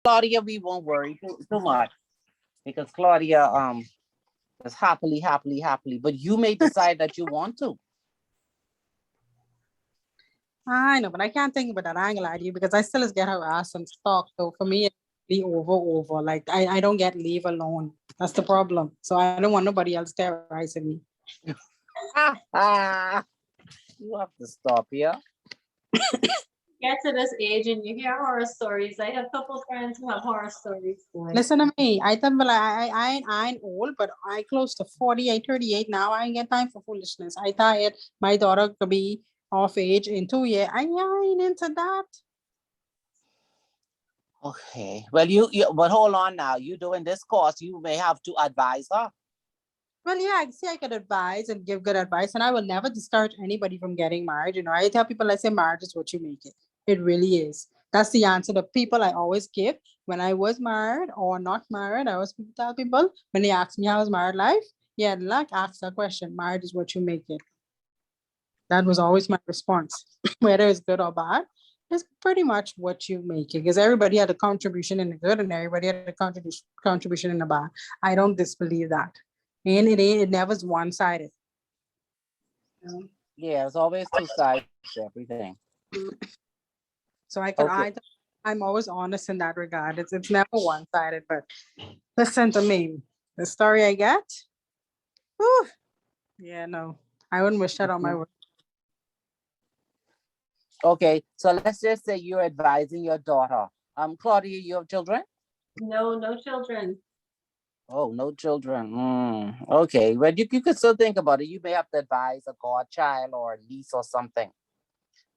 Claudia, we won't worry too much because Claudia is happily. But you may decide that you want to. I know, but I can't think about that angle idea because I still get her ass and stock. So for me, it's be over. Like I don't get leave alone. That's the problem. So I don't want nobody else terrorizing me. You have to stop here. Get to this age and you hear horror stories. I have a couple friends who have horror stories. Listen to me. I tell I ain't old, but I close to 40. I 38 now. I ain't get time for foolishness. I tired. My daughter could be off age in 2 years. I ain't into that. Okay. Well, but hold on now. You doing this course, you may have to advise her. Well, yeah, I see I could advise and give good advice, and I will never discourage anybody from getting married. You know, I tell people, I say marriage is what you make it. It really is. That's the answer to people I always give. When I was married or not married, I always tell people when they ask me how was married life, yeah, like ask that question. Marriage is what you make it. That was always my response. Whether it's good or bad, it's pretty much what you make it. Because everybody had a contribution in the good and everybody had a contribution in the bad. I don't disbelieve that. And it never is one-sided. Yeah, it's always two sides to everything. So I'm always honest in that regard. It's never one-sided, but listen to me. The story I get, whew, yeah, no. I wouldn't wish that on my work. Okay, so let's just say you're advising your daughter. Claudia, you have children? No children. Oh, no children. Okay, well, you could still think about it. You may have to advise a godchild or a niece or something.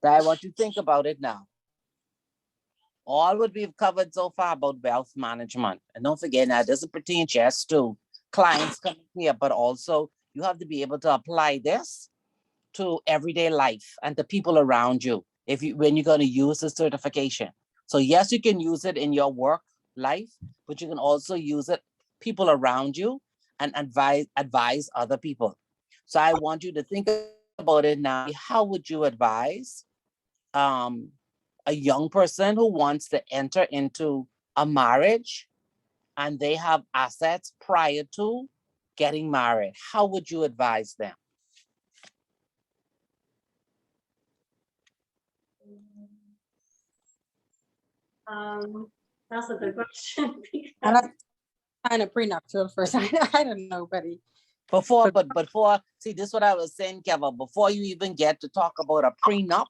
But I want you to think about it now. All what we've covered so far about wealth management. And don't forget, now, it doesn't pertain just to clients coming here, but also you have to be able to apply this to everyday life and the people around you when you're going to use the certification. So yes, you can use it in your work life, but you can also use it people around you and advise other people. So I want you to think about it now. How would you advise a young person who wants to enter into a marriage and they have assets prior to getting married? How would you advise them? That's a good question. And I kind of prenuptial first. I don't know, buddy. Before, see, this is what I was saying, Kevin. Before you even get to talk about a prenup,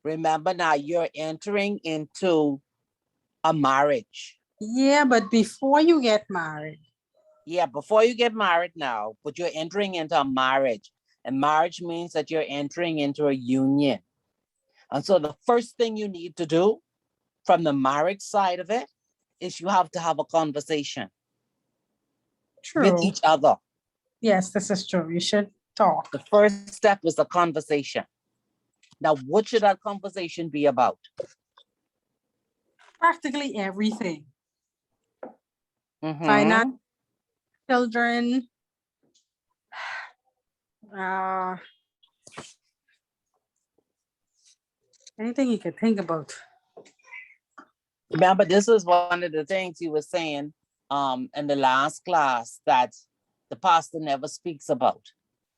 remember now you're entering into a marriage. Yeah, but before you get married. Yeah, before you get married now, but you're entering into a marriage. And marriage means that you're entering into a union. And so the first thing you need to do from the marriage side of it is you have to have a conversation. True. With each other. Yes, this is true. You should talk. The first step is the conversation. Now, what should that conversation be about? Practically everything. Finance, children, anything you could think about. Remember, this was one of the things he was saying in the last class that the pastor never speaks about.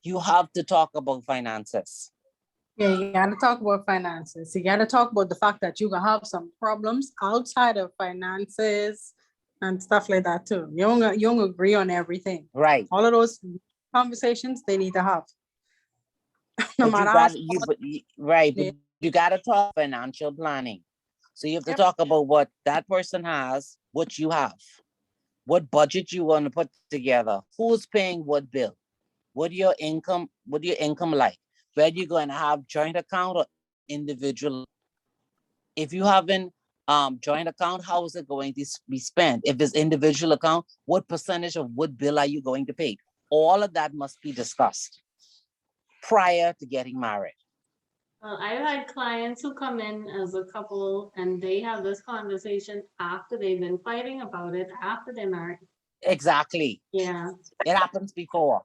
You have to talk about finances. Yeah, you got to talk about finances. You got to talk about the fact that you can have some problems outside of finances and stuff like that too. You don't agree on everything. Right. All of those conversations they need to have. No matter how. Right, but you got to talk financial planning. So you have to talk about what that person has, what you have, what budget you want to put together, who's paying what bill, what your income like, whether you're going to have joint account or individual. If you haven't joint account, how is it going to be spent? If it's individual account, what percentage of what bill are you going to pay? All of that must be discussed prior to getting married. I've had clients who come in as a couple and they have this conversation after they've been fighting about it, after they're married. Exactly. Yeah. It happens before.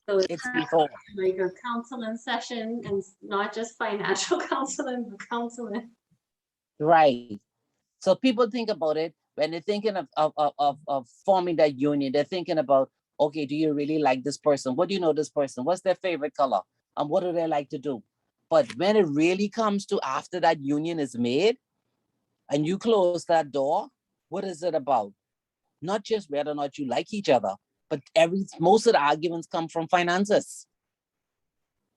So it's before. Like a counseling session and not just financial counseling, but counseling. Right. So people think about it when they're thinking of forming that union. They're thinking about, okay, do you really like this person? What do you know this person? What's their favorite color? And what do they like to do? But when it really comes to after that union is made and you close that door, what is it about? Not just whether or not you like each other, but most of the arguments come from finances.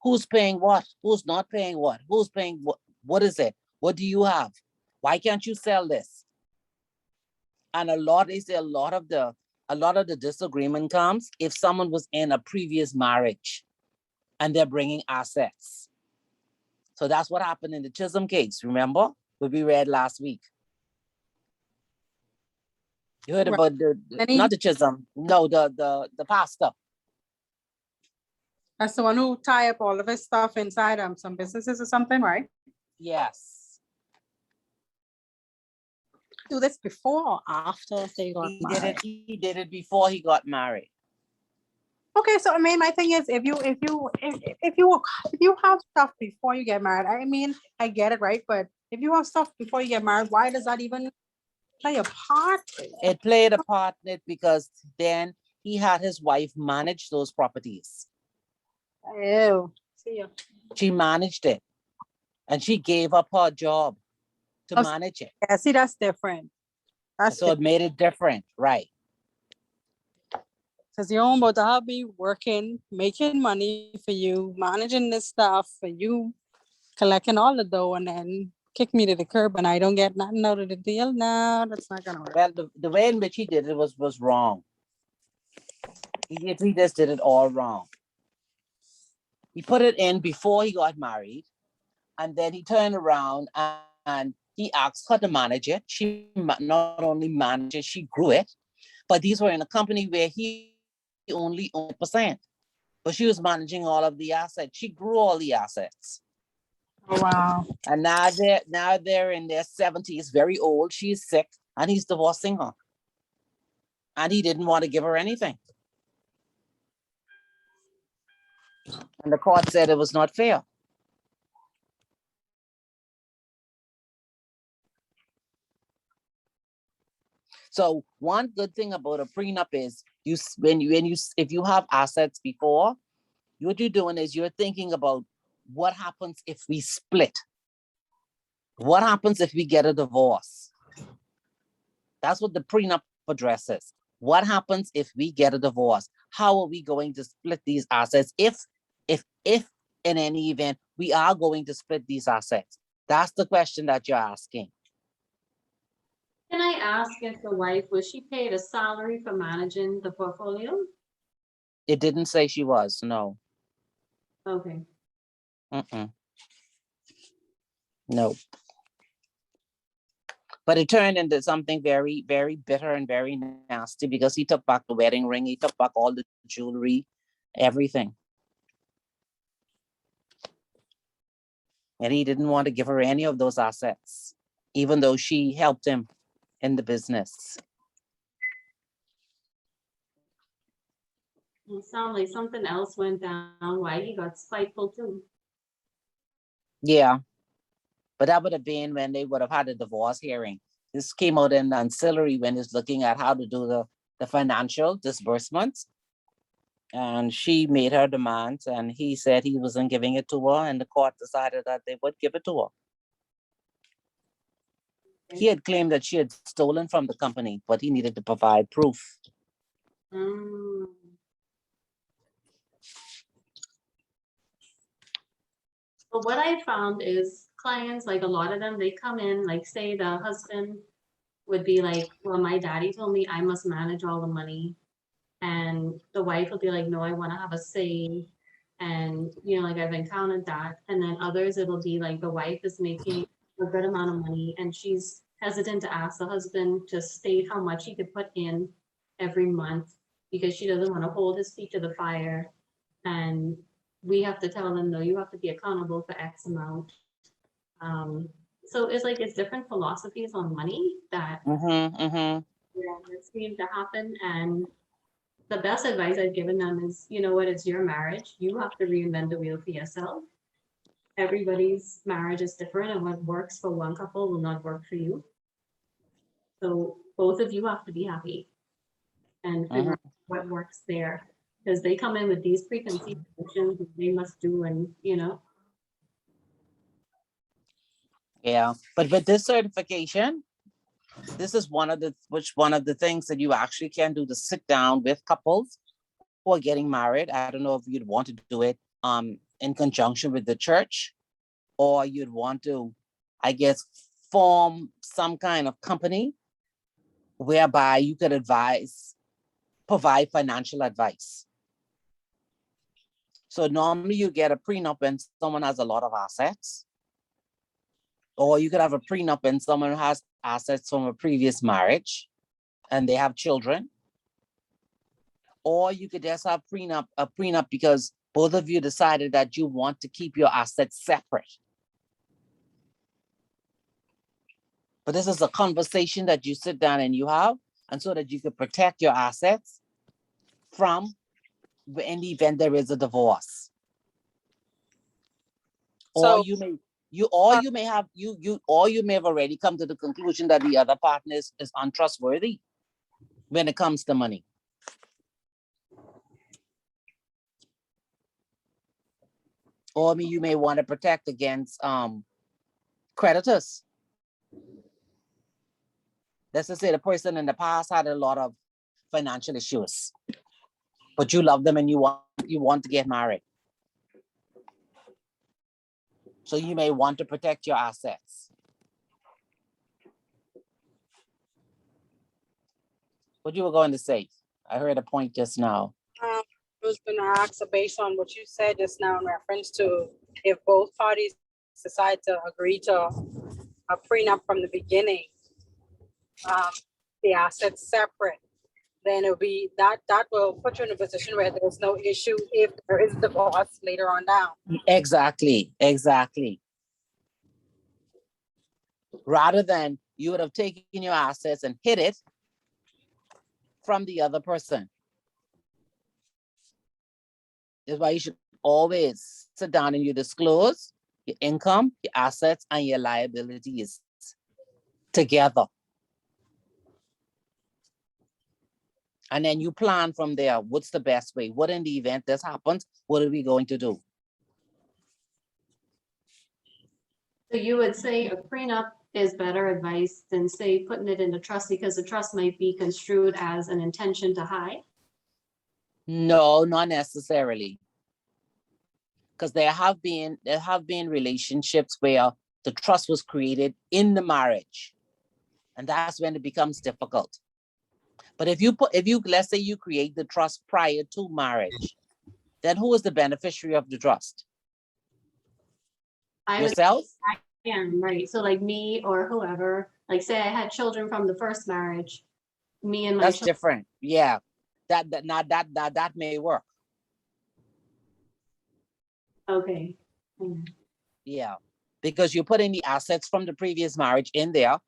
Who's paying what? Who's not paying what? Who's paying what? What is it? What do you have? Why can't you sell this? And a lot of the disagreement comes if someone was in a previous marriage and they're bringing assets. So that's what happened in the Chisholm case. Remember what we read last week? You heard Right. about not the Chisholm, no, the pastor. That's the one who tie up all of his stuff inside some businesses or something, right? Yes. Do this before or after they got married? He did it before he got married. Okay, so I mean, my thing is, if you have stuff before you get married, I mean, I get it, right? But if you have stuff before you get married, why does that even play a part? It played a part in it because then he had his wife manage those properties. Ew. See ya. She managed it, and she gave up her job to manage it. Yeah, see, that's different. So it made it different, right? Because you're about to be working, making money for you, managing this stuff for you, collecting all the dough, and then kick me to the curb and I don't get nothing out of the deal. No, that's not gonna work. Well, the way in which he did it was wrong. He just did it all wrong. He put it in before he got married, and then he turned around and he asked her to manage it. She not only managed it, she grew it. But these were in a company where he only owned %. But she was managing all of the assets. She grew all the assets. Oh, wow. And now they're in their 70s, very old. She's sick, and he's divorcing her. And he didn't want to give her anything. And the court said it was not fair. So one good thing about a prenup is if you have assets before, what you're doing is you're thinking about what happens if we split. What happens if we get a divorce? That's what the prenup addresses. What happens if we get a divorce? How are we going to split these assets if in any event we are going to split these assets? That's the question that you're asking. Can I ask if the wife, was she paid a salary for managing the portfolio? It didn't say she was, no. Okay. No. But it turned into something very, very bitter and very nasty because he took back the wedding ring, he took back all the jewelry, everything. And he didn't want to give her any of those assets, even though she helped him in the business. It sounds like something else went down, why he got spiteful too. Yeah. But that would have been when they would have had a divorce hearing. This came out in ancillary when it's looking at how to do the financial disbursements. And she made her demands, and he said he wasn't giving it to her, and the court decided that they would give it to her. He had claimed that she had stolen from the company, but he needed to provide proof. But what I found is clients, like a lot of them, they come in, like say the husband would be like, well, my daddy told me I must manage all the money. And the wife will be like, no, I want to have a say. And, you know, like I've encountered that. And then others, it'll be like the wife is making a good amount of money and she's hesitant to ask the husband to state how much he could put in every month because she doesn't want to hold his feet to the fire. And we have to tell them, no, you have to be accountable for X amount. So it's like, it's different philosophies on money that seem to happen. And the best advice I've given them is, you know what, it's your marriage. You have to reinvent the wheel for yourself. Everybody's marriage is different, and what works for one couple will not work for you. So both of you have to be happy and figure out what works there. Because they come in with these preconceived notions that they must do, and you know. Yeah, but with this certification, this is one of the things that you actually can do to sit down with couples who are getting married. I don't know if you'd want to do it in conjunction with the church, or you'd want to, I guess, form some kind of company whereby you could provide financial advice. So normally you get a prenup when someone has a lot of assets, or you could have a prenup when someone has assets from a previous marriage and they have children. Or you could just have a prenup because both of you decided that you want to keep your assets separate. But this is a conversation that you sit down and you have, and so that you could protect your assets from in the event there is a divorce. Or So you may have already come to the conclusion that the other partner is untrustworthy when it comes to money. Or you may want to protect against creditors. Let's just say the person in the past had a lot of financial issues, but you love them and you want to get married. So you may want to protect your assets. What you were going to say? I heard a point just now. I was gonna ask, based on what you said just now in reference to if both parties decide to agree to a prenup from the beginning, the assets separate, then it'll be that will put you in a position where there's no issue if there is divorce later on down. Exactly. Rather than you would have taken your assets and hid it from the other person. That's why you should always sit down and you disclose your income, your assets, and your liabilities together. And then you plan from there. What's the best way? What in the event this happens, what are we going to do? So you would say a prenup is better advice than say putting it in a trust, because the trust might be construed as an intention to hide? No, not necessarily. Because there have been relationships where the trust was created in the marriage. And that's when it becomes difficult. But if you let's say you create the trust prior to marriage, then who is the beneficiary of the trust? Yourself? I am, right. So like me or whoever, like say I had children from the first marriage, me and my That's different. Yeah. That may work. Okay. Yeah. Because you put in the assets from the previous marriage in there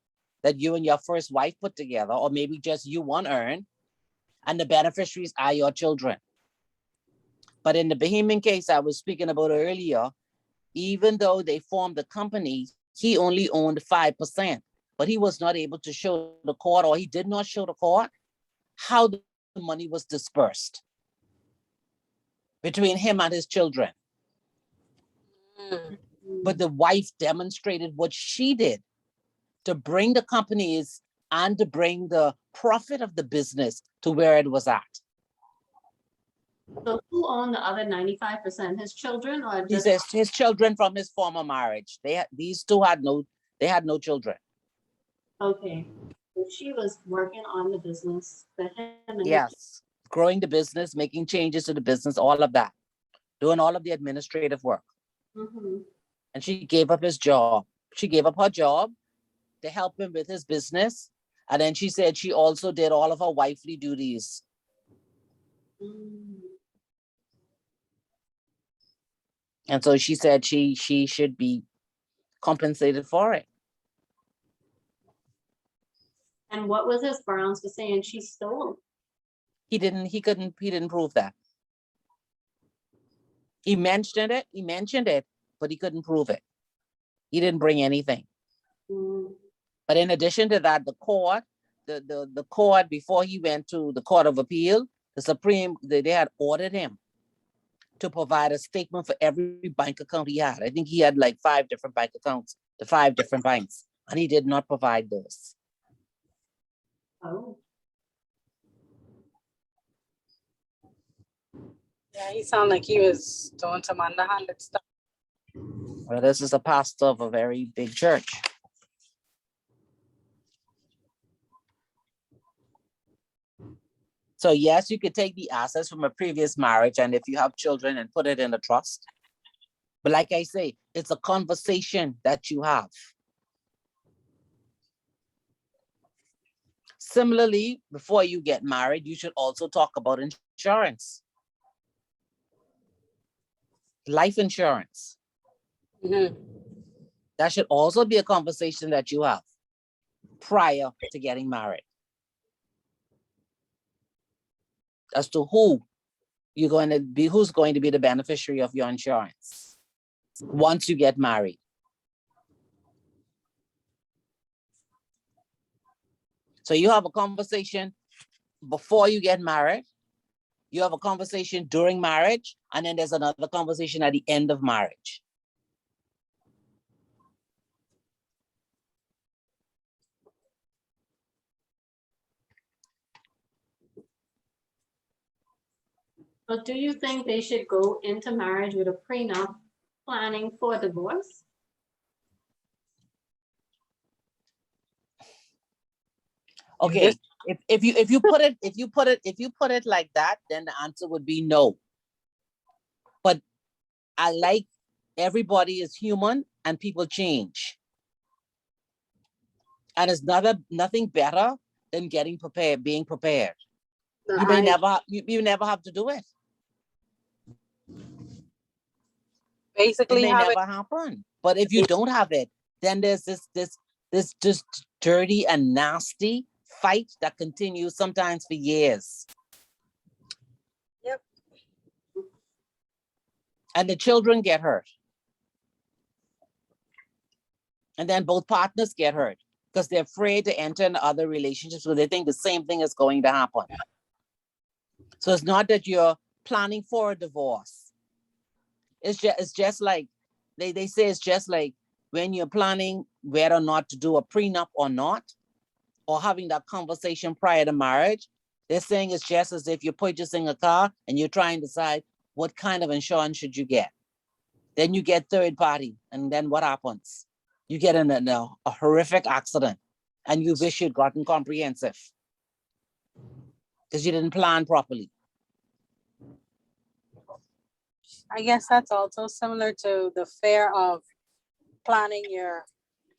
that you and your first wife put together, or maybe just you one earn, and the beneficiaries are your children. But in the Bahamian case I was speaking about earlier, even though they formed the company, he only owned 5%, but he was not able to show the court, or he did not show the court how the money was dispersed between him and his children. But the wife demonstrated what she did to bring the companies and to bring the profit of the business to where it was at. So who owned the other 95%? His children, or He just says his children from his former marriage. These two had no children. okay? So she was working on the business, the him and Yes, growing the business, making changes to the business, all of that, doing all of the administrative work. And she gave up his job. She gave up her job to help him with his business. And then she said she also did all of her wifely duties. And so she said she should be compensated for it. And what was his grounds for saying she stole? He didn't prove that. He mentioned it, but he couldn't prove it. He didn't bring anything. But in addition to that, the court the court, before he went to the Court of Appeal, the Supreme, they had ordered him to provide a statement for every bank account he had. I think he had like 5 different bank accounts to 5 different banks, and he did not provide those. Oh, Yeah, he sounded like he was doing some underhanded stuff. Well, this is a pastor of a very big church. So yes, you could take the assets from a previous marriage, and if you have children, and put it in a trust. But like I say, it's a conversation that you have. Similarly, before you get married, you should also talk about insurance. Life insurance. Mhm. That should also be a conversation that you have prior to getting married. As to who's going to be the beneficiary of your insurance once you get married. So you have a conversation before you get married, you have a conversation during marriage, and then there's another conversation at the end of marriage. but do you think they should go into marriage with a prenup planning for divorce? Okay, if you put it like that, then the answer would be no. But I like, everybody is human and people change. And it's nothing better than getting prepared, being prepared. You may never have to do it. It Basically may have it. never happen. But if you don't have it, then there's this just dirty and nasty fight that continues sometimes for years. Yep. And the children get hurt. And then both partners get hurt because they're afraid to enter into other relationships where they think the same thing is going to happen. So it's not that you're planning for a divorce. It's just like, they say it's just like when you're planning whether or not to do a prenup or not, or having that conversation prior to marriage. They're saying it's just as if you're purchasing a car and you're trying to decide what kind of insurance should you get. Then you get third party, and then what happens? You get in a horrific accident, and you wish you'd gotten comprehensive because you didn't plan properly. I guess that's also similar to the fear of planning your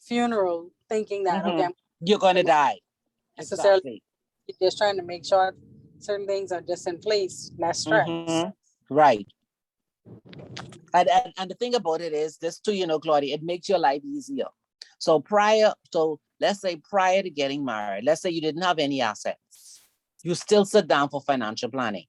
funeral, thinking that, okay, You're going to die. necessarily, Exactly. you're just trying to make sure certain things are just in place, less stress. Right. And the thing about it is this too, Claudia, it makes your life easier. So let's say prior to getting married, let's say you didn't have any assets. You still sit down for financial planning.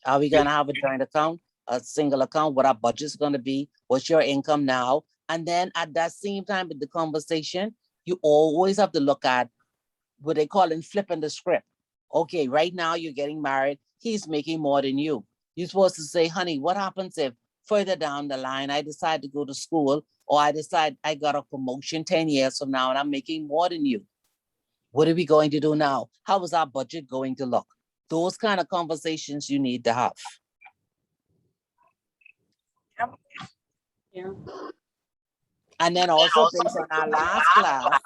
Are we going to have a joint account, a single account? What our budget's going to be? What's your income now? And then at that same time with the conversation, you always have to look at what they call in flipping the script. Okay, right now you're getting married. He's making more than you. You're supposed to say, honey, what happens if further down the line, I decide to go to school, or I decide I got a promotion 10 years from now and I'm making more than you? What are we going to do now? How is our budget going to look? Those kind of conversations you need to have. Yeah. And then also based on our last class,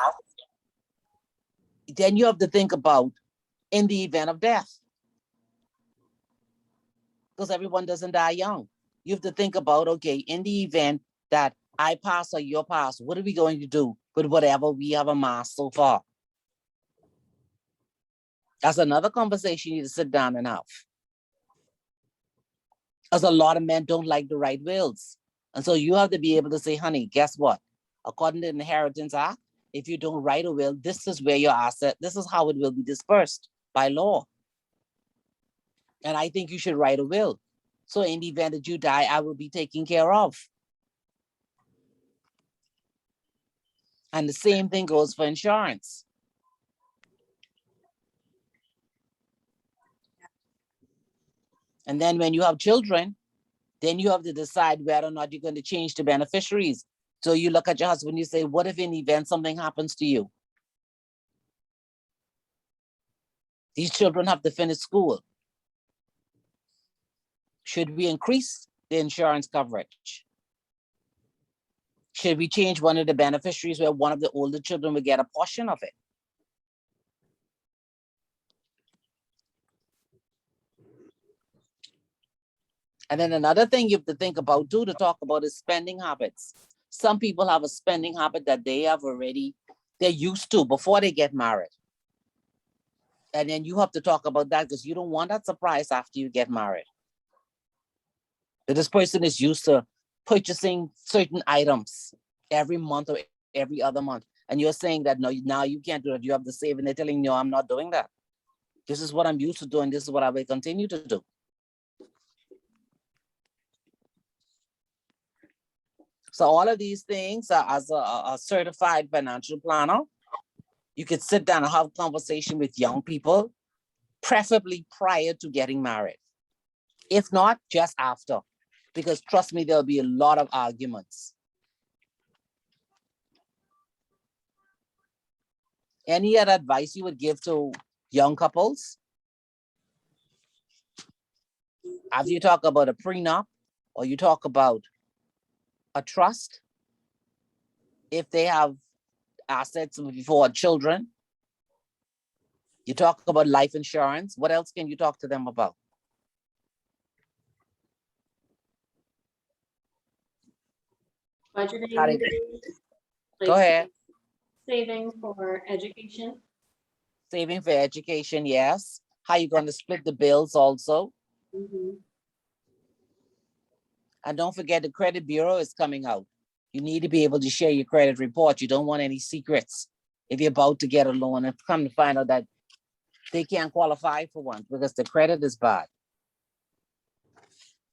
then you have to think about in the event of death. Because everyone doesn't die young. You have to think about, okay, in the event that I pass or you pass, what are we going to do with whatever we have amassed so far? That's another conversation you need to sit down and have. Because a lot of men don't like to write wills. And so you have to be able to say, honey, guess what? According to the Inheritance Act, if you don't write a will, this is where your asset, this is how it will be dispersed by law. And I think you should write a will. So in the event that you die, I will be taken care of. And the same thing goes for insurance. And then when you have children, then you have to decide whether or not you're going to change the beneficiaries. So you look at your husband, you say, what if in the event something happens to you? These children have to finish school. Should we increase the insurance coverage? Should we change one of the beneficiaries where one of the older children will get a portion of it? And then another thing you have to think about too, to talk about, is spending habits. Some people have a spending habit that they're used to before they get married. And then you have to talk about that, because you don't want that surprise after you get married. That this person is used to purchasing certain items every month or every other month. And you're saying that, no, now you can't do it. You have to save, and they're telling you, no, I'm not doing that. This is what I'm used to doing. This is what I will continue to do. So all of these things, as a certified financial planner, you could sit down and have a conversation with young people, preferably prior to getting married. If not, just after, because trust me, there'll be a lot of arguments. Any other advice you would give to young couples? After you talk about a prenup, or you talk about a trust, if they have assets before children, you talk about life insurance. What else can you talk to them about? Budgeting. Got it. like Go ahead. Saving for education. Saving for education, yes. How you going to split the bills also? Mhm. And don't forget, the credit bureau is coming out. You need to be able to share your credit report. You don't want any secrets if you're about to get a loan and come to find out that they can't qualify for one because the credit is bad.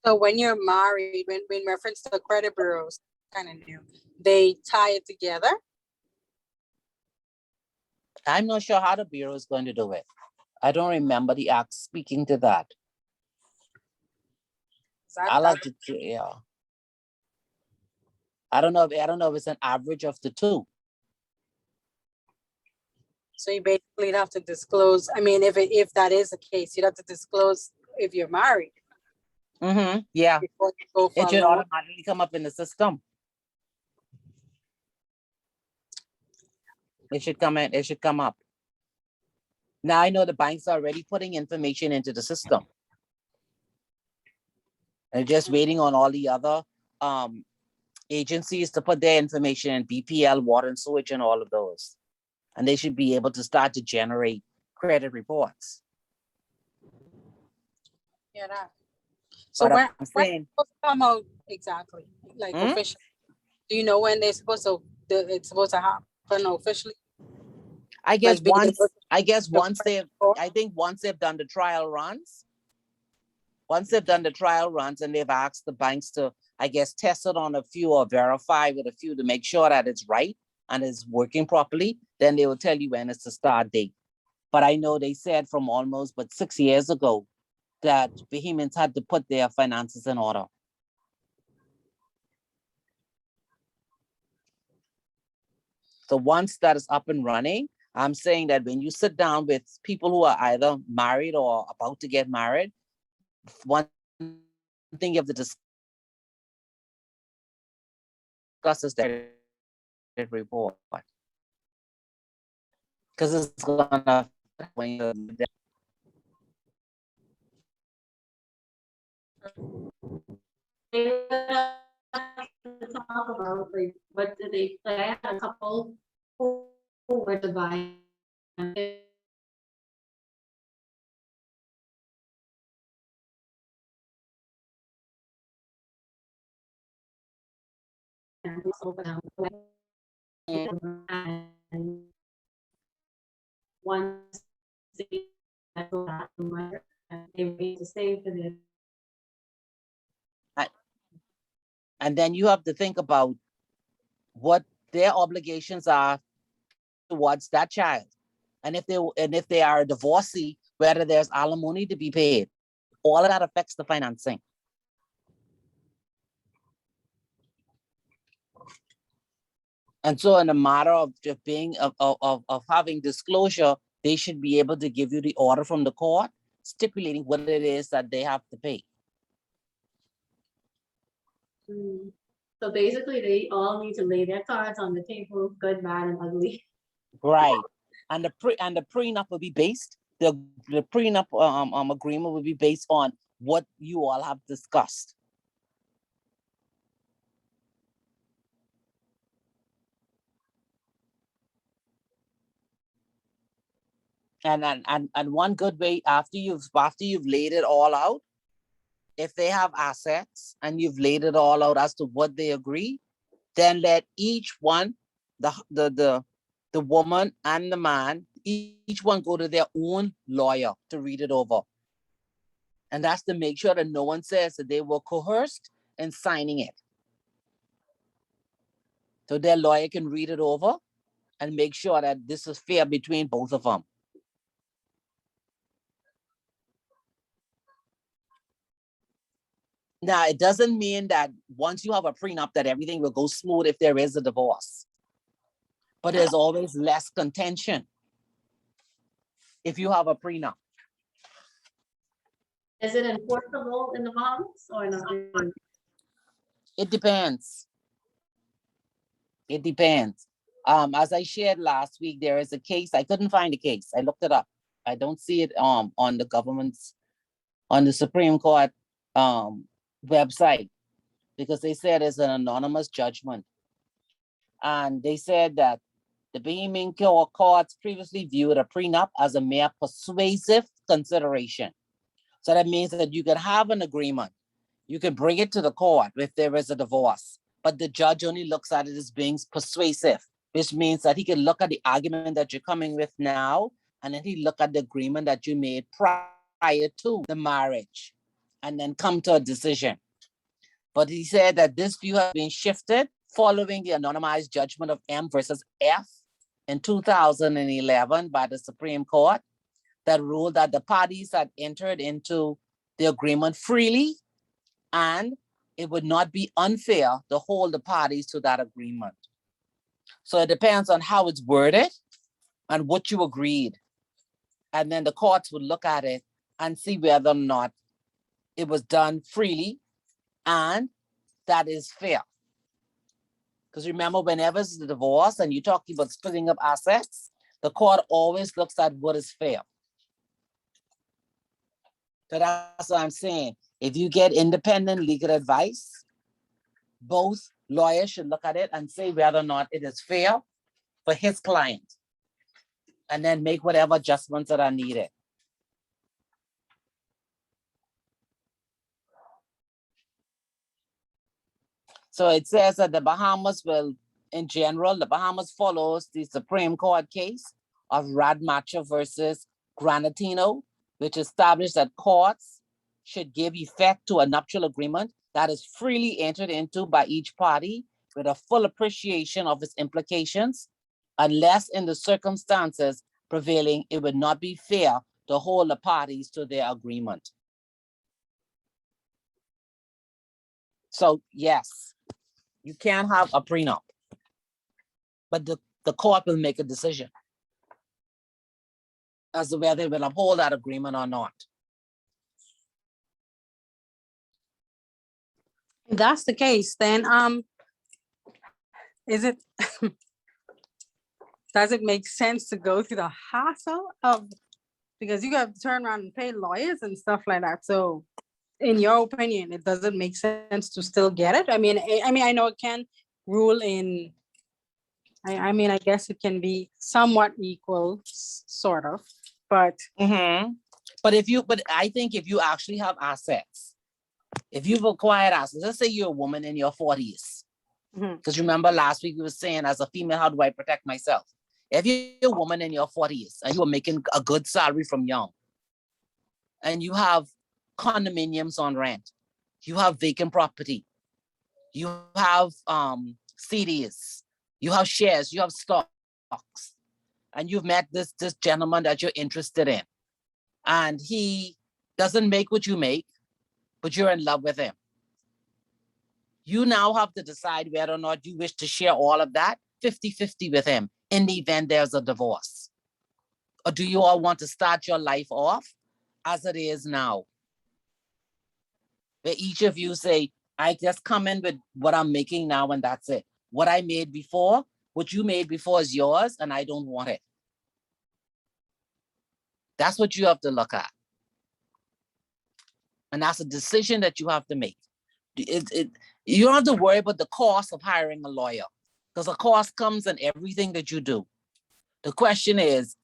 So when you're married, when reference to credit bureaus, kind of new, they tie it together. I'm not sure how the bureau is going to do it. I don't remember the act speaking to that. I like to, yeah. I don't know if it's an average of the two. So you basically have to disclose. I mean, if that is the case, you'd have to disclose if you're married. Mm-hmm. Yeah. Before you go for It should a loan. automatically come up in the system. It should come up. Now I know the banks are already putting information into the system. They're just waiting on all the other agencies to put their information in, BPL, water and sewage, and all of those. And they should be able to start to generate credit reports. Yeah. That. So But when come out exactly, like officially? Do you know when they're supposed to? It's supposed to happen officially. I guess like once they've done the trial runs. Once they've done the trial runs and they've asked the banks to, I guess, test it on a few or verify with a few to make sure that it's right and is working properly, then they will tell you when it's the start date. But I know they said from almost 6 years ago that Bahamians had to put their finances in order. So once that is up and running, I'm saying that when you sit down with people who are either married or about to get married, one thing you have to discuss is the report. Because it's gonna when you're Talk about like what did they like? I had a couple who were to buy and once they wait to save for this. and then you have to think about what their obligations are towards that child. And if they are a divorcee, whether there's alimony to be paid all of that affects the financing. And so in a matter of just being of having disclosure, they should be able to give you the order from the court stipulating what it is that they have to pay. So basically, they all need to lay their cards on the table, good, bad, and ugly. Right. And the prenup will be based, the prenup agreement will be based on what you all have discussed. And one good way after you've laid it all out, if they have assets and you've laid it all out as to what they agree, then let each one, the woman and the man, each one go to their own lawyer to read it over. And that's to make sure that no one says that they were coerced in signing it. So their lawyer can read it over and make sure that this is fair between both of them. Now, it doesn't mean that once you have a prenup that everything will go smooth if there is a divorce. But there's always less contention if you have a prenup. Is it enforceable in the Bahamas or not? It depends. It depends. As I shared last week, there is a case. I couldn't find the case. I looked it up. I don't see it on the Supreme Court website, because they said it's an anonymous judgment. And they said that the Bahamian courts previously viewed a prenup as a mere persuasive consideration. So that means that you can have an agreement. You can bring it to the court if there is a divorce, but the judge only looks at it as being persuasive, which means that he can look at the argument that you're coming with now, and then he look at the agreement that you made prior to the marriage, and then come to a decision. But he said that this view has been shifted following the anonymized judgment of M versus F in 2011 by the Supreme Court, that ruled that the parties had entered into the agreement freely, and it would not be unfair to hold the parties to that agreement. So it depends on how it's worded and what you agreed. And then the courts would look at it and see whether or not it was done freely and that is fair. Because remember, whenever it's a divorce and you're talking about splitting up assets, the court always looks at what is fair. So that's what I'm saying. If you get independent legal advice, both lawyers should look at it and say whether or not it is fair for his client, and then make whatever adjustments that are needed. So it says that the Bahamas will, in general, the Bahamas follows the Supreme Court case of Radmacher versus Granatino, which established that courts should give effect to a nuptial agreement that is freely entered into by each party with a full appreciation of its implications, unless in the circumstances prevailing, it would not be fair to hold the parties to their agreement. So yes, you can have a prenup, but the court will make a decision as to whether it will uphold that agreement or not. If that's the case, then is it does it make sense to go through the hassle of, because you have to turn around and pay lawyers and stuff like that? So in your opinion, it doesn't make sense to still get it? I mean, I know it can rule in, I mean, I guess it can be somewhat equal, sort of, but. But I think if you actually have assets, if you've acquired assets, let's say you're a woman in your 40s, because remember last week we were saying, as a female, how do I protect myself? If you're a woman in your 40s and you are making a good salary from young, and you have condominiums on rent, you have vacant property, you have CDs, you have shares, you have stocks, and you've met this gentleman that you're interested in, and he doesn't make what you make, but you're in love with him. You now have to decide whether or not you wish to share all of that 50-50 with him in the event there's a divorce. Or do you all want to start your life off as it is now? Where each of you say, I just come in with what I'm making now and that's it. What I made before, what you made before is yours and I don't want it. That's what you have to look at. And that's a decision that you have to make. You don't have to worry about the cost of hiring a lawyer because a cost comes in everything that you do. The question is,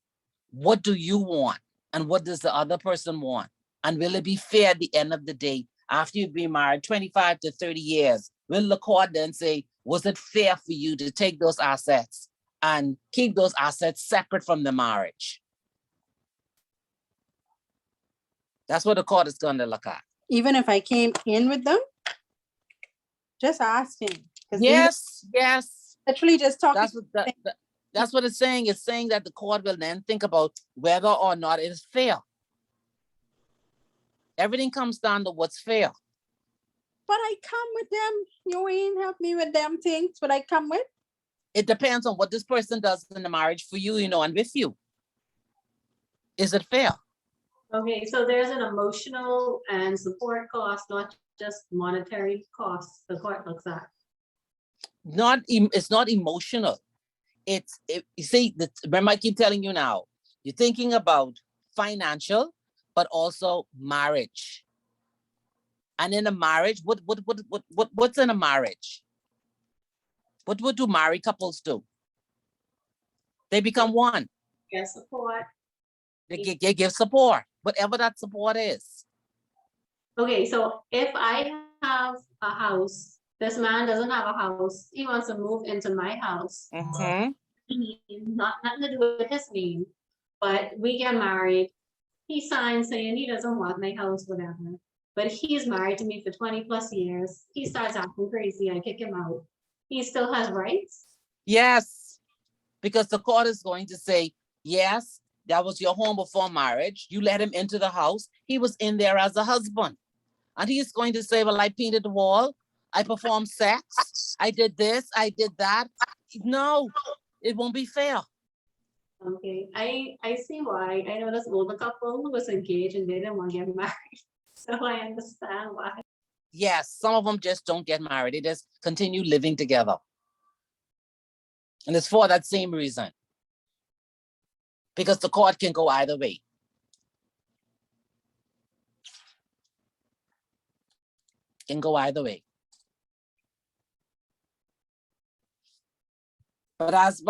what do you want? And what does the other person want? And will it be fair at the end of the day? After you've been married 25 to 30 years, will the court then say, was it fair for you to take those assets and keep those assets separate from the marriage? That's what the court is going to look at. Even if I came in with them, just ask him. Yes. Literally just talking. That's what it's saying. It's saying that the court will then think about whether or not it is fair. Everything comes down to what's fair. But I come with them. You ain't help me with them things, but I come with. It depends on what this person does in the marriage for you, and with you. Is it fair? Okay, so there's an emotional and support cost, not just monetary costs the court looks at. It's not emotional. You see, remember I keep telling you now, you're thinking about financial, but also marriage. And in a marriage, what's in a marriage? What do married couples do? They become one. Get support. They give support, whatever that support is. Okay, so if I have a house, this man doesn't have a house, he wants to move into my house. Mm-hmm. Nothing to do with his name, but we get married. He signs saying he doesn't want my house, whatever. But he's married to me for 20 plus years. He starts acting crazy. I kick him out. He still has rights? Yes, because the court is going to say, yes, that was your home before marriage. You let him into the house. He was in there as a husband. And he's going to say, well, I painted the wall. I performed sex. I did this. I did that. No, it won't be fair. Okay, I see why. I know this older couple who was engaged and they didn't want to get married. So I understand why. Yes, some of them just don't get married. They just continue living together. And it's for that same reason. Because the court can go either way. Can go either way. But as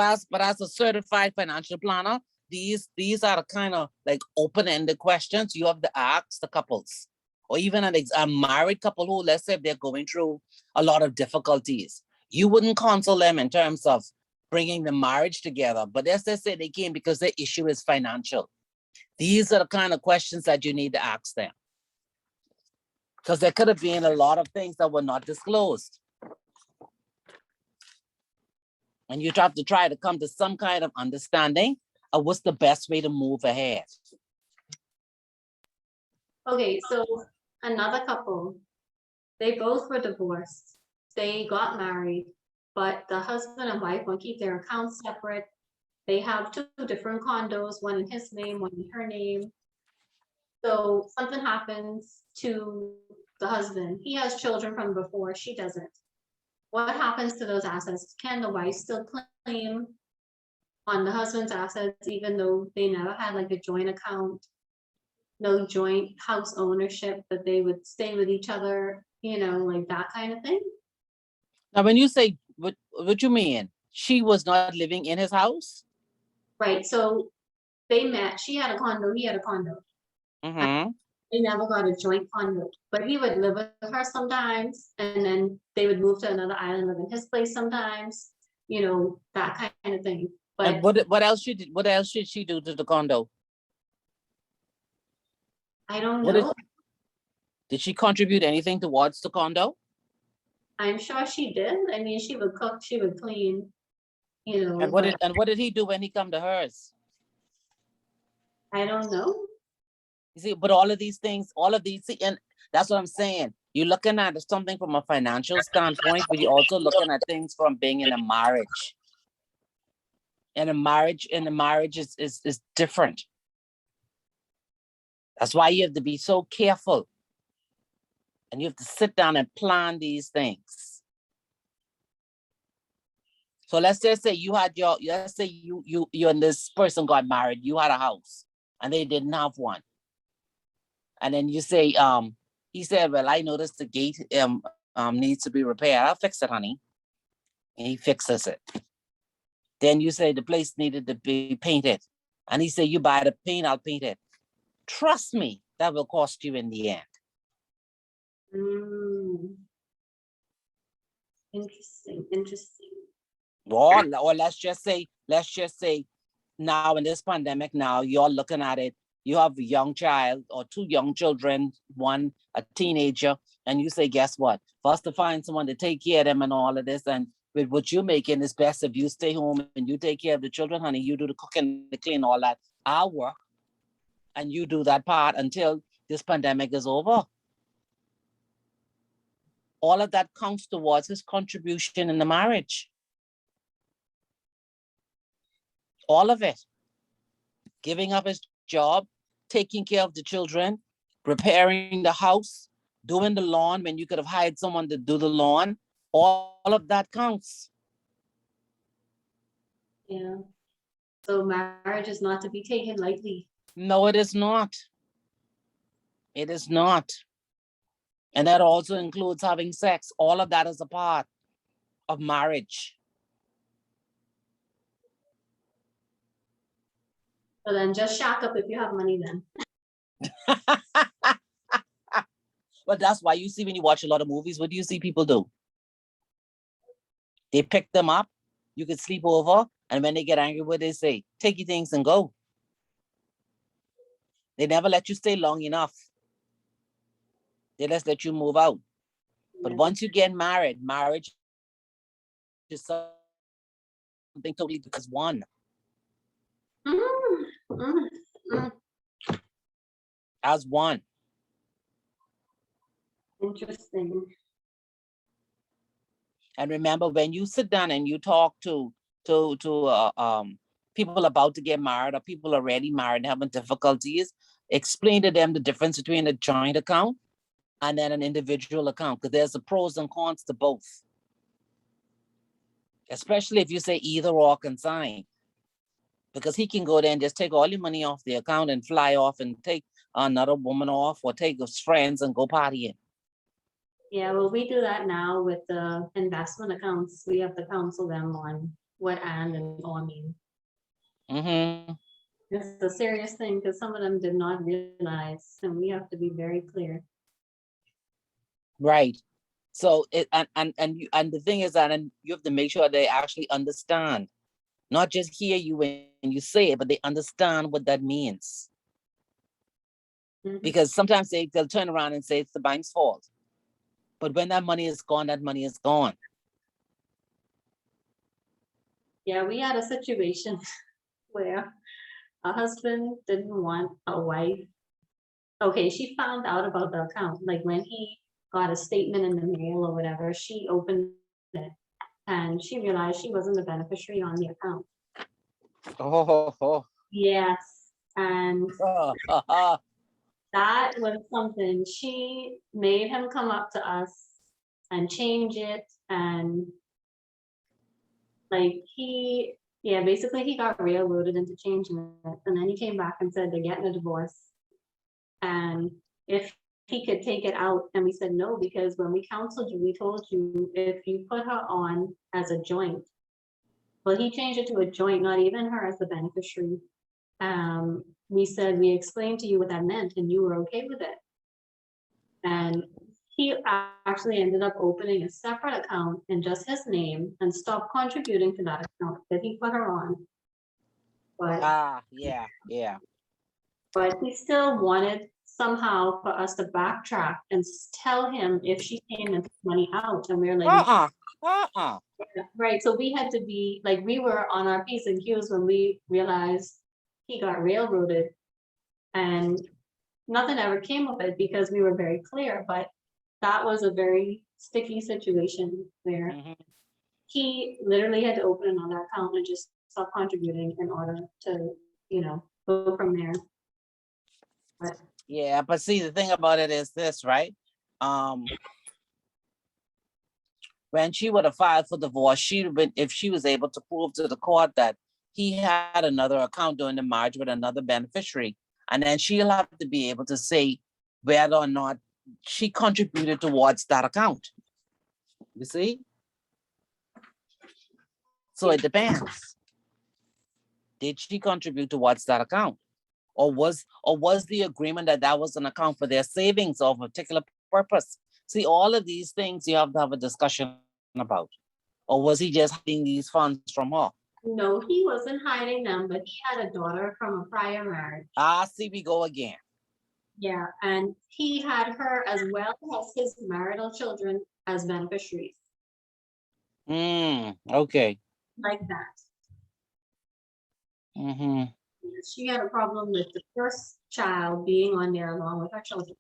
a certified financial planner, these are the kind of like open-ended questions you have to ask the couples. Or even a married couple who, let's say, they're going through a lot of difficulties. You wouldn't counsel them in terms of bringing the marriage together, but as they say, they came because their issue is financial. These are the kind of questions that you need to ask them. Because there could have been a lot of things that were not disclosed. And you have to try to come to some kind of understanding of what's the best way to move ahead. Okay, so another couple, they both were divorced. They got married, but the husband and wife want to keep their accounts separate. They have two different condos, one in his name, one in her name. So something happens to the husband. He has children from before, she doesn't. What happens to those assets? Can the wife still claim on the husband's assets, even though they never had like a joint account? No joint house ownership, that they would stay with each other, like that kind of thing. Now, when you say, what you mean? She was not living in his house? Right, so they met, she had a condo, he had a condo. Mm-hmm. They never got a joint condo, but he would live with her sometimes, and then they would move to another island, live in his place sometimes, that kind of thing. But and what else should she do to the condo? I don't know. Did she contribute anything towards the condo? I'm sure she did. I mean, she would cook, she would clean, And what did he do when he come to hers? I don't know. You see, but all of these things, see, and that's what I'm saying. You're looking at something from a financial standpoint, but you're also looking at things from being in a marriage. And a marriage is different. That's why you have to be so careful. And you have to sit down and plan these things. So let's just say you had let's say you and this person got married, you had a house and they didn't have one. And then you say, he said, well, I noticed the gate needs to be repaired. I'll fix it, honey. And he fixes it. Then you say the place needed to be painted. And he said, you buy the paint, I'll paint it. Trust me, that will cost you in the end. Interesting. Or let's just say now in this pandemic, now you're looking at it, you have a young child or two young children, one a teenager, and you say, guess what? For us to find someone to take care of them and all of this, and with what you're making, it's best if you stay home and you take care of the children, honey. You do the cooking, the clean, all that. I'll work, and you do that part until this pandemic is over. All of that counts towards his contribution in the marriage. All of it. Giving up his job, taking care of the children, repairing the house, doing the lawn when you could have hired someone to do the lawn. All of that counts. Yeah. So marriage is not to be taken lightly. No, it is not. It is not. And that also includes having sex. All of that is a part of marriage. So then just shack up if you have money then. But that's why you see when you watch a lot of movies, what do you see people do? They pick them up, you could sleep over, and when they get angry, what they say? Take your things and go. They never let you stay long enough. They just let you move out. But once you get married, marriage is something totally because one. As one. Interesting. And remember, when you sit down and you talk to people about to get married or people already married and having difficulties, explain to them the difference between a joint account and then an individual account, because there's the pros and cons to both. Especially if you say either or consign, because he can go there and just take all your money off the account and fly off and take another woman off or take his friends and go partying. Yeah, well, we do that now with the investment accounts. We have to counsel them on what and all mean. It's a serious thing because some of them did not realize, and we have to be very clear. Right. So it and the thing is that, and you have to make sure they actually understand, not just hear you when you say it, but they understand what that means. Because sometimes they'll turn around and say it's the bank's fault. But when that money is gone, that money is gone. Yeah, we had a situation where a husband didn't want a wife. Okay, she found out about the account. Like when he got a statement in the mail or whatever, she opened it and she realized she wasn't the beneficiary on the account. Yes. And that was something. She made him come up to us and change it. And like basically he got railroaded into changing it. And then he came back and said they're getting a divorce. And if he could take it out, and we said no, because when we counseled you, we told you if you put her on as a joint, well, he changed it to a joint, not even her as the beneficiary. We said, we explained to you what that meant and you were okay with it. And he actually ended up opening a separate account in just his name and stopped contributing to that account that he put her on. But yeah. But he still wanted somehow for us to backtrack and tell him if she came and took money out, and we were like, right. So we had to be like, we were on our P's and Q's when we realized he got railroaded. And nothing ever came of it because we were very clear, but that was a very sticky situation where Mhm. he literally had to open another account and just stop contributing in order to, go from there. But Yeah, but see, the thing about it is this, right? Um, when she would have filed for divorce, she'd have been, if she was able to prove to the court that he had another account during the marriage with another beneficiary, and then she'll have to be able to say whether or not she contributed towards that account. You see? So it depends. Did she contribute towards that account? Or was the agreement that that was an account for their savings of a particular purpose? See, all of these things you have to have a discussion about. Or was he just hiding these funds from her? no, he wasn't hiding them, but he had a daughter from a prior marriage. Ah, see, we go again. Yeah, and he had her as well as his marital children as beneficiaries, Okay. like that. Mm-hmm. She had a problem with the first child being on there along with her children.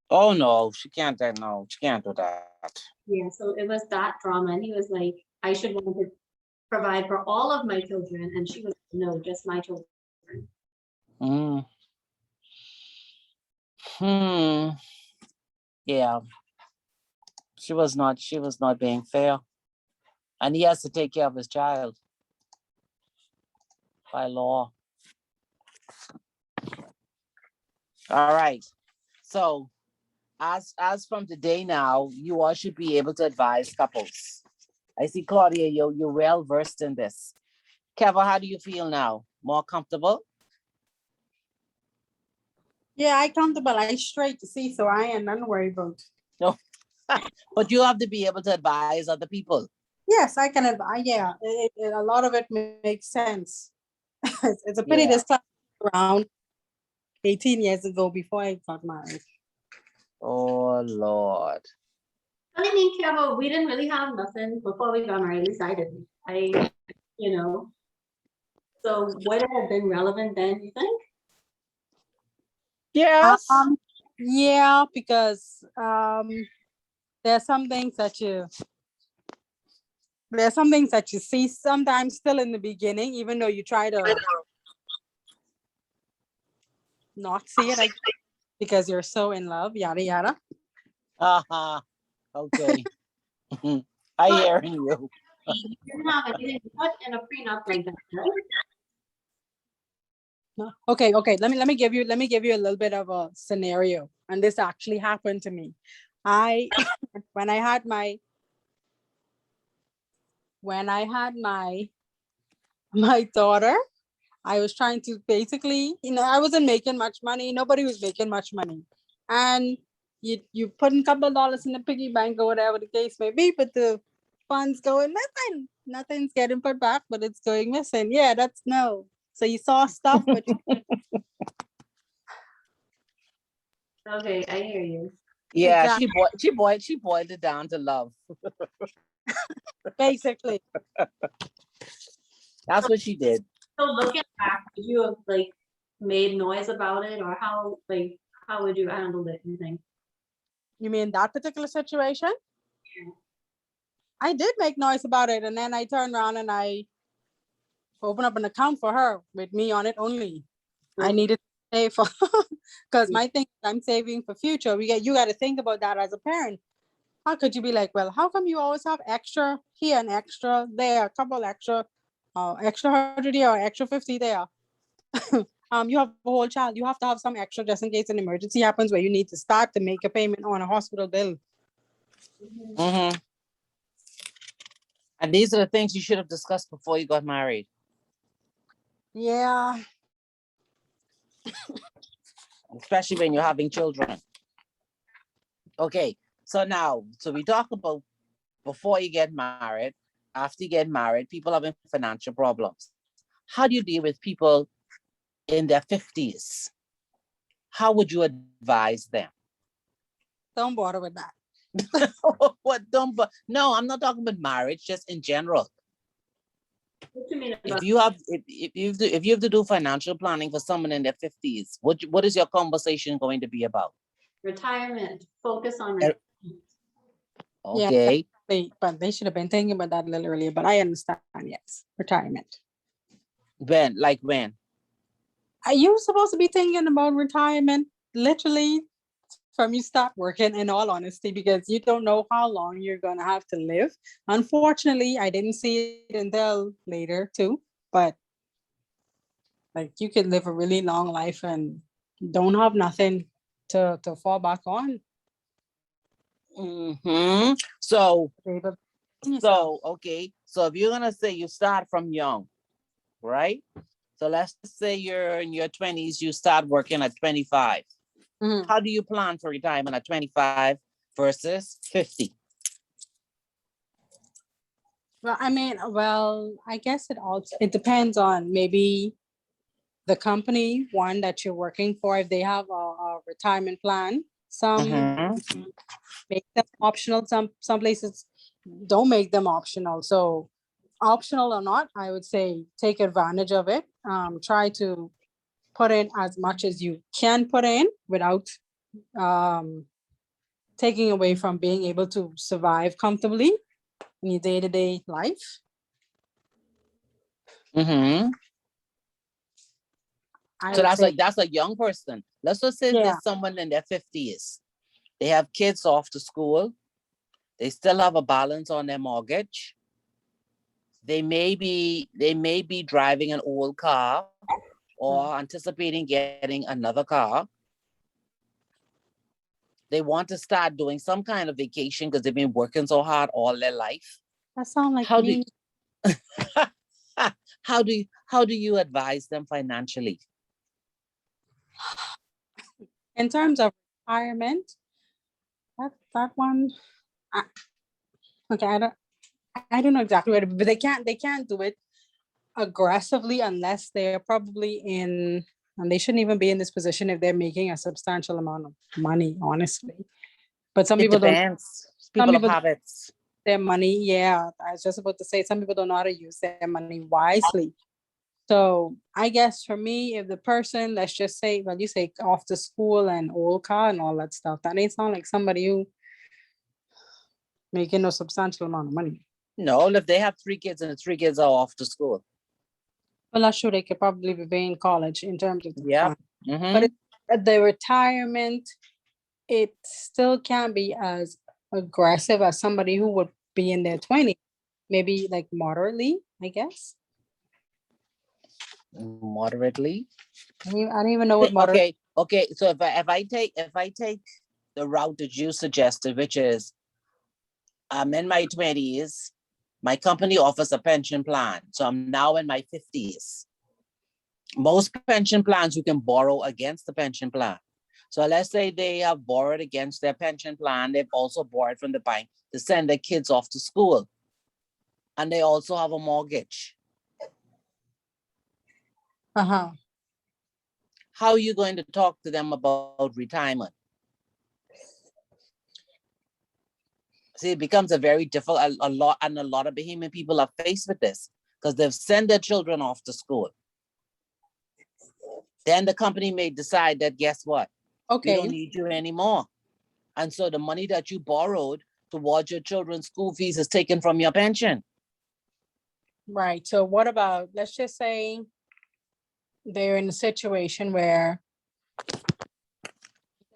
Oh no, she can't. No, she can't do that. Yeah, so it was that drama, and he was like, I should want to provide for all of my children, and she was, no, just my children. Mm. Hmm. Yeah. She was not. She was not being fair, and he has to take care of his child by law. All right. So, as from today now, you all should be able to advise couples. I see, Claudia, you're well versed in this. Kevin, how do you feel now? More comfortable? Yeah, I comfortable. I straight to see, so I ain't none worried about. No, but you have to be able to advise other people. Yes, I can advise. Yeah, a lot of it makes sense. It's a pity Yeah. this class around 18 years ago before I got married. Oh Lord. I mean, Carol, we didn't really have nothing before we got married. At least I didn't. You know. So would it have been relevant then? You think? Yes. Yeah, because there's some things that you see sometimes still in the beginning, even though you try to not see it, because you're so in love, yada yada. Okay. I hearing you. You didn't have anything put in a prenup like that, right? No. Okay. Let me give you a little bit of a scenario, and this actually happened to me. When I had my daughter, I was trying to basically, I wasn't making much money. Nobody was making much money, and you put in a couple of dollars in the piggy bank or whatever the case may be, but the funds going missing. Nothing's getting put back, but it's going missing. Yeah, that's no. So you saw stuff, but Okay, I hear you. Yeah, exactly. she boiled it down to love. Basically. That's what she did. So looking back, would you have like made noise about it, or how would you handle it? You think? You mean that particular situation? Yeah. I did make noise about it, and then I turned around and I opened up an account for her with me on it only. I needed to pay for because my thing, I'm saving for future. You got to think about that as a parent. How could you be like, well, how come you always have extra here and extra there, a couple extra, extra 100 here or extra 50 there? You have a whole child. You have to have some extra just in case an emergency happens where you need to start to make a payment on a hospital bill. Mm-hmm. And these are the things you should have discussed before you got married. Yeah. Especially when you're having children. Okay, so we talk about before you get married, after you get married, people having financial problems. How do you deal with people in their 50s? How would you advise them? Don't bother with that. What? No, I'm not talking about marriage, just in general. What do you mean If about you have, if you have to do financial planning for someone in their 50s, what is your conversation going to be about? retirement? Focus on Er- retirement. Yeah, Okay, but they should have been thinking about that a little earlier, but I understand, yes, retirement. when? Are you supposed to be thinking about retirement literally from you stop working, in all honesty, because you don't know how long you're gonna have to live. Unfortunately, I didn't see it until later too, but like you could live a really long life and don't have nothing to fall back on. So, Able to sustain yourself. okay, so if you're gonna say you start from young, right? So let's say you're in your 20s, you start working at 25. Mhm. How do you plan for retirement at 25 versus 50? Well, I mean, I guess it depends on maybe the company, one that you're working for, if they have a retirement plan. Some Mhm. make them optional, some places don't make them optional. So optional or not, I would say take advantage of it. Try to put in as much as you can put in without um, taking away from being able to survive comfortably in your day-to-day life. Mm-hmm. I So would say, that's a young person. Let's just say yeah. there's someone in their 50s. They have kids off to school. They still have a balance on their mortgage. They may be driving an old car or anticipating getting another car. They want to start doing some kind of vacation because they've been working so hard all their life. That sound like How do me. how do you advise them financially? In terms of retirement, that one, I, okay, I don't know exactly what, but they can't do it aggressively unless they're probably in, and they shouldn't even be in this position if they're making a substantial amount of money, honestly. But some It people don't. depends. Some People of people habits. their money. Yeah, I was just about to say some people don't know how to use their money wisely. So I guess for me, if the person, let's just say, well, you say off to school and old car and all that stuff, that ain't sound like somebody who making a substantial amount of money. No, if they have 3 kids and the 3 kids are off to school. Well, I'm sure they could probably be paying college in terms of the Yeah. fund. Mm-hmm. But at the retirement, it still can't be as aggressive as somebody who would be in their 20s, maybe like moderately, I guess. Moderately. I don't even know what moderate. Okay. So if I take the route that you suggested, which is I'm in my 20s, my company offers a pension plan. So I'm now in my 50s. Most pension plans you can borrow against the pension plan. So let's say they have borrowed against their pension plan. They've also borrowed from the bank to send their kids off to school. And they also have a mortgage. Uh-huh. How are you going to talk to them about retirement? See, it becomes a very difficult, a lot of Bahamian people are faced with this because they've sent their children off to school. Then the company may decide that, guess what? We don't Okay. need you anymore. And so the money that you borrowed towards your children's school fees is taken from your pension. Right. So what about, let's just say they're in a situation where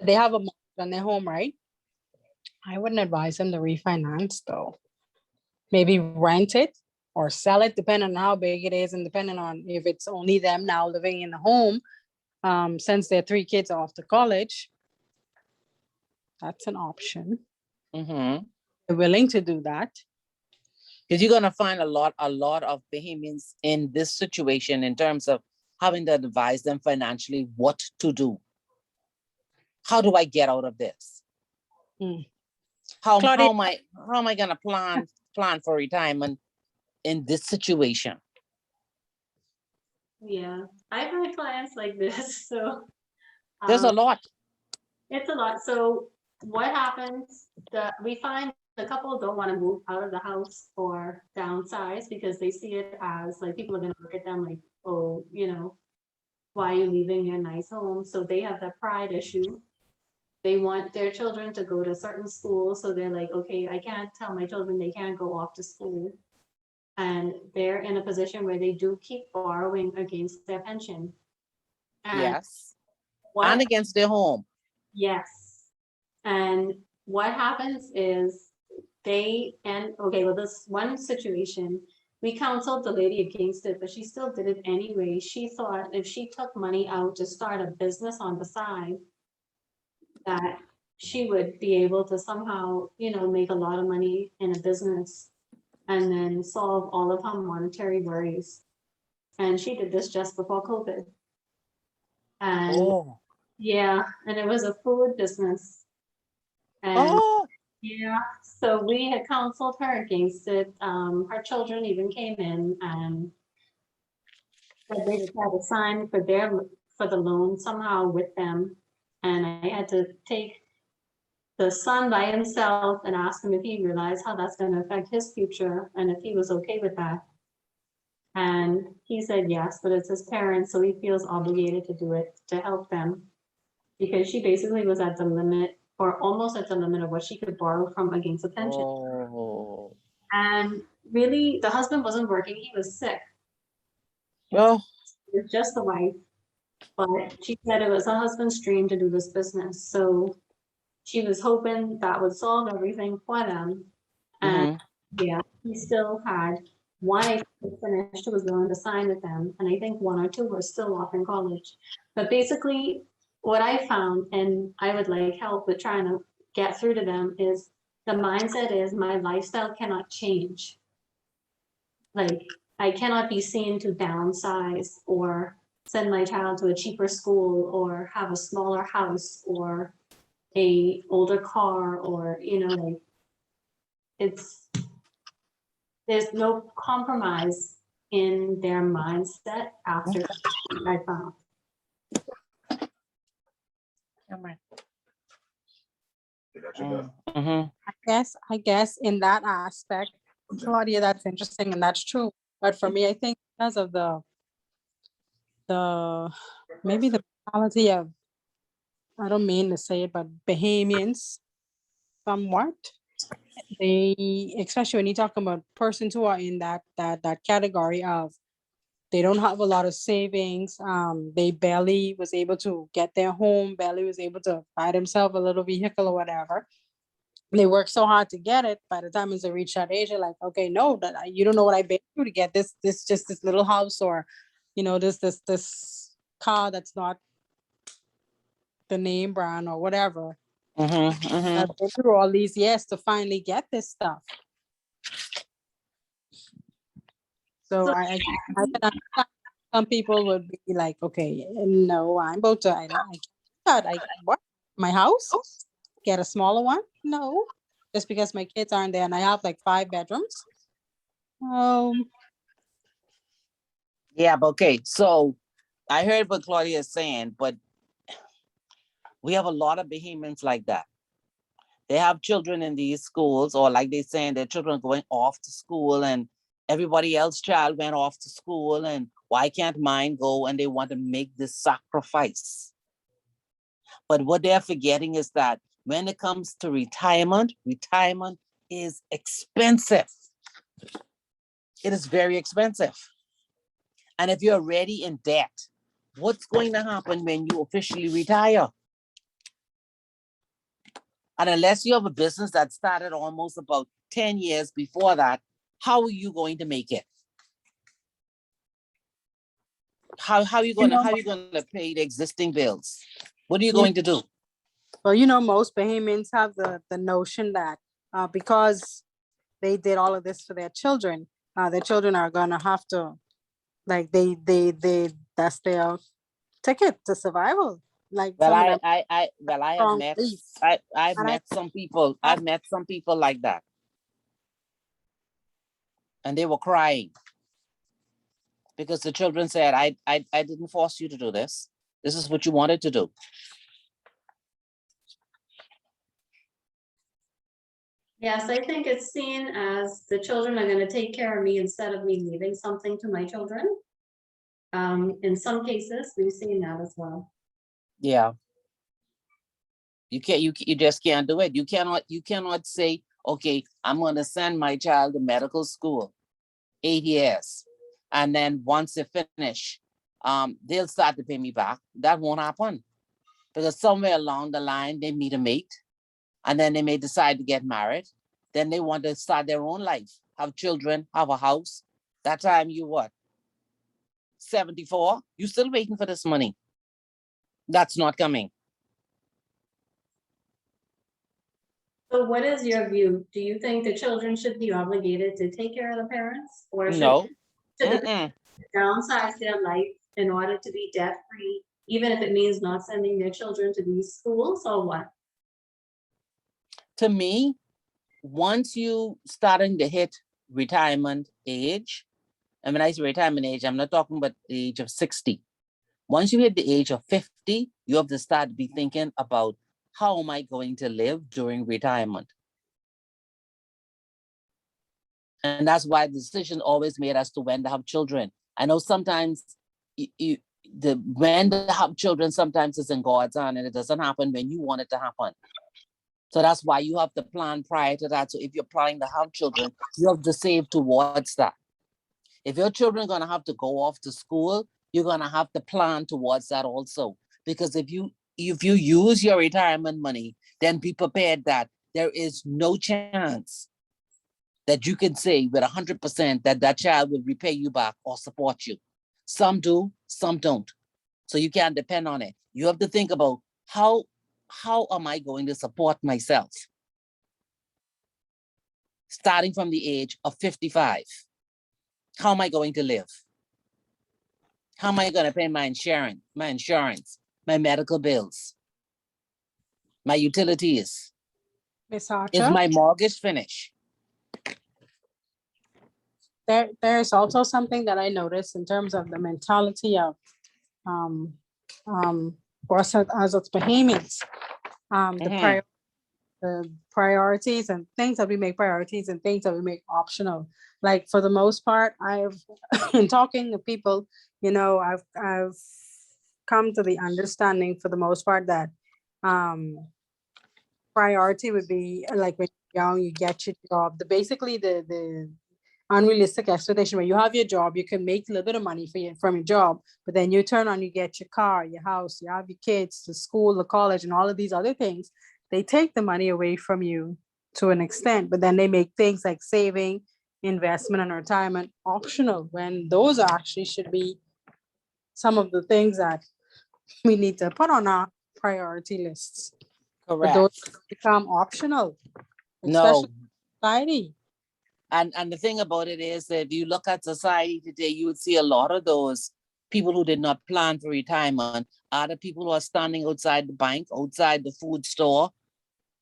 they have a mortgage on their home, right? I wouldn't advise them to refinance though. Maybe rent it or sell it, depending on how big it is and depending on if it's only them now living in the home. Since their 3 kids are off to college, that's an option. Mm-hmm. They're willing to do that. Because you're gonna find a lot of Bahamians in this situation in terms of having to advise them financially what to do. How do I get out of this? How Claudia, am I gonna plan for retirement in this situation? Yeah, I've had clients like this, so There's a lot. it's a lot. So what happens that we find the couple don't want to move out of the house or downsize because they see it as like people are going to look at them like, oh, you know, why are you leaving your nice home? So they have that pride issue. They want their children to go to certain schools. So they're like, okay, I can't tell my children they can't go off to school. And they're in a position where they do keep borrowing against their pension. And Yes. what And against their home. Yes. And what happens is this one situation, we counseled the lady against it, but she still did it anyway. She thought if she took money out to start a business on the side, that she would be able to somehow, you know, make a lot of money in a business and then solve all of her monetary worries. And she did this just before COVID. And Oh. yeah, and it was a food business. And Oh. yeah, so we had counseled her against it. Her children even came in and said they just had to sign for the loan somehow with them. And I had to take the son by himself and ask him if he realized how that's gonna affect his future and if he was okay with that. And he said yes, but it's his parents, so he feels obligated to do it to help them. Because she basically was at the limit or almost at the limit of what she could borrow from against a pension. Oh. And really, the husband wasn't working, he was sick. Oh. It was just the wife. But she said it was her husband's dream to do this business. So she was hoping that would solve everything for them. And yeah, he still had one I think finished who was willing to sign with them. And I think one or two were still off in college. But basically, what I found, and I would like help with trying to get through to them, is the mindset is my lifestyle cannot change. Like, I cannot be seen to downsize or send my child to a cheaper school or have a smaller house or a older car or, you know, like there's no compromise in their mindset after I found. I guess in that aspect, Claudia, that's interesting and that's true. But for me, I think because of maybe the mentality of, I don't mean to say it, but Bahamians somewhat. They, especially when you talk about persons who are in that category of they don't have a lot of savings. They barely was able to get their home, barely was able to buy themselves a little vehicle or whatever. They work so hard to get it. By the time they reach that age, you're like, okay, no, you don't know what I've been through to get this little house or, you know, this car that's not the name brand or whatever. I've been through all these years to finally get this stuff. So I can understand some people would be like, okay, no, I'm about to, what, my house, get a smaller one? No, just because my kids aren't there and I have like 5 bedrooms. Yeah, but okay, so I heard what Claudia is saying, but we have a lot of Bahamians like that. They have children in these schools, or like they're saying their children are going off to school and everybody else's child went off to school, and why can't mine go? And they want to make this sacrifice. But what they're forgetting is that when it comes to retirement is expensive. It is very expensive. And if you're already in debt, what's going to happen when you officially retire? And unless you have a business that started almost about 10 years before that, how are you going to make it? How are you going to pay the existing bills? What are you going to do? Well, you know, most Bahamians have the notion that because they did all of this for their children are gonna have to, like, they that's their ticket to survival. Like, Well, some of them I've met some people like that. And they were crying because the children said, I didn't force you to do this. This is what you wanted to do. Yes, I think it's seen as the children are gonna take care of me instead of me leaving something to my children. In some cases, we've seen that as well. Yeah. You just can't do it. You cannot say, okay, I'm going to send my child to medical school 8 years. And then once they finish, they'll start to pay me back. That won't happen. Because somewhere along the line, they meet a mate, and then they may decide to get married. Then they want to start their own life, have children, have a house. That time you what? 74? You still waiting for this money. That's not coming. So what is your view? Do you think the children should be obligated to take care of the parents? Or should No. the Mm-mm. downsize their life in order to be debt free, even if it means not sending their children to these schools, or what? To me, once you starting to hit retirement age, and when I say retirement age, I'm not talking about the age of 60. Once you hit the age of 50, you have to start to be thinking about how am I going to live during retirement? And that's why the decision always made as to when to have children. I know sometimes when to have children sometimes is in God's hand, and it doesn't happen when you want it to happen. So that's why you have to plan prior to that. So if you're planning to have children, you have to save towards that. If your children are going to have to go off to school, you're going to have to plan towards that also. Because if you use your retirement money, then be prepared that there is no chance that you can say with 100% that that child will repay you back or support you. Some do, some don't. So you can't depend on it. You have to think about how am I going to support myself? Starting from the age of 55. How am I going to live? How am I going to pay my insurance, my medical bills, my utilities? Miss Is Archer, my mortgage finished? there's also something that I noticed in terms of the mentality of um as it's payments, Mhm. the priorities and things that we make priorities and things that we make optional. Like for the most part, I've in talking to people, I've come to the understanding for the most part that priority would be like when you're young, you get your job. Basically the unrealistic expectation where you have your job, you can make a little bit of money from your job, but then you turn on, you get your car, your house, you have your kids, the school, the college, and all of these other things. They take the money away from you to an extent, but then they make things like saving, investment, and retirement optional when those actually should be some of the things that we need to put on our priority lists. But those Correct. become optional, especially No. society. And the thing about it is that if you look at society today, you would see a lot of those people who did not plan for retirement are the people who are standing outside the bank, outside the food store,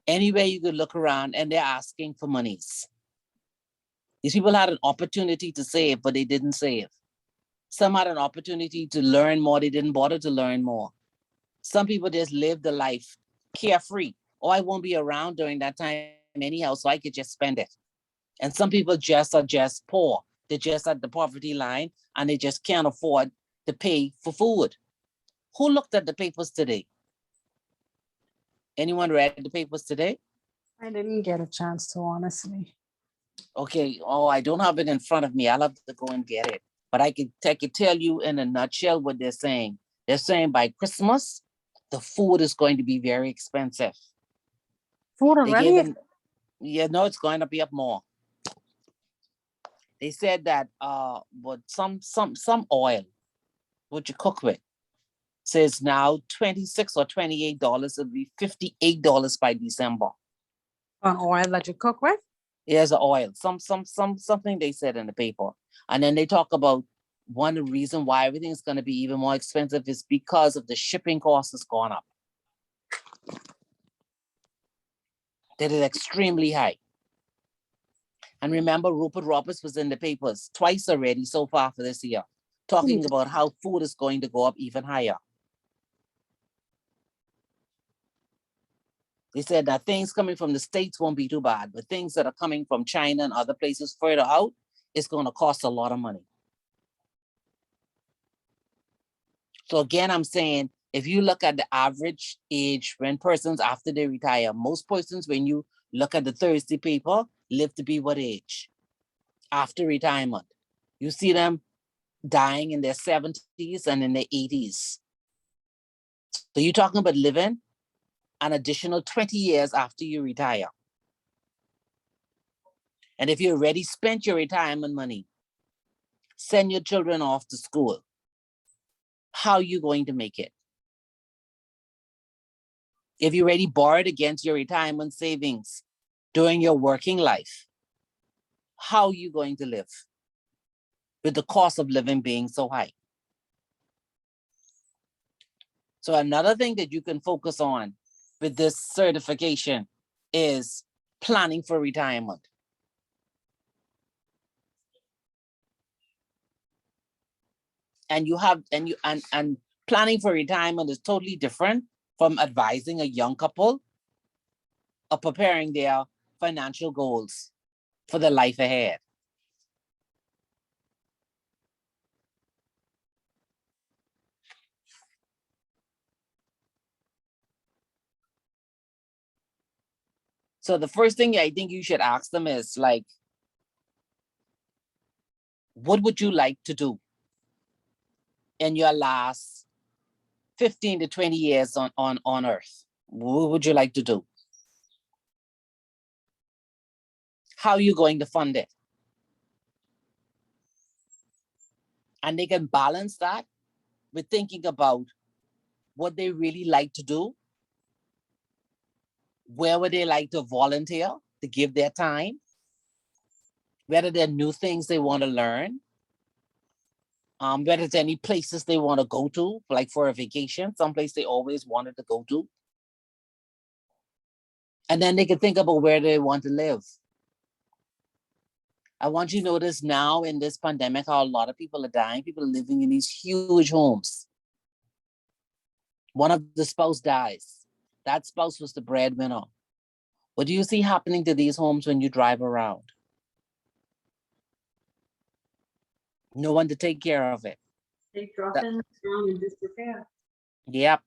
anywhere you could look around, and they're asking for monies. These people had an opportunity to save, but they didn't save. Some had an opportunity to learn more, they didn't bother to learn more. Some people just live the life carefree. Oh, I won't be around during that time anyhow, so I could just spend it. And some people just are just poor. They're just at the poverty line and they just can't afford to pay for food. Who looked at the papers today? Anyone read the papers today? I didn't get a chance to, honestly. Okay. Oh, I don't have it in front of me. I'll have to go and get it. But I could tell you in a nutshell what they're saying. They're saying by Christmas, the food is going to be very expensive. Food They gave already? them, yeah, no, it's going to be up more. They said that but some oil, what you cook with, says now $26 or $28. It'll be $58 by December. On oil that you cook with? Here's the oil. Something they said in the paper. And then they talk about one of the reason why everything's going to be even more expensive is because of the shipping cost has gone up. That is extremely high. And remember, Rupert Roberts was in the papers twice already so far for this year, talking about how food is going to go up even higher. They said that things coming from the States won't be too bad, but things that are coming from China and other places further out, it's going to cost a lot of money. So again, I'm saying, if you look at the average age when persons after they retire, most persons, when you look at the Thursday paper, live to be what age? After retirement. You see them dying in their 70s and in their 80s. So you're talking about living an additional 20 years after you retire. And if you already spent your retirement money, send your children off to school, how are you going to make it? If you already borrowed against your retirement savings during your working life, how are you going to live with the cost of living being so high? So another thing that you can focus on with this certification is planning for retirement. And planning for retirement is totally different from advising a young couple or preparing their financial goals for the life ahead. So the first thing I think you should ask them is like, what would you like to do in your last 15 to 20 years on earth? What would you like to do? How are you going to fund it? And they can balance that with thinking about what they really like to do. Where would they like to volunteer to give their time? Whether there are new things they want to learn. Whether there's any places they want to go to, like for a vacation, someplace they always wanted to go to. And then they can think about where they want to live. I want you to notice now in this pandemic how a lot of people are dying. People are living in these huge homes. One of the spouse dies. That spouse was the breadwinner. What do you see happening to these homes when you drive around? No one to take care of it. They drop in down in disrepair. Yep.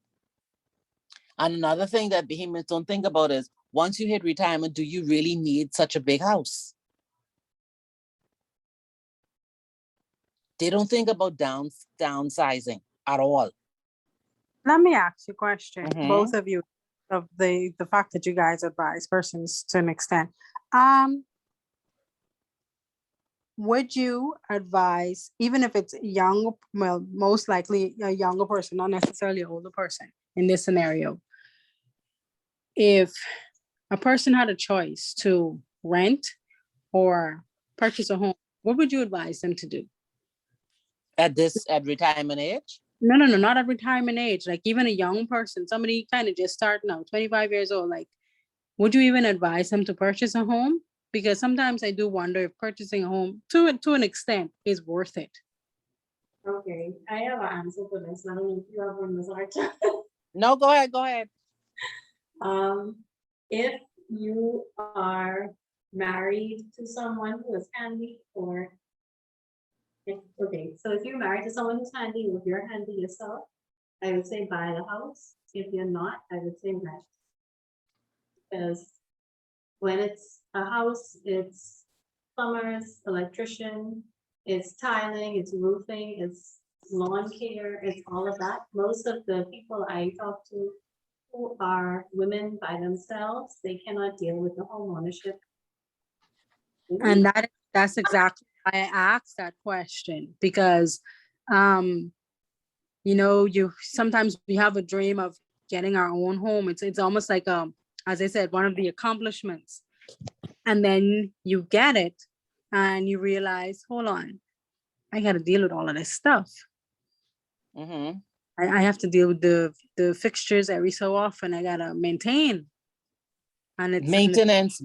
And another thing that behemoths don't think about is, once you hit retirement, do you really need such a big house? They don't think about downsizing at all. Let me ask you a question, Mhm. both of you, of the fact that you guys advise persons to an extent. Would you advise, even if it's young, well, most likely a younger person, not necessarily an older person in this scenario, if a person had a choice to rent or purchase a home, what would you advise them to do? At retirement age? No, not at retirement age. Like even a young person, somebody kind of just starting out, 25 years old, like, would you even advise them to purchase a home? Because sometimes I do wonder if purchasing a home to an extent is worth it. Okay, I have an answer for this. I don't know if you have one, Ms. Archer. No, go ahead. If you are married to someone who is handy, or okay, so if you're married to someone who's handy, or if you're handy yourself, I would say buy the house. If you're not, I would say rent. Because when it's a house, it's plumbers, electrician, it's tiling, it's roofing, it's lawn care, it's all of that. Most of the people I talk to who are women by themselves, they cannot deal with the home ownership. And that's exactly why I asked that question, because you sometimes we have a dream of getting our own home. It's almost like as I said, one of the accomplishments. And then you get it and you realize, hold on, I got to deal with all of this stuff. Mm-hmm. I have to deal with the fixtures every so often. I gotta maintain. And it's maintenance.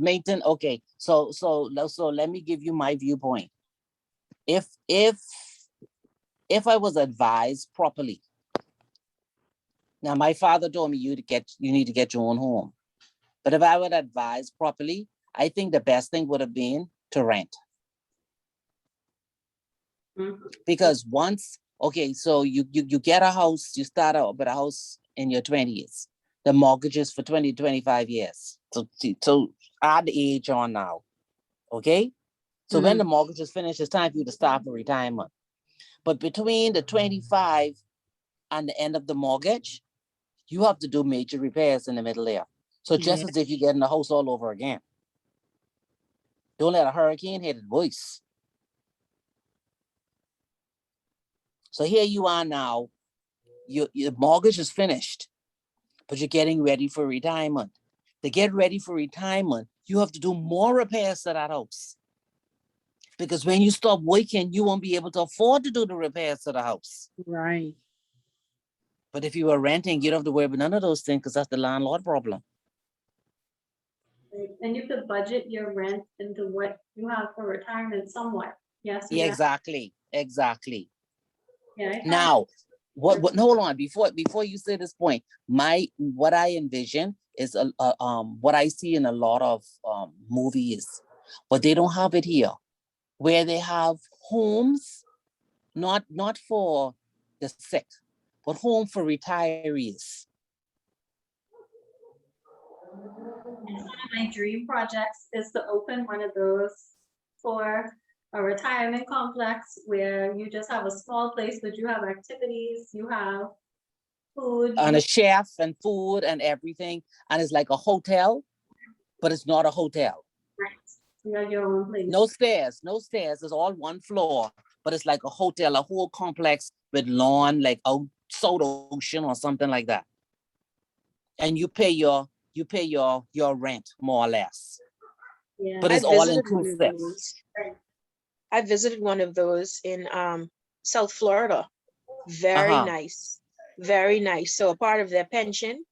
Okay, so let me give you my viewpoint. If I was advised properly, now my father told me you need to get your own home. But if I would advise properly, I think the best thing would have been to rent. Because once, okay, so you get a house, you start out with a house in your 20s. The mortgage is for 20, 25 years. So add the age on now. Okay? So when the mortgage is finished, it's time for you to start for retirement. But between the 25 and the end of the mortgage, you have to do major repairs in the middle there. So just as if you're getting the house all over again. Don't let a hurricane hit it worse. So here you are now. Your mortgage is finished, but you're getting ready for retirement. To get ready for retirement, you have to do more repairs to that house. Because when you stop working, you won't be able to afford to do the repairs to the house. Right. But if you were renting, you don't have to worry about none of those things because that's the landlord problem. And you could budget your rent into what you have for retirement somewhat. Yes. Yeah, exactly. Yeah. Now, what hold on, before you say this point, what I envision is what I see in a lot of movies, but they don't have it here, where they have homes, not for the sick, but home for retirees. One of my dream projects is to open one of those for a retirement complex where you just have a small place, but you have activities, you have food. And a chef and food and everything. And it's like a hotel, but it's not a hotel. Right. You have your own place. No stairs. It's all one floor, but it's like a hotel, a whole complex with lawn, like outside ocean or something like that. And you pay your rent more or less. Yeah. But it's all inclusive. I visited one of those in South Florida. Very nice. Very nice. So a part of their pension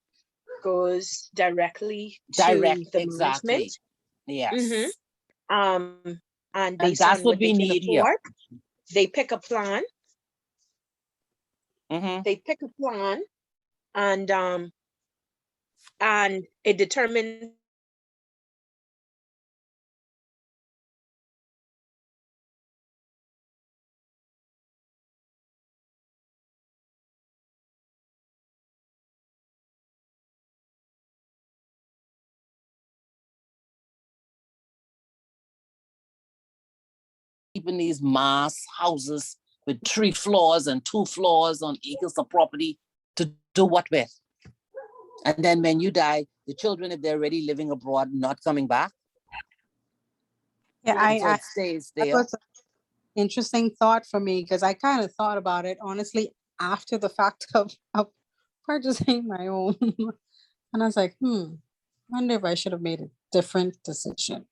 goes directly to the management. Yes. And based on what we need afford, they pick a plan. They pick a plan and it determines Even these mass houses with 3 floors and 2 floors on acres of property to do what with? And then when you die, the children, if they're already living abroad, not coming back. Yeah, so it stays there. That was an interesting thought for me because I kind of thought about it honestly after the fact of purchasing my own. And I was like, wonder if I should have made a different decision.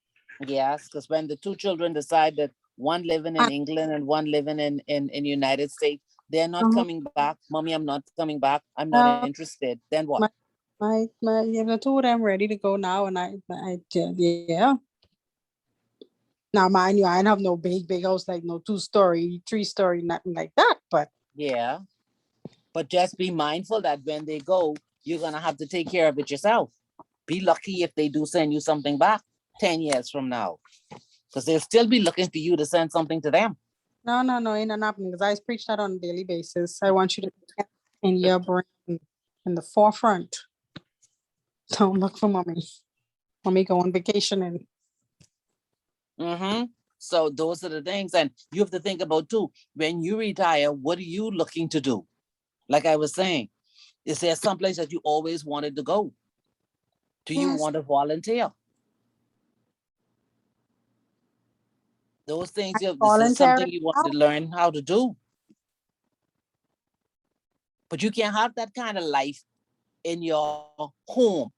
Yes, because when the 2 children decide that one living in England and one living in United States, they're not coming back. Mommy, I'm not coming back. I'm not interested. Then what? The 2 of them ready to go now, and I yeah. Now, mind you, I don't have no big house, like no 2-story, 3-story, nothing like that. But yeah, but just be mindful that when they go, you're gonna have to take care of it yourself. Be lucky if they do send you something back 10 years from now, because they'll still be looking for you to send something to them. No, ain't not happening because I preach that on a daily basis. I want you to get in your brain in the forefront. Don't look for mommy. Mommy go on vacation and So those are the things, and you have to think about too, when you retire, what are you looking to do? Like I was saying, is there someplace that you always wanted to go? Do you want to volunteer? Those things, this is something you want to learn how to do. But you can't have that kind of life in your home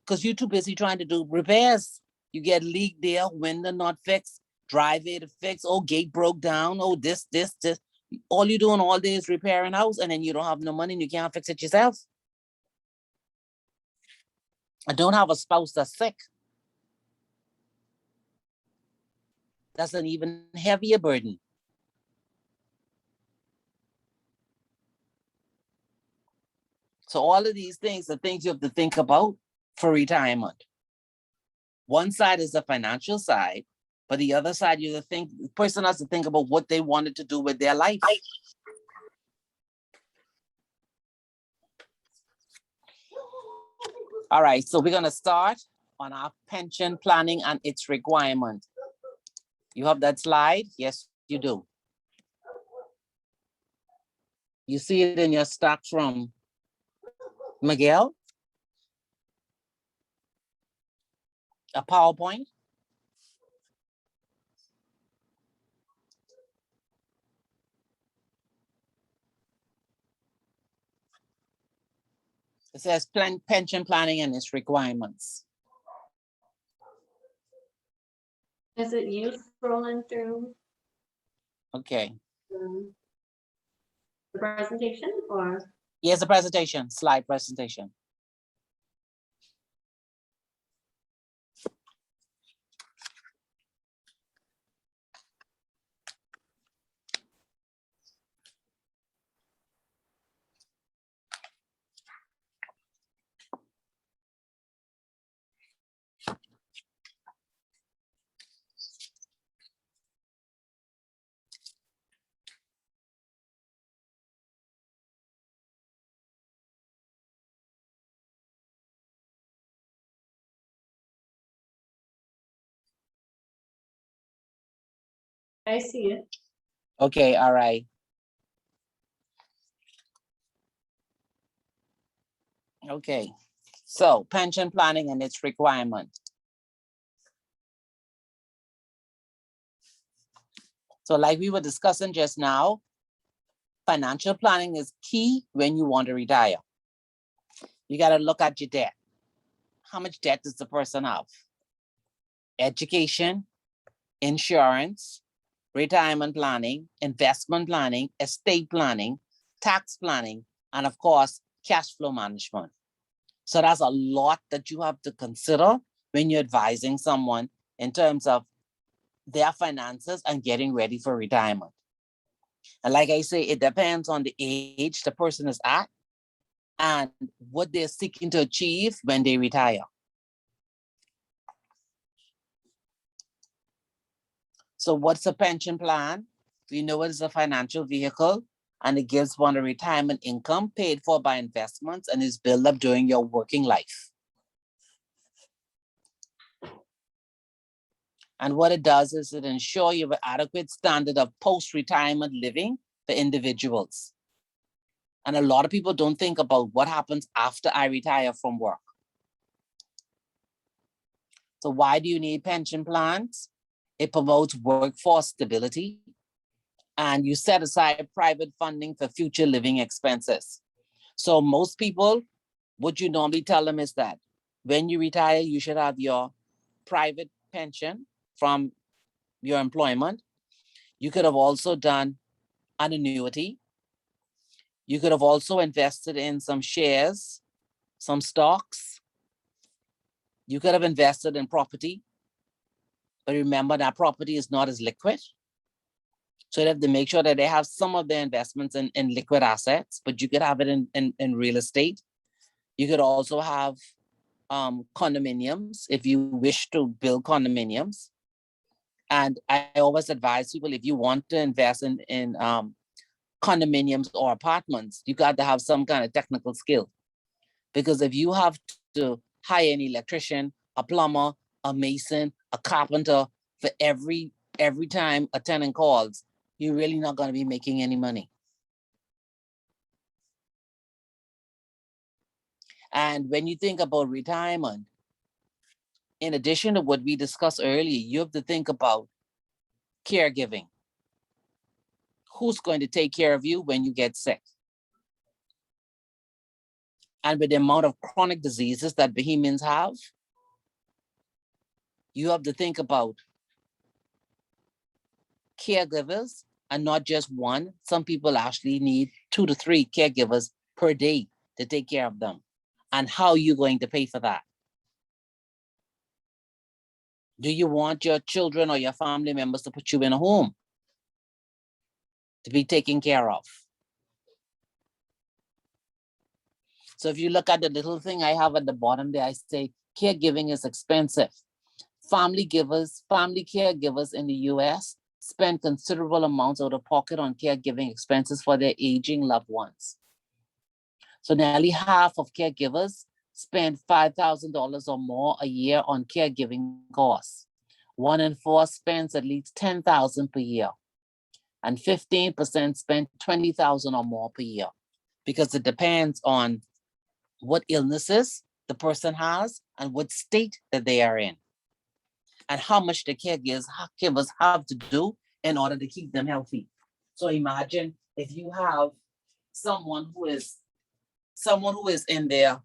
because you're too busy trying to do repairs. You get leak there, window not fixed, driveway to fix, oh, gate broke down, oh, this. All you're doing all day is repairing house, and then you don't have no money and you can't fix it yourself. I don't have a spouse that's sick. That's an even heavier burden. So all of these things are things you have to think about for retirement. One side is the financial side, but the other side, the person has to think about what they wanted to do with their life. All right, so we're gonna start on our pension planning and its requirement. You have that slide? Yes, you do. You see it in your stack from Miguel? A PowerPoint? It says pension planning and its requirements. Is it you scrolling through Okay. the presentation or? Here's the presentation, slide presentation. I see it. Okay, all right. Okay, so pension planning and its requirement. So like we were discussing just now, financial planning is key when you want to retire. You got to look at your debt. How much debt does the person have? Education, insurance, retirement planning, investment planning, estate planning, tax planning, and of course, cash flow management. So that's a lot that you have to consider when you're advising someone in terms of their finances and getting ready for retirement. And like I say, it depends on the age the person is at and what they're seeking to achieve when they retire. So what's a pension plan? We know it is a financial vehicle and it gives one a retirement income paid for by investments and is built up during your working life. And what it does is it ensures you have an adequate standard of post-retirement living for individuals. And a lot of people don't think about what happens after I retire from work. So why do you need pension plans? It promotes workforce stability and you set aside private funding for future living expenses. So most people, what you normally tell them is that when you retire, you should have your private pension from your employment. You could have also done an annuity. You could have also invested in some shares, some stocks. You could have invested in property. But remember that property is not as liquid. So you have to make sure that they have some of their investments in liquid assets, but you could have it in real estate. You could also have condominiums if you wish to build condominiums. And I always advise people, if you want to invest in condominiums or apartments, you got to have some kind of technical skill. Because if you have to hire an electrician, a plumber, a mason, a carpenter for every time a tenant calls, you're really not going to be making any money. And when you think about retirement, in addition to what we discussed earlier, you have to think about caregiving. Who's going to take care of you when you get sick? And with the amount of chronic diseases that Bahamians have, you have to think about caregivers and not just one. Some people actually need 2 to 3 caregivers per day to take care of them. And how are you going to pay for that? Do you want your children or your family members to put you in a home to be taken care of? So if you look at the little thing I have at the bottom there, I say caregiving is expensive. family caregivers in the US spend considerable amounts out of pocket on caregiving expenses for their aging loved ones. So nearly half of caregivers spend $5,000 or more a year on caregiving costs. 1 in 4 spends at least $10,000 per year, and 15% spend $20,000 or more per year, because it depends on what illnesses the person has and what state that they are in, and how much the caregivers have to do in order to keep them healthy. So imagine if you have someone who is in their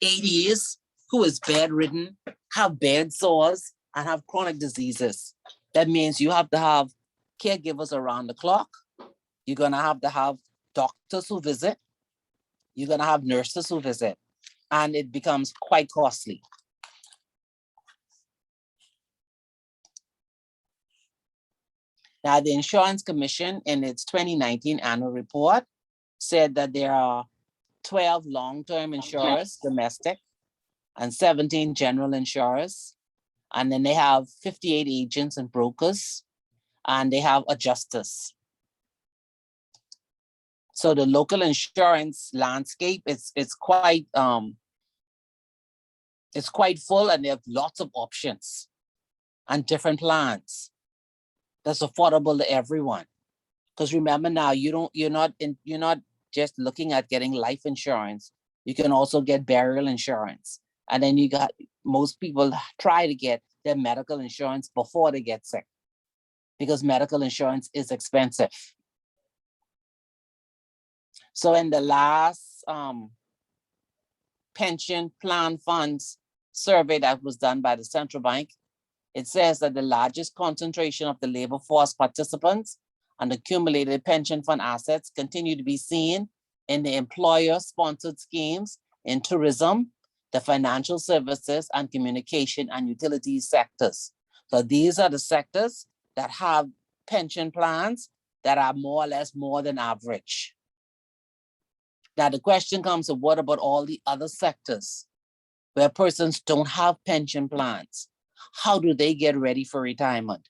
80s, who is bedridden, have bed sores, and have chronic diseases. That means you have to have caregivers around the clock. You're gonna have to have doctors who visit. You're gonna have nurses who visit, and it becomes quite costly. Now, the Insurance Commission in its 2019 annual report said that there are 12 long-term insurers, domestic, and 17 general insurers. And then they have 58 agents and brokers, and they have adjusters. So the local insurance landscape it's quite full, and they have lots of options and different plans that's affordable to everyone. Because remember now, you're not just looking at getting life insurance. You can also get burial insurance. And then most people try to get their medical insurance before they get sick, because medical insurance is expensive. So in the last pension plan funds survey that was done by the central bank, it says that the largest concentration of the labor force participants and accumulated pension fund assets continue to be seen in the employer-sponsored schemes in tourism, the financial services, and communication and utilities sectors. So these are the sectors that have pension plans that are more or less more than average. Now the question comes of what about all the other sectors where persons don't have pension plans? How do they get ready for retirement?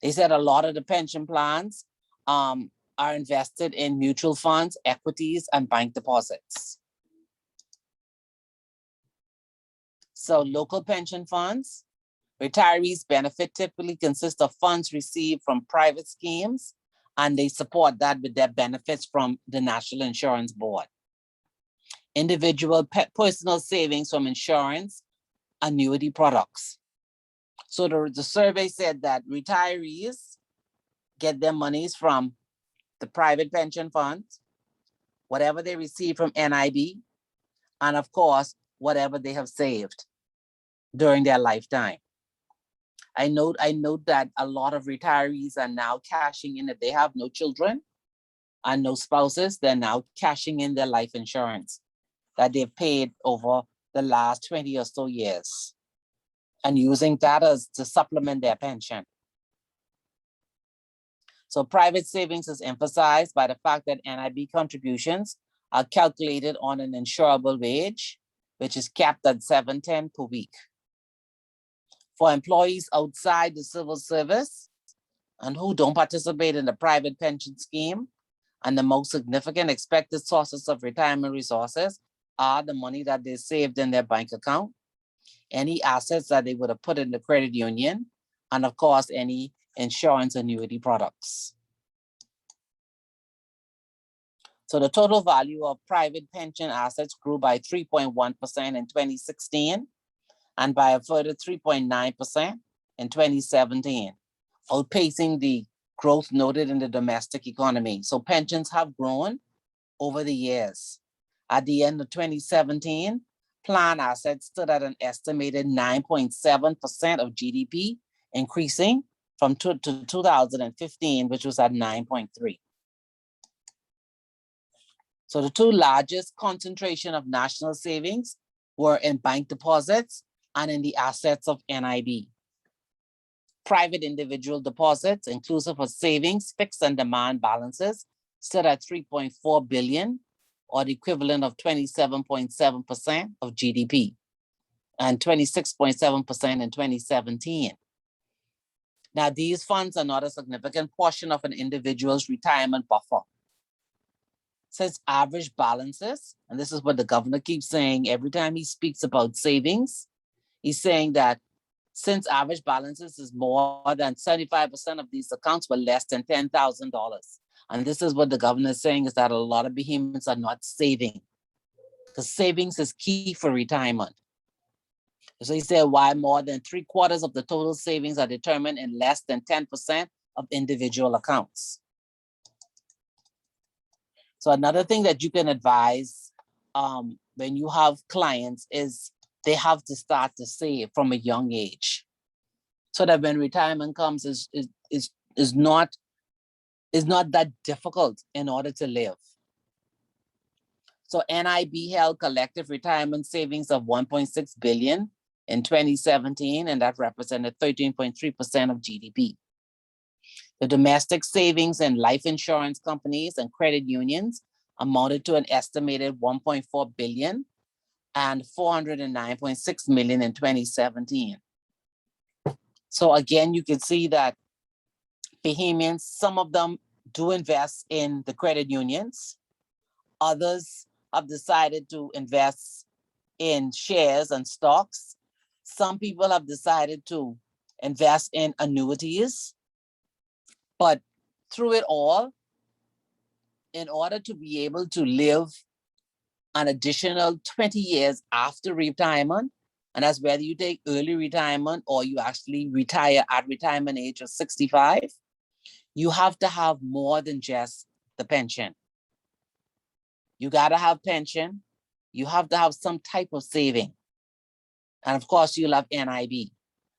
They said a lot of the pension plans are invested in mutual funds, equities, and bank deposits. So local pension funds, retirees' benefit typically consist of funds received from private schemes, and they support that with their benefits from the National Insurance Board. Individual personal savings from insurance, annuity products. So the survey said that retirees get their monies from the private pension funds, whatever they receive from NIB, and of course, whatever they have saved during their lifetime. I note that a lot of retirees are now cashing in, if they have no children and no spouses, they're now cashing in their life insurance that they've paid over the last 20 or so years, and using that as to supplement their pension. So private savings is emphasized by the fact that NIB contributions are calculated on an insurable wage, which is capped at $7.10 per week. For employees outside the civil service and who don't participate in the private pension scheme, and the most significant expected sources of retirement resources are the money that they saved in their bank account, any assets that they would have put in the credit union, and of course, any insurance annuity products. So the total value of private pension assets grew by 3.1% in 2016 and by a further 3.9% in 2017, outpacing the growth noted in the domestic economy. So pensions have grown over the years. At the end of 2017, plan assets stood at an estimated 9.7% of GDP, increasing from 2015, which was at 9.3. So the two largest concentration of national savings were in bank deposits and in the assets of NIB. Private individual deposits, inclusive of savings, fixed and demand balances, stood at 3.4 billion, or the equivalent of 27.7% of GDP. and 26.7% in 2017. Now, these funds are not a significant portion of an individual's retirement buffer. Since average balances, and this is what the governor keeps saying every time he speaks about savings, he's saying that since average balances is more than 75% of these accounts were less than $10,000. And this is what the governor is saying, is that a lot of Bahamians are not saving, because savings is key for retirement. So he said why more than 3/4 of the total savings are determined in less than 10% of individual accounts. So another thing that you can advise when you have clients is they have to start to save from a young age, so that when retirement comes is not that difficult in order to live. So NIB held collective retirement savings of 1.6 billion in 2017, and that represented 13.3% of GDP. The domestic savings in life insurance companies and credit unions amounted to an estimated 1.4 billion and 409.6 million in 2017. So again, you can see that Bahamians, some of them do invest in the credit unions. Others have decided to invest in shares and stocks. Some people have decided to invest in annuities. But through it all, in order to be able to live an additional 20 years after retirement, and that's whether you take early retirement or you actually retire at retirement age of 65, you have to have more than just the pension. You gotta have pension. You have to have some type of saving. And of course, you'll have NIB.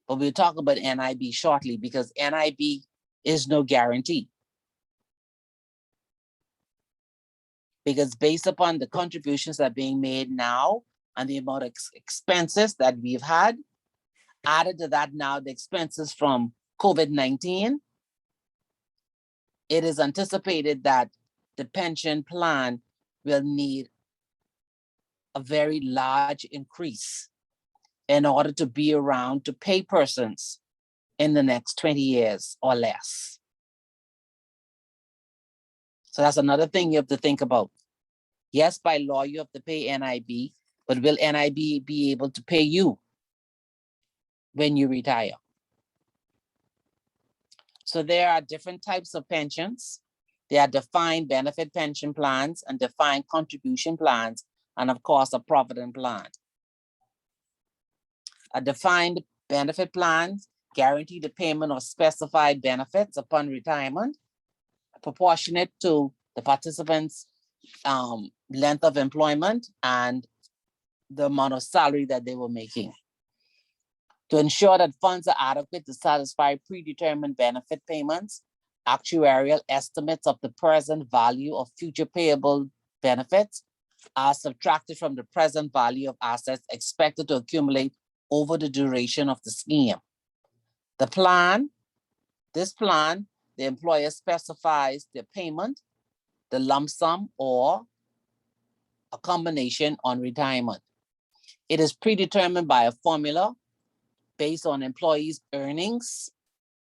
But we'll talk about NIB shortly, because NIB is no guarantee. Because based upon the contributions that are being made now and the amount of expenses that we've had, added to that now the expenses from COVID-19, it is anticipated that the pension plan will need a very large increase in order to be around to pay persons in the next 20 years or less. So that's another thing you have to think about. Yes, by law, you have to pay NIB, but will NIB be able to pay you when you retire? So there are different types of pensions. There are defined benefit pension plans and defined contribution plans, and of course, a provident plan. A defined benefit plan guarantee the payment of specified benefits upon retirement, proportionate to the participants' length of employment and the amount of salary that they were making. To ensure that funds are adequate to satisfy predetermined benefit payments, actuarial estimates of the present value of future payable benefits are subtracted from the present value of assets expected to accumulate over the duration of the scheme. This plan, the employer specifies the payment, the lump sum, or a combination on retirement. It is predetermined by a formula based on employees' earnings,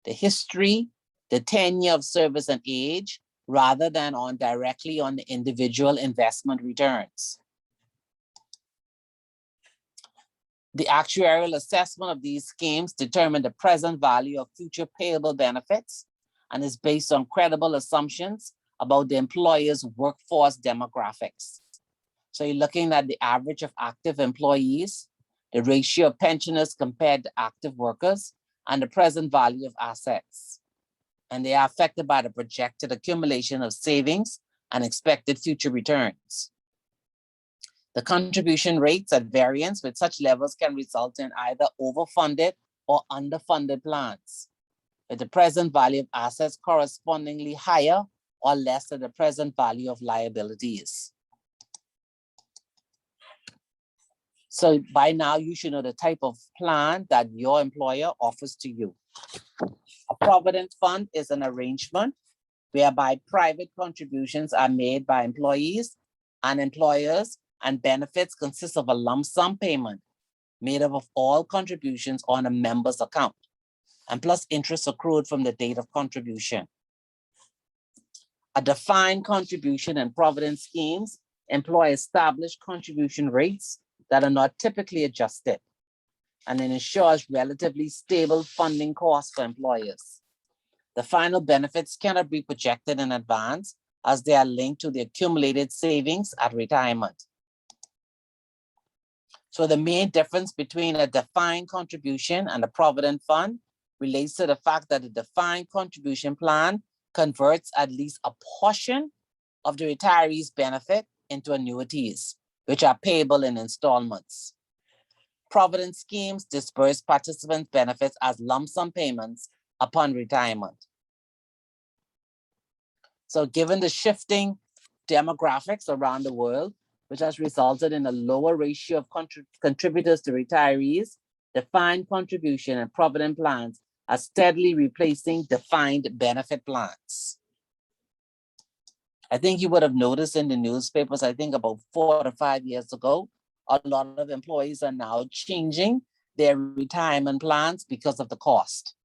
the history, the tenure of service and age, rather than directly on the individual investment returns. The actuarial assessment of these schemes determine the present value of future payable benefits and is based on credible assumptions about the employer's workforce demographics. So you're looking at the average of active employees, the ratio of pensioners compared to active workers, and the present value of assets. And they are affected by the projected accumulation of savings and expected future returns. The contribution rates at variance with such levels can result in either overfunded or underfunded plans, with the present value of assets correspondingly higher or less than the present value of liabilities. So by now, you should know the type of plan that your employer offers to you. A provident fund is an arrangement whereby private contributions are made by employees and employers, and benefits consist of a lump sum payment made up of all contributions on a member's account, and plus interest accrued from the date of contribution. A defined contribution and provident schemes employ established contribution rates that are not typically adjusted, and it ensures relatively stable funding costs for employers. The final benefits cannot be projected in advance as they are linked to the accumulated savings at retirement. So the main difference between a defined contribution and a provident fund relates to the fact that a defined contribution plan converts at least a portion of the retiree's benefit into annuities, which are payable in installments. Provident schemes disperse participant benefits as lump sum payments upon retirement. So given the shifting demographics around the world, which has resulted in a lower ratio of contributors to retirees, defined contribution and provident plans are steadily replacing defined benefit plans. I think you would have noticed in the newspapers, I think about 4 to 5 years ago, a lot of employees are now changing their retirement plans because of the cost.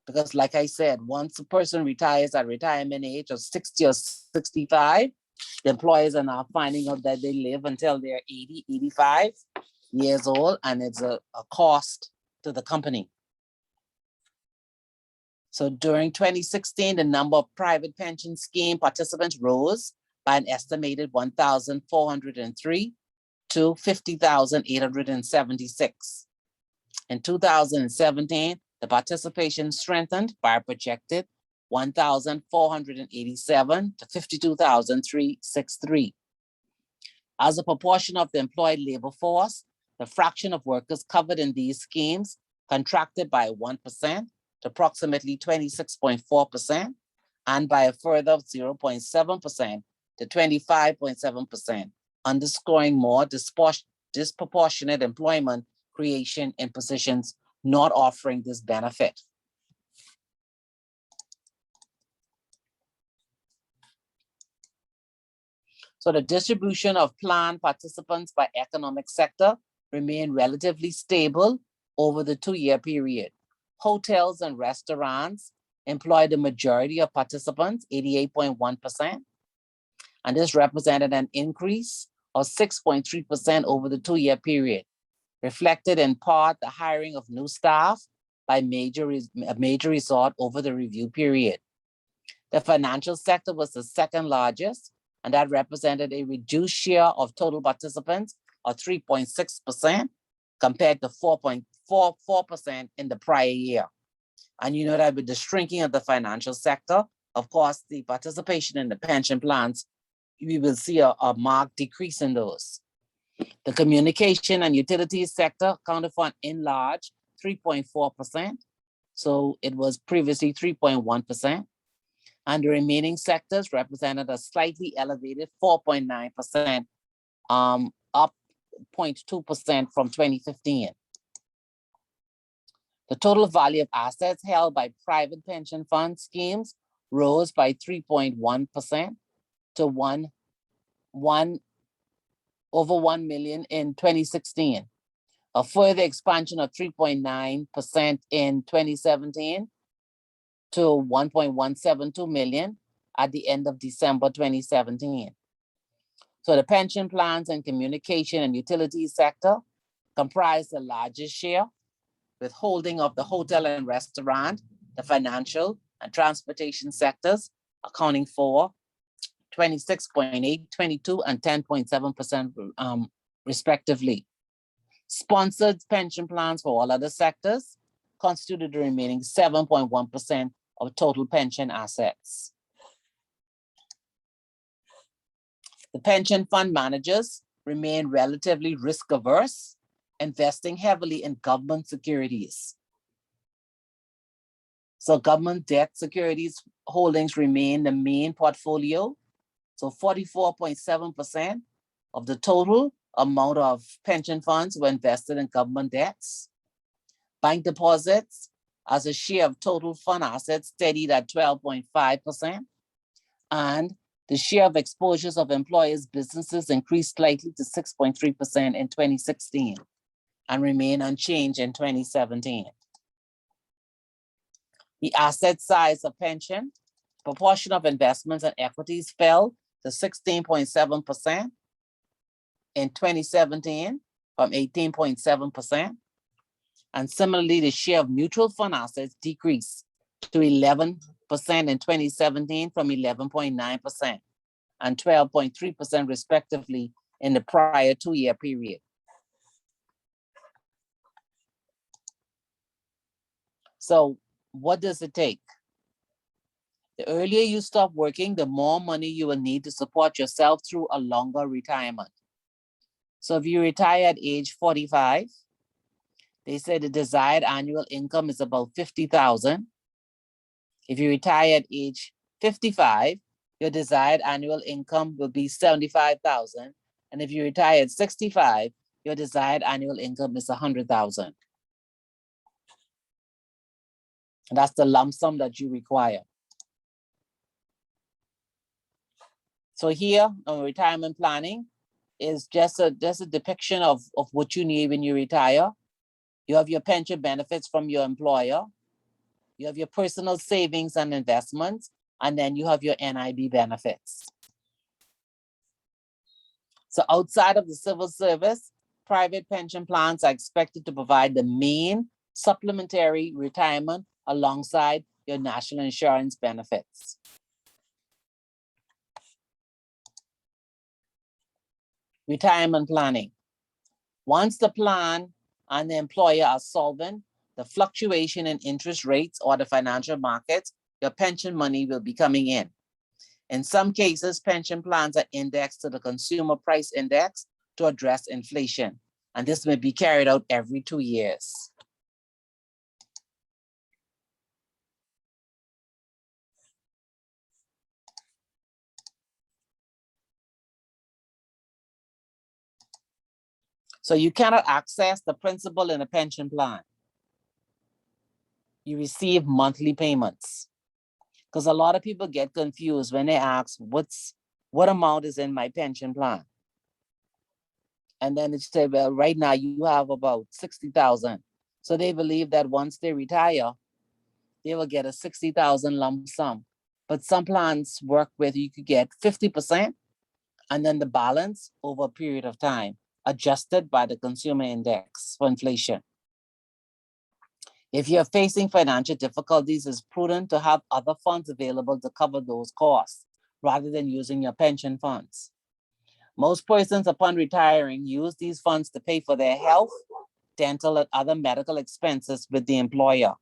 Because like I said, once a person retires at retirement age of 60 or 65, the employers are now finding out that they live until they're 80, 85 years old, and it's a cost to the company. So during 2016, the number of private pension scheme participants rose by an estimated 1,403 to 50,876. In 2017, the participation strengthened by a projected 1,487 to 52,363. As a proportion of the employed labor force, the fraction of workers covered in these schemes contracted by 1% to approximately 26.4%, and by a further 0.7% to 25.7%, underscoring more disproportionate employment creation in positions not offering this benefit. So the distribution of plan participants by economic sector remained relatively stable over the 2-year period. Hotels and restaurants employ the majority of participants, 88.1%, and this represented an increase of 6.3% over the 2-year period, reflected in part the hiring of new staff by a major resort over the review period. The financial sector was the second largest, and that represented a reduced share of total participants of 3.6% compared to 4.44% in the prior year. And you know that with the shrinking of the financial sector, of course, the participation in the pension plans, we will see a marked decrease in those. The communication and utilities sector accounted for an enlarged 3.4%. So it was previously 3.1%. And the remaining sectors represented a slightly elevated 4.9%, up 0.2% from 2015. The total value of assets held by private pension fund schemes rose by 3.1% to over 1 million in 2016. A further expansion of 3.9% in 2017 to 1.172 million at the end of December 2017. So the pension plans and communication and utilities sector comprise the largest share, with holding of the hotel and restaurant, the financial and transportation sectors accounting for 26.8, 22, and 10.7% respectively. Sponsored pension plans for all other sectors constituted the remaining 7.1% of total pension assets. The pension fund managers remain relatively risk averse, investing heavily in government securities. So government debt securities holdings remain the main portfolio. So 44.7% of the total amount of pension funds were invested in government debts. Bank deposits as a share of total fund assets steadied at 12.5%. And the share of exposures of employers' businesses increased slightly to 6.3% in 2016. and remain unchanged in 2017. The asset size of pension, proportion of investments and equities fell to 16.7% in 2017 from 18.7%. And similarly, the share of mutual fund assets decreased to 11% in 2017 from 11.9% and 12.3% respectively in the prior 2-year period. So what does it take? The earlier you stop working, the more money you will need to support yourself through a longer retirement. So if you retire at age 45, they say the desired annual income is about $50,000. If you retire at age 55, your desired annual income will be $75,000. And if you retire at 65, your desired annual income is $100,000. And that's the lump sum that you require. So here on retirement planning is just a depiction of what you need when you retire. You have your pension benefits from your employer. You have your personal savings and investments, and then you have your NIB benefits. So outside of the civil service, private pension plans are expected to provide the main supplementary retirement alongside your national insurance benefits. Retirement planning. Once the plan and the employer are solvent, the fluctuation in interest rates or the financial markets, your pension money will be coming in. In some cases, pension plans are indexed to the consumer price index to address inflation, and this may be carried out every 2 years. So you cannot access the principal in a pension plan. You receive monthly payments. Because a lot of people get confused when they ask, what amount is in my pension plan? And then it's say, well, right now you have about 60,000. So they believe that once they retire, they will get a 60,000 lump sum. But some plans work with you could get 50% and then the balance over a period of time, adjusted by the consumer index for inflation. If you're facing financial difficulties, it's prudent to have other funds available to cover those costs rather than using your pension funds. Most persons upon retiring use these funds to pay for their health, dental, and other medical expenses with the employer.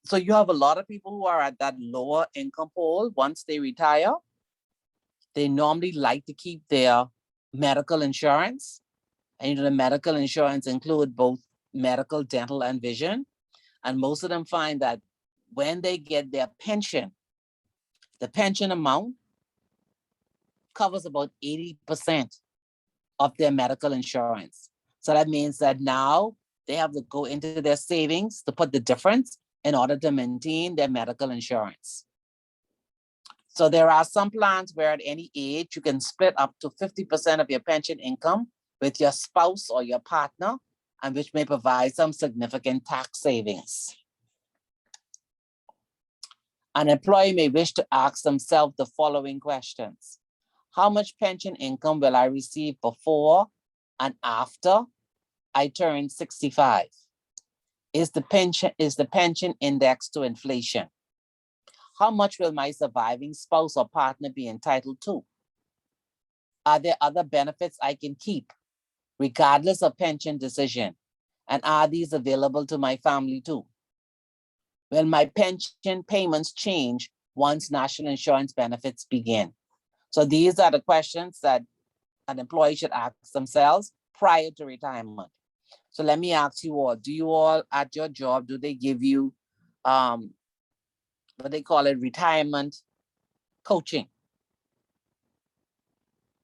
So you have a lot of people who are at that lower income pool. Once they retire, they normally like to keep their medical insurance. And the medical insurance include both medical, dental, and vision. And most of them find that when they get their pension, the pension amount covers about 80% of their medical insurance. So that means that now they have to go into their savings to put the difference in order to maintain their medical insurance. So there are some plans where at any age, you can split up to 50% of your pension income with your spouse or your partner, and which may provide some significant tax savings. An employee may wish to ask themselves the following questions. How much pension income will I receive before and after I turn 65? Is the pension indexed to inflation? How much will my surviving spouse or partner be entitled to? Are there other benefits I can keep regardless of pension decision? And are these available to my family too? Will my pension payments change once national insurance benefits begin? So these are the questions that an employee should ask themselves prior to retirement. So let me ask you all, do you all at your job, do they give you what they call it, retirement coaching?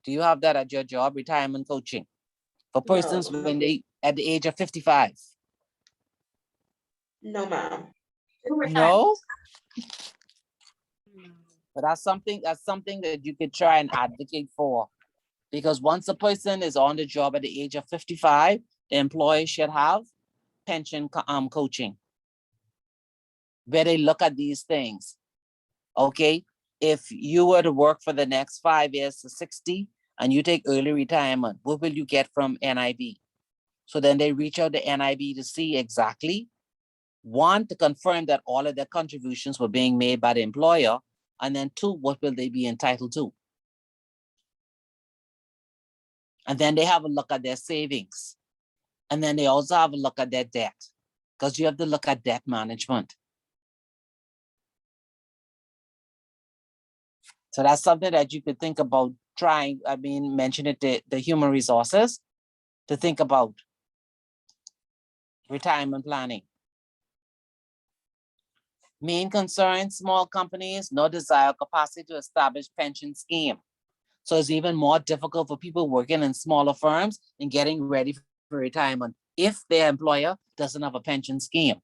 Do you have that at your job, retirement coaching? For persons No. when they, at the age of 55? No, ma'am. No? But that's something that you could try and advocate for. Because once a person is on the job at the age of 55, the employer should have pension coaching, where they look at these things. Okay, if you were to work for the next 5 years to 60 and you take early retirement, what will you get from NIB? So then they reach out to NIB to see exactly, one, to confirm that all of their contributions were being made by the employer, and then two, what will they be entitled to? And then they have a look at their savings. And then they also have a look at their debt, because you have to look at debt management. So that's something that you could think about trying, mention it to the human resources to think about retirement planning. Main concern, small companies, no desire or capacity to establish pension scheme. So it's even more difficult for people working in smaller firms and getting ready for retirement if their employer doesn't have a pension scheme.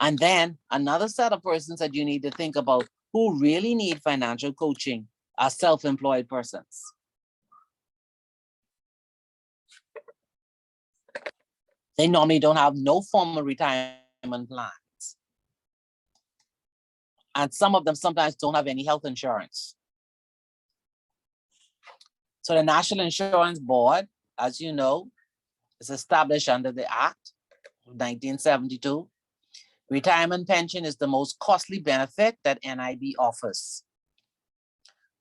And then another set of persons that you need to think about who really need financial coaching are self-employed persons. They normally don't have no formal retirement plans. And some of them sometimes don't have any health insurance. So the National Insurance Board, as you know, is established under the Act of 1972. Retirement pension is the most costly benefit that NIB offers.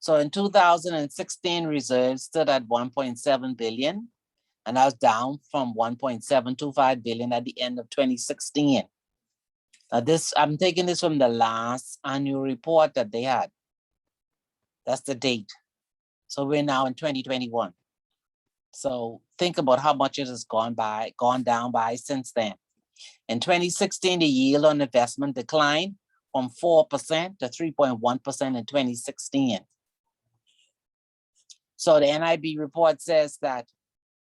So in 2016, reserves stood at 1.7 billion, and that was down from 1.725 billion at the end of 2016. Now I'm taking this from the last annual report that they had. That's the date. So we're now in 2021. So think about how much it has gone down by since then. In 2016, the yield on investment declined from 4% to 3.1% in 2016. So the NIB report says that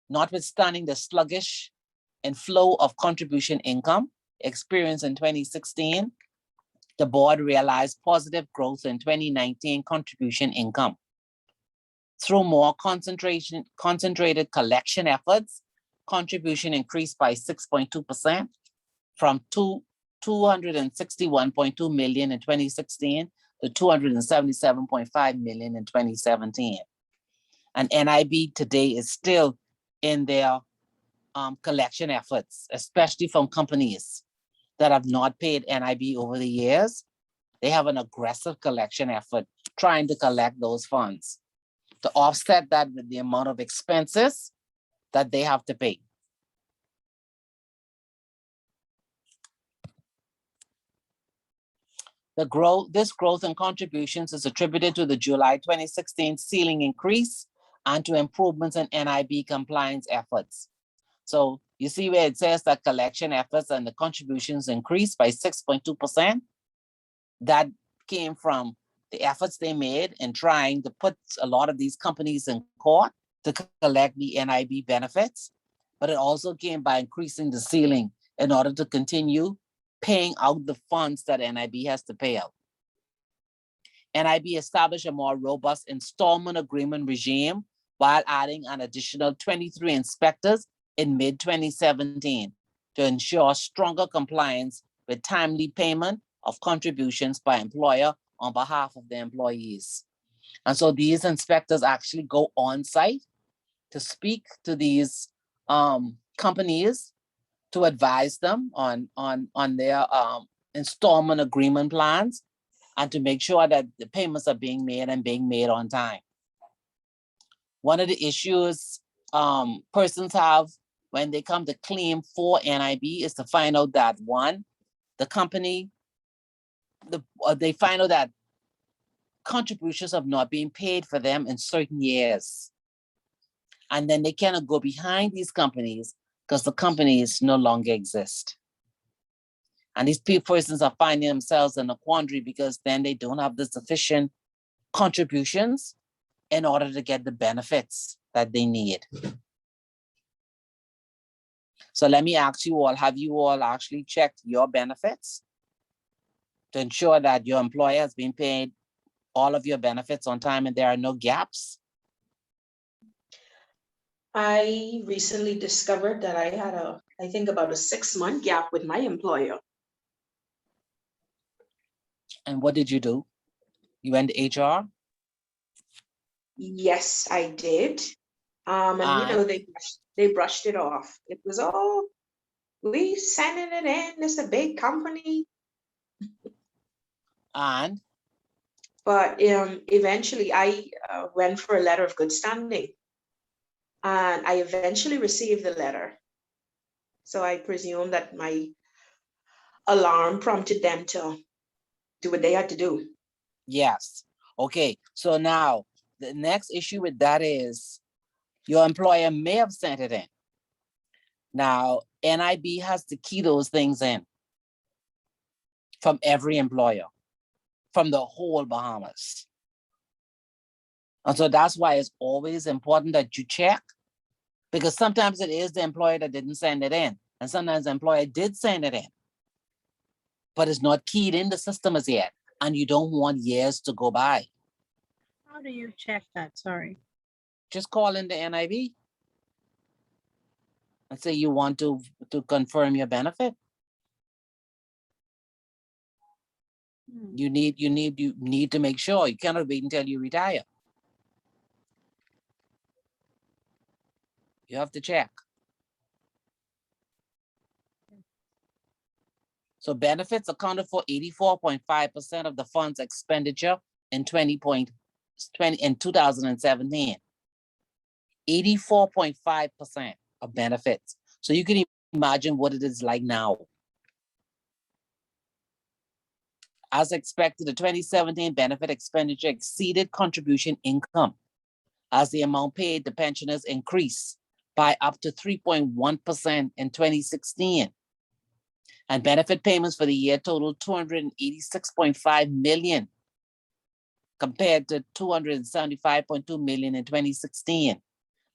notwithstanding the sluggish inflow of contribution income experienced in 2016, the board realized positive growth in 2019 contribution income. Through more concentrated collection efforts, contribution increased by 6.2% from 261.2 million in 2016 to 277.5 million in 2017. And NIB today is still in their collection efforts, especially from companies that have not paid NIB over the years. They have an aggressive collection effort trying to collect those funds to offset that with the amount of expenses that they have to pay. This growth in contributions is attributed to the July 2016 ceiling increase and to improvements in NIB compliance efforts. So you see where it says that collection efforts and the contributions increased by 6.2%. That came from the efforts they made in trying to put a lot of these companies in court to collect the NIB benefits, but it also came by increasing the ceiling in order to continue paying out the funds that NIB has to pay out. NIB established a more robust installment agreement regime while adding an additional 23 inspectors in mid-2017 to ensure stronger compliance with timely payment of contributions by employer on behalf of the employees. And so these inspectors actually go on site to speak to these companies to advise them on their installment agreement plans and to make sure that the payments are being made and being made on time. One of the issues persons have when they come to claim for NIB is to find out that one, the company, they find out that contributions have not been paid for them in certain years. And then they cannot go behind these companies because the companies no longer exist. And these persons are finding themselves in a quandary because then they don't have the sufficient contributions in order to get the benefits that they need. So let me ask you all, have you all actually checked your benefits to ensure that your employer has been paid all of your benefits on time and there are no gaps? I recently discovered that I had I think about a 6-month gap with my employer. And what did you do? You went to HR? Yes, I did. And And they brushed it off. It was, oh, we sending it in. It's a big company. and But eventually I went for a letter of good standing. And I eventually received the letter. So I presume that my alarm prompted them to do what they had to do. yes. Okay. So now the next issue with that is your employer may have sent it in. Now, NIB has to key those things in from every employer, from the whole Bahamas. And so that's why it's always important that you check, because sometimes it is the employer that didn't send it in, and sometimes the employer did send it in, but it's not keyed in the system as yet, and you don't want years to go by. How do you check that? Sorry. Just call in the NIB and say you want to confirm your benefit. You need to make sure. You cannot wait until you retire. You have to check. So benefits accounted for 84.5% of the fund's expenditure in 2017. 84.5% of benefits. So you can imagine what it is like now. As expected, the 2017 benefit expenditure exceeded contribution income as the amount paid to pensioners increased by up to 3.1% in 2016. And benefit payments for the year totaled 286.5 million compared to 275.2 million in 2016,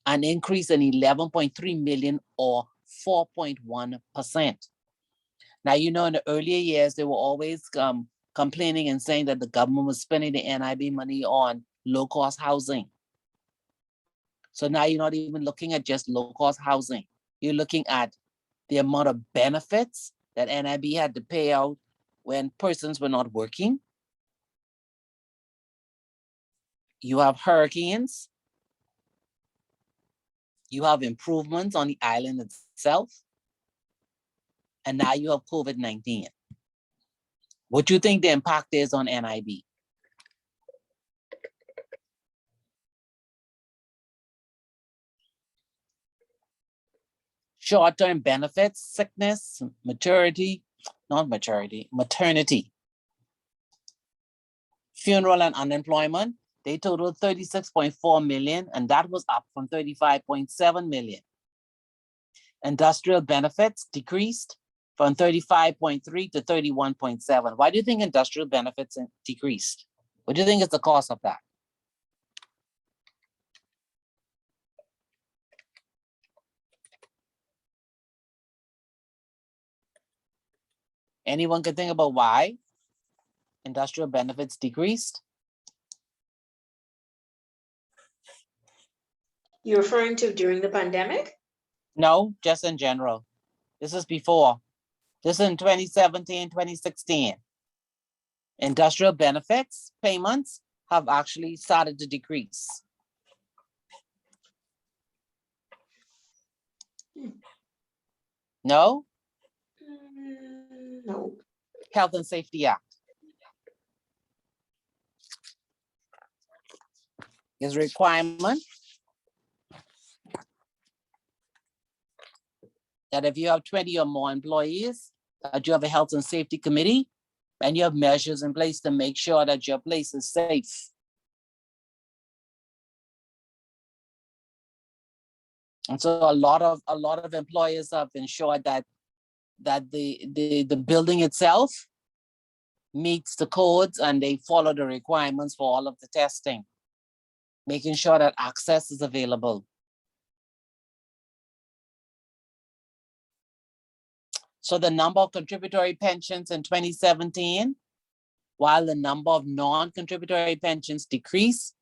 an increase in 11.3 million or 4.1%. Now, you know, in the earlier years, they were always complaining and saying that the government was spending the NIB money on low-cost housing. So now you're not even looking at just low-cost housing. You're looking at the amount of benefits that NIB had to pay out when persons were not working. You have hurricanes. You have improvements on the island itself. And now you have COVID-19. What do you think the impact is on NIB? Short-term benefits, sickness, maternity, funeral and unemployment, they totaled 36.4 million, and that was up from 35.7 million. Industrial benefits decreased from 35.3 to 31.7. Why do you think industrial benefits decreased? What do you think is the cause of that? Anyone can think about why industrial benefits decreased? You're referring to during the pandemic? No, just in general. This is before. This is in 2017, 2016. Industrial benefits payments have actually started to decrease. No? No. Health and Safety Act is a requirement that if you have 20 or more employees, that you have a health and safety committee and you have measures in place to make sure that your place is safe. And so a lot of employers have ensured that the building itself meets the codes and they follow the requirements for all of the testing, making sure that access is available. So the number of contributory pensions in 2017, while the number of non-contributory pensions decreased,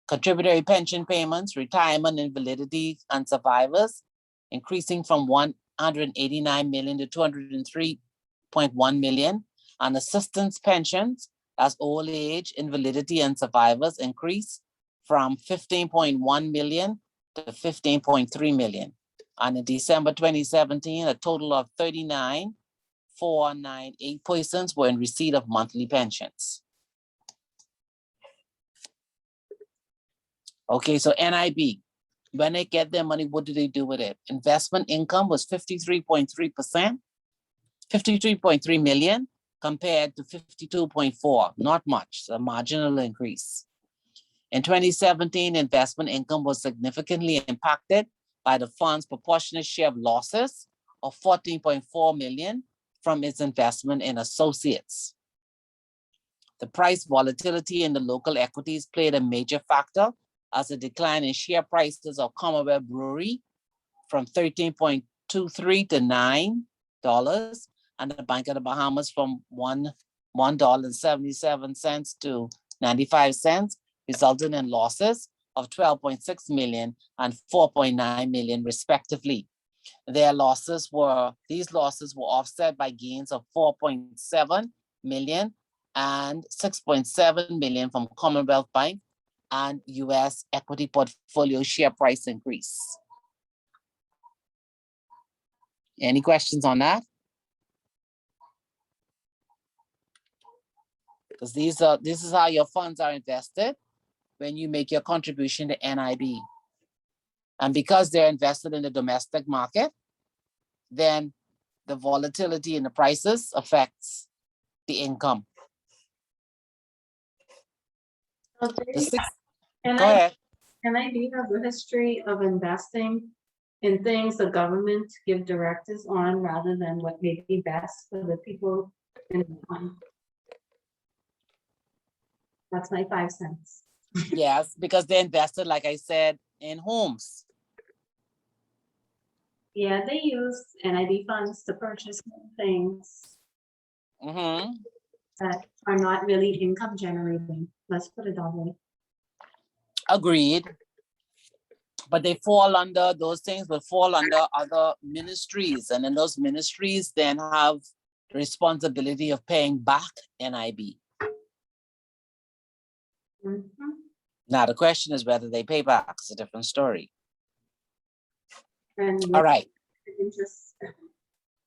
Contributory pension payments, retirement, invalidity, and survivors, increasing from 189 million to 203.1 million. And assistance pensions, as old age, invalidity, and survivors, increased from 15.1 million to 15.3 million. And in December 2017, a total of 39,498 persons were in receipt of monthly pensions. Okay, so NIB, when they get their money, what do they do with it? Investment income was 53.3%, 53.3 million compared to 52.4, not much, a marginal increase. In 2017, investment income was significantly impacted by the fund's proportionate share of losses of 14.4 million from its investment in associates. The price volatility in the local equities played a major factor, as a decline in share prices of Commonwealth Brewery from $13.23 to $9, and the Bank of the Bahamas from $1.77 to 95 cents, resulting in losses of 12.6 million and 4.9 million respectively. These losses were offset by gains of 4.7 million and 6.7 million from Commonwealth Bank and US equity portfolio share price increase. Any questions on that? Because this is how your funds are invested when you make your contribution to NIB. And because they're invested in the domestic market, then the volatility in the prices affects the income. Okay. Go ahead. NIB has a history of investing in things the government give directives on rather than what may be best for the people in the fund. That's my 5 cents. Yes, because they invested, like I said, in homes. Yeah, they use NIB funds to purchase things that are not really income generating. Let's put it that way. Agreed. But they fall under, those things will fall under other ministries. And then those ministries then have the responsibility of paying back NIB. Now, the question is whether they pay back. It's a different story. And all right. Interest.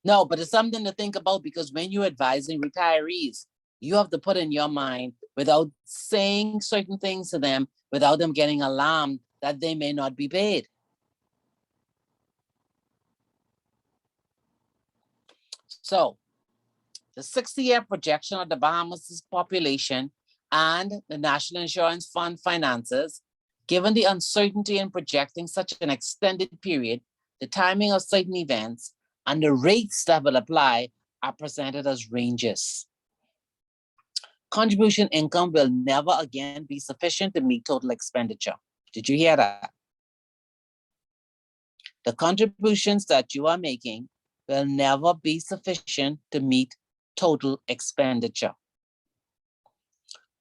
No, but it's something to think about, because when you're advising retirees, you have to put in your mind, without saying certain things to them, without them getting alarmed, that they may not be paid. So the 60-year projection of the Bahamas' population and the National Insurance Fund finances, given the uncertainty in projecting such an extended period, the timing of certain events, and the rates that will apply are presented as ranges. Contribution income will never again be sufficient to meet total expenditure. Did you hear that? The contributions that you are making will never be sufficient to meet total expenditure.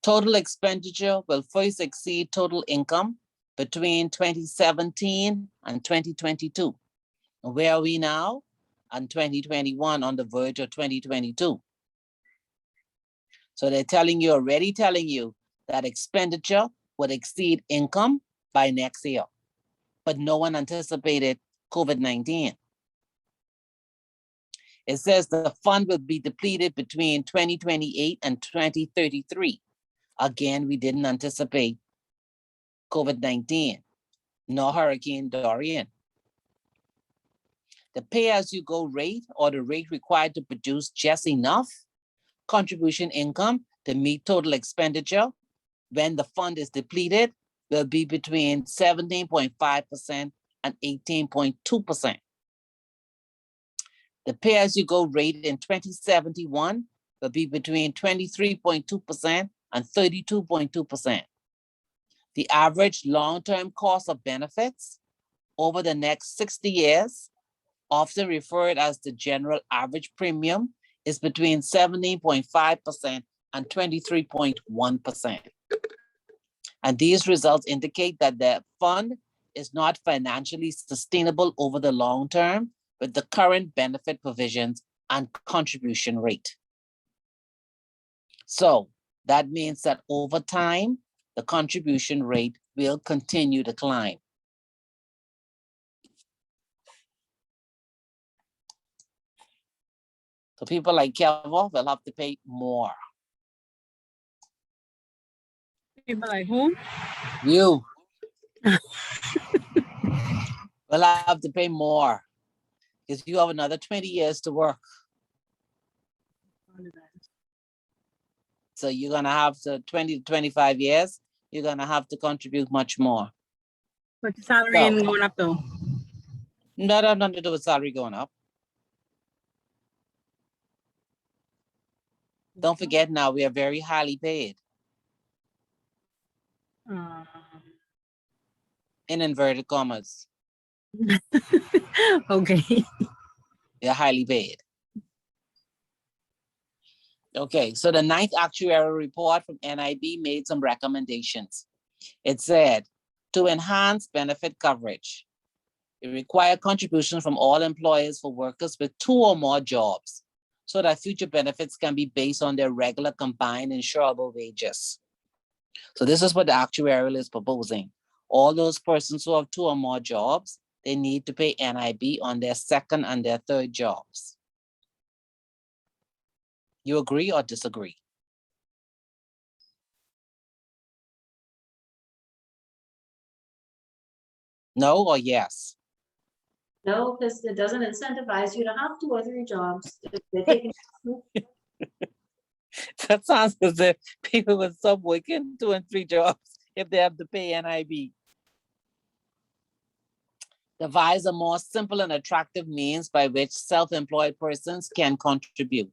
Total expenditure will first exceed total income between 2017 and 2022. Where are we now? And 2021, on the verge of 2022. So they're already telling you that expenditure would exceed income by next year, but no one anticipated COVID-19. It says the fund will be depleted between 2028 and 2033. Again, we didn't anticipate COVID-19, nor Hurricane Dorian. The pay-as-you-go rate, or the rate required to produce just enough contribution income to meet total expenditure when the fund is depleted, will be between 17.5% and 18.2%. The pay-as-you-go rate in 2071 will be between 23.2% and 32.2%. The average long-term cost of benefits over the next 60 years, often referred as the general average premium, is between 17.5% and 23.1%. And these results indicate that the fund is not financially sustainable over the long term with the current benefit provisions and contribution rate. So that means that over time, the contribution rate will continue to climb. So people like Kevin will have to pay more. People like whom? You will have to pay more because you have another 20 years to work. So you're gonna have to 20 to 25 years, you're gonna have to contribute much more. But the salary So- ain't going up though. That have nothing to do with salary going up. Don't forget now, we are very highly paid, in inverted commas. Okay. They're highly paid. Okay, so the 9th actuarial report from NIB made some recommendations. It said, to enhance benefit coverage, it requires contributions from all employers for workers with 2 or more jobs so that future benefits can be based on their regular combined insurable wages. So this is what the actuarial is proposing. All those persons who have 2 or more jobs, they need to pay NIB on their 2nd and their 3rd jobs. You agree or disagree? No or yes? No, because it doesn't incentivize you to have 2 or 3 jobs. If they're taking- That sounds as if people would stop working 2 and 3 jobs if they have to pay NIB. Devise a more simple and attractive means by which self-employed persons can contribute.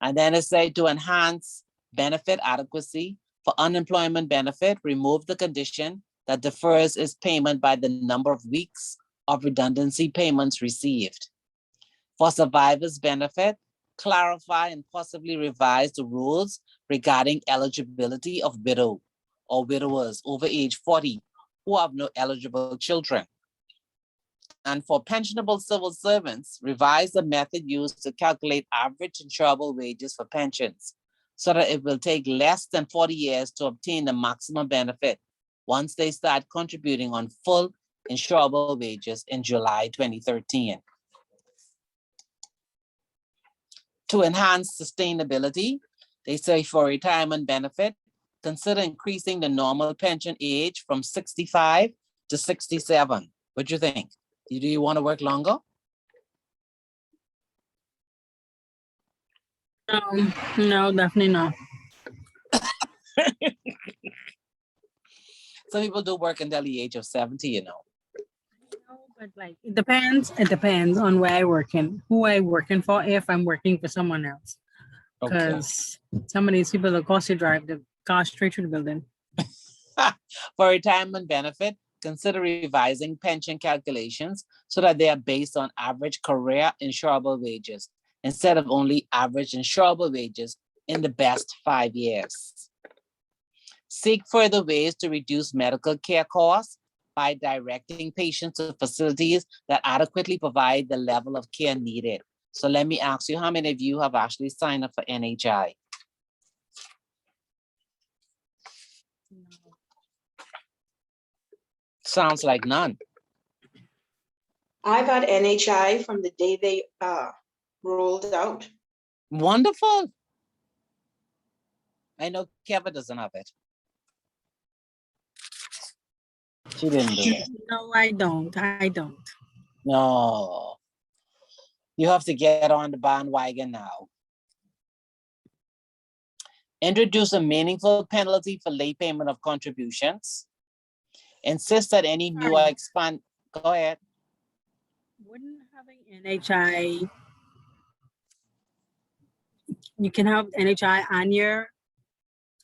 And then it said to enhance benefit adequacy for unemployment benefit, remove the condition that defers its payment by the number of weeks of redundancy payments received. For survivors benefit, clarify and possibly revise the rules regarding eligibility of widow or widowers over age 40 who have no eligible children. And for pensionable civil servants, revise the method used to calculate average insurable wages for pensions so that it will take less than 40 years to obtain the maximum benefit once they start contributing on full insurable wages in July 2013. To enhance sustainability, they say for retirement benefit, consider increasing the normal pension age from 65 to 67. What do you think? Do you want to work longer? No, definitely not. Some people do work until the age of 70, you know. No, but like it depends on where I working, who I working for, if I'm working for someone else. Okay. Because some of these people that cost you drive the car straight to the building. For retirement benefit, consider revising pension calculations so that they are based on average career insurable wages instead of only average insurable wages in the best 5 years. Seek further ways to reduce medical care costs by directing patients to facilities that adequately provide the level of care needed. So let me ask you, how many of you have actually signed up for NHI? Sounds like none. I got NHI from the day they rolled out. Wonderful. I know Kevin doesn't have it. She didn't do it. No, I don't. I don't. No. You have to get on the bandwagon now. Introduce a meaningful penalty for late payment of contributions. Insist that any new or expand. Go ahead. Wouldn't having NHI, you can have NHI on your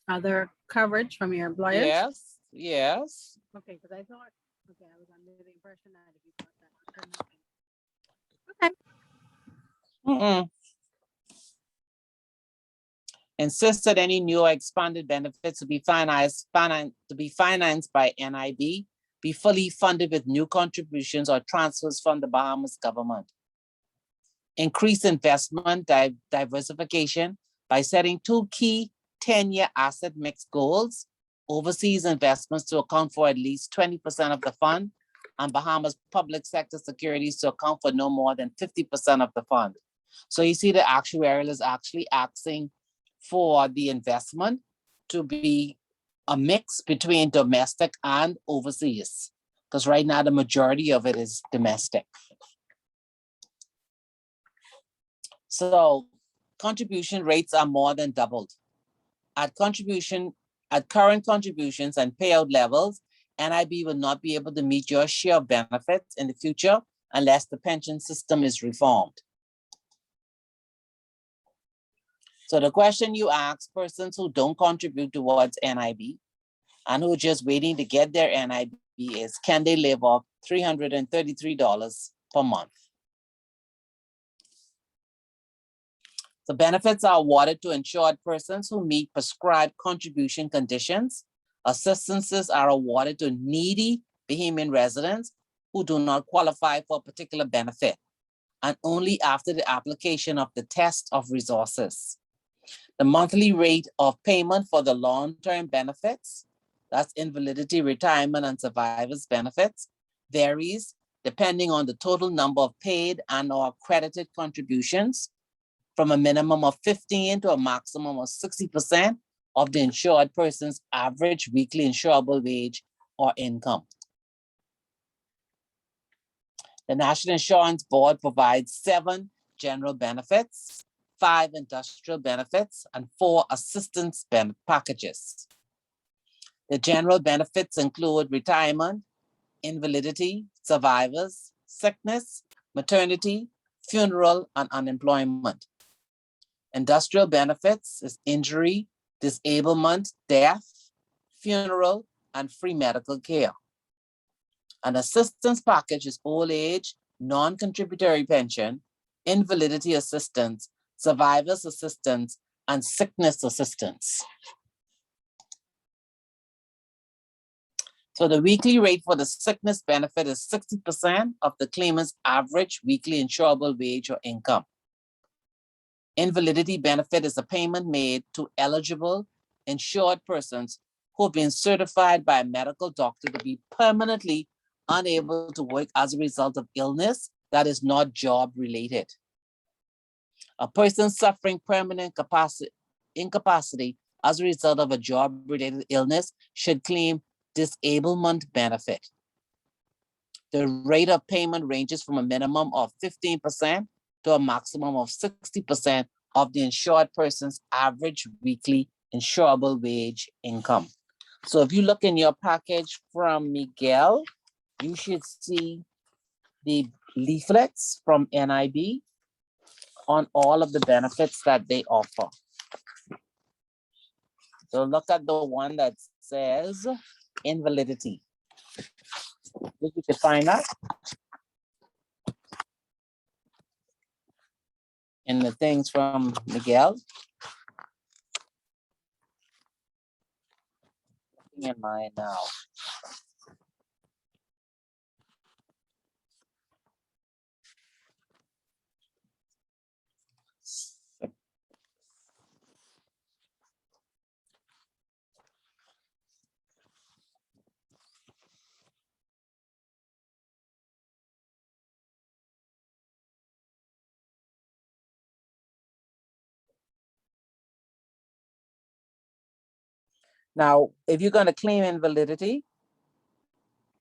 other coverage from your employers? Yes, yes. Okay, because I thought, okay, I was under the impression that if you thought that. Okay. Mm-mm. Insists that any new or expanded benefits to be financed by NIB be fully funded with new contributions or transfers from the Bahamas government. Increase investment diversification by setting 2 key 10-year asset mix goals: overseas investments to account for at least 20% of the fund, and Bahamas public sector securities to account for no more than 50% of the fund. So you see the actuarial is actually asking for the investment to be a mix between domestic and overseas, because right now the majority of it is domestic. So contribution rates are more than doubled. At current contributions and payout levels, NIB will not be able to meet your share of benefits in the future unless the pension system is reformed. So the question you ask persons who don't contribute towards NIB and who are just waiting to get their NIB is, can they live off $333 per month? The benefits are awarded to insured persons who meet prescribed contribution conditions. Assistances are awarded to needy Bahamian residents who do not qualify for a particular benefit, and only after the application of the test of resources. The monthly rate of payment for the long-term benefits, that's invalidity, retirement, and survivors benefits, varies depending on the total number of paid and/or credited contributions, from a minimum of 15 to a maximum of 60% of the insured person's average weekly insurable wage or income. The National Insurance Board provides 7 general benefits, 5 industrial benefits, and 4 assistance packages. The general benefits include retirement, invalidity, survivors, sickness, maternity, funeral, and unemployment. Industrial benefits is injury, disablement, death, funeral, and free medical care. An assistance package is old age, non-contributory pension, invalidity assistance, survivors assistance, and sickness assistance. So the weekly rate for the sickness benefit is 60% of the claimant's average weekly insurable wage or income. Invalidity benefit is a payment made to eligible insured persons who have been certified by a medical doctor to be permanently unable to work as a result of illness that is not job related. A person suffering permanent incapacity as a result of a job related illness should claim disablement benefit. The rate of payment ranges from a minimum of 15% to a maximum of 60% of the insured person's average weekly insurable wage income. So if you look in your package from Miguel, you should see the leaflets from NIB on all of the benefits that they offer. So look at the one that says invalidity. If you could find that in the things from Miguel. Looking in mine now. Now, if you're going to claim invalidity,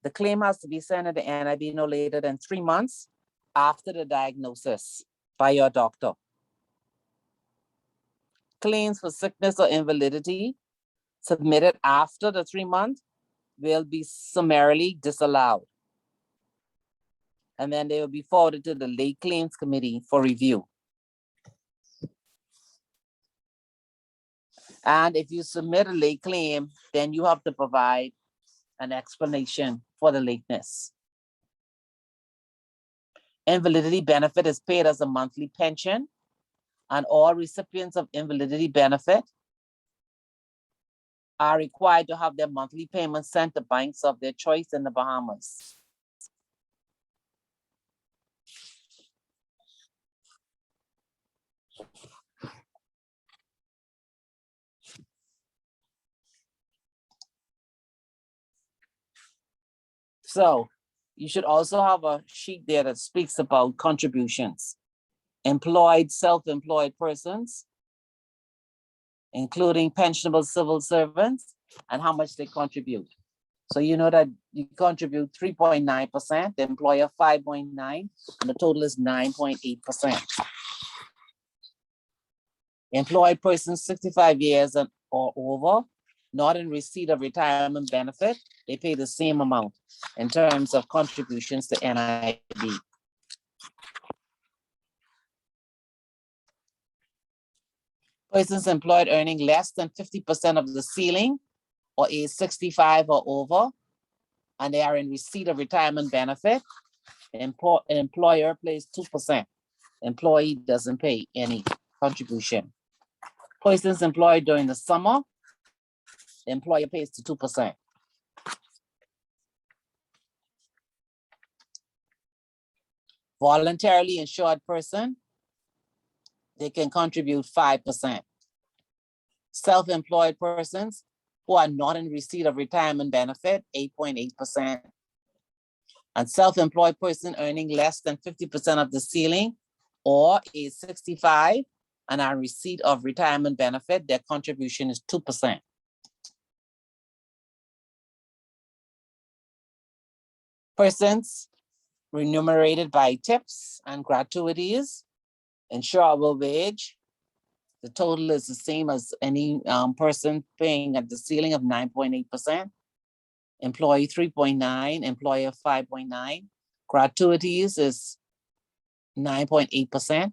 the claim has to be sent to the NIB no later than 3 months after the diagnosis by your doctor. Claims for sickness or invalidity submitted after the 3 months will be summarily disallowed. And then they will be forwarded to the Late Claims Committee for review. And if you submit a late claim, then you have to provide an explanation for the lateness. Invalidity benefit is paid as a monthly pension and all recipients of invalidity benefit are required to have their monthly payments sent to banks of their choice in the Bahamas. So you should also have a sheet there that speaks about contributions. Employed, self-employed persons, including pensionable civil servants, and how much they contribute. So you know that you contribute 3.9%, the employer 5.9%, and the total is 9.8%. Employed persons 65 years or over, not in receipt of retirement benefit, they pay the same amount in terms of contributions to NIB. Persons employed earning less than 50% of the ceiling or age 65 or over, and they are in receipt of retirement benefit, employer pays 2%. Employee doesn't pay any contribution. Persons employed during the summer, the employer pays to 2%. Voluntarily insured person, they can contribute 5%. Self-employed persons who are not in receipt of retirement benefit, 8.8%. And self-employed person earning less than 50% of the ceiling or is 65 and are in receipt of retirement benefit, their contribution is 2%. Persons remunerated by tips and gratuities, insurable wage, the total is the same as any person paying at the ceiling of 9.8%. Employee 3.9, employer 5.9. Gratuities is 9.8%.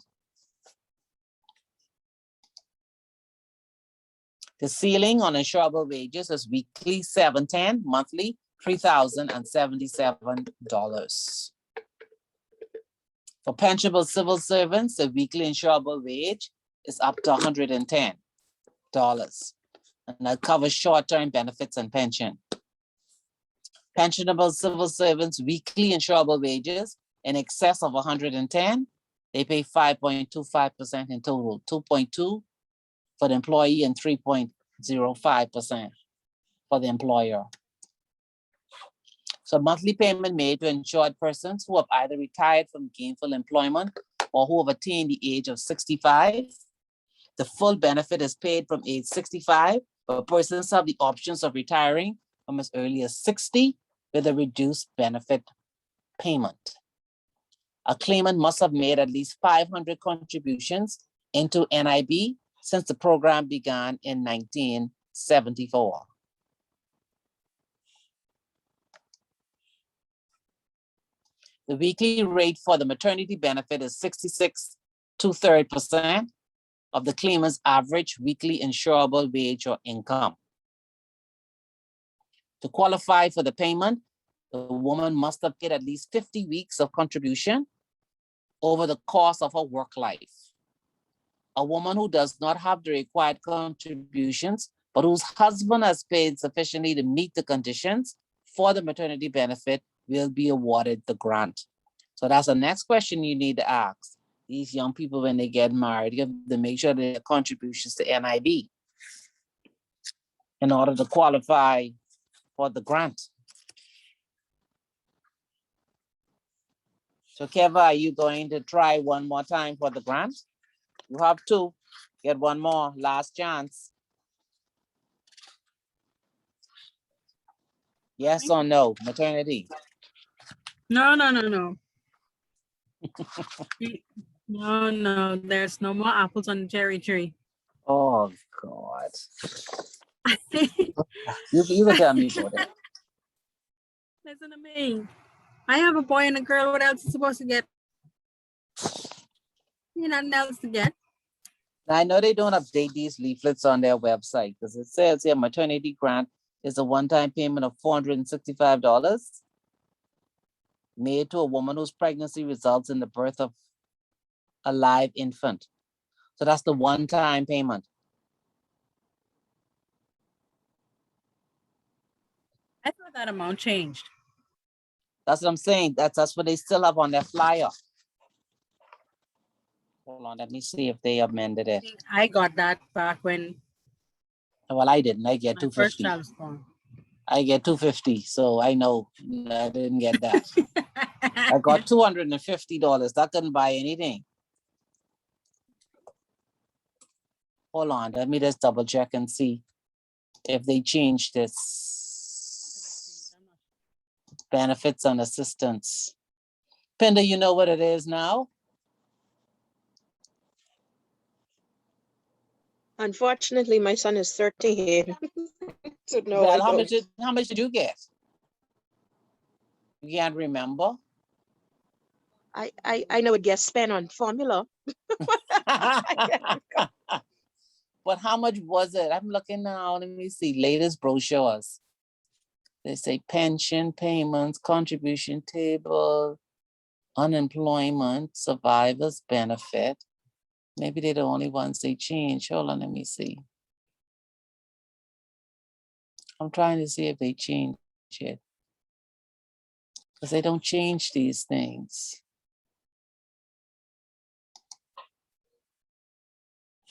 The ceiling on insurable wages is weekly $710, monthly $3,077. For pensionable civil servants, the weekly insurable wage is up to $110. And that covers short-term benefits and pension. Pensionable civil servants' weekly insurable wages in excess of 110, they pay 5.25% in total, 2.2 for the employee and 3.05% for the employer. So monthly payment made to insured persons who have either retired from gainful employment or who have attained the age of 65. The full benefit is paid from age 65, but persons have the options of retiring from as early as 60 with a reduced benefit payment. A claimant must have made at least 500 contributions into NIB since the program began in 1974. The weekly rate for the maternity benefit is 66 2/3% of the claimant's average weekly insurable wage or income. To qualify for the payment, the woman must have paid at least 50 weeks of contribution over the course of her work life. A woman who does not have the required contributions, but whose husband has paid sufficiently to meet the conditions for the maternity benefit will be awarded the grant. So that's the next question you need to ask these young people when they get married. You have to make sure their contributions to NIB in order to qualify for the grant. So Keva, are you going to try one more time for the grant? You have to get one more, last chance. Yes or no, maternity? No. No, there's no more apples on the cherry tree. Oh God. You can tell me about it. Listen to me. I have a boy and a girl. What else is supposed to get? You nothing else to get. Now, I know they don't update these leaflets on their website because it says here maternity grant is a one-time payment of $465 made to a woman whose pregnancy results in the birth of a live infant. So that's the one-time payment. I thought that amount changed. That's what I'm saying. That's what they still have on their flyer. Hold on, let me see if they amended it. I got that back when Well, I didn't. I get my first 250. child was born. I get 250, so I know I didn't get that. I got $250. That couldn't buy anything. Hold on, let me just double check and see if they changed this benefits and assistance. Penda, you know what it is now? Unfortunately, my son is 13. So no, I Well, how don't. much did you get? You can't remember? I know it gets spent on formula. But how much was it? I'm looking now. Let me see. Latest brochures. They say pension payments, contribution table, unemployment, survivors benefit. Maybe they're the only ones they change. Hold on, let me see. I'm trying to see if they change it. Because they don't change these things.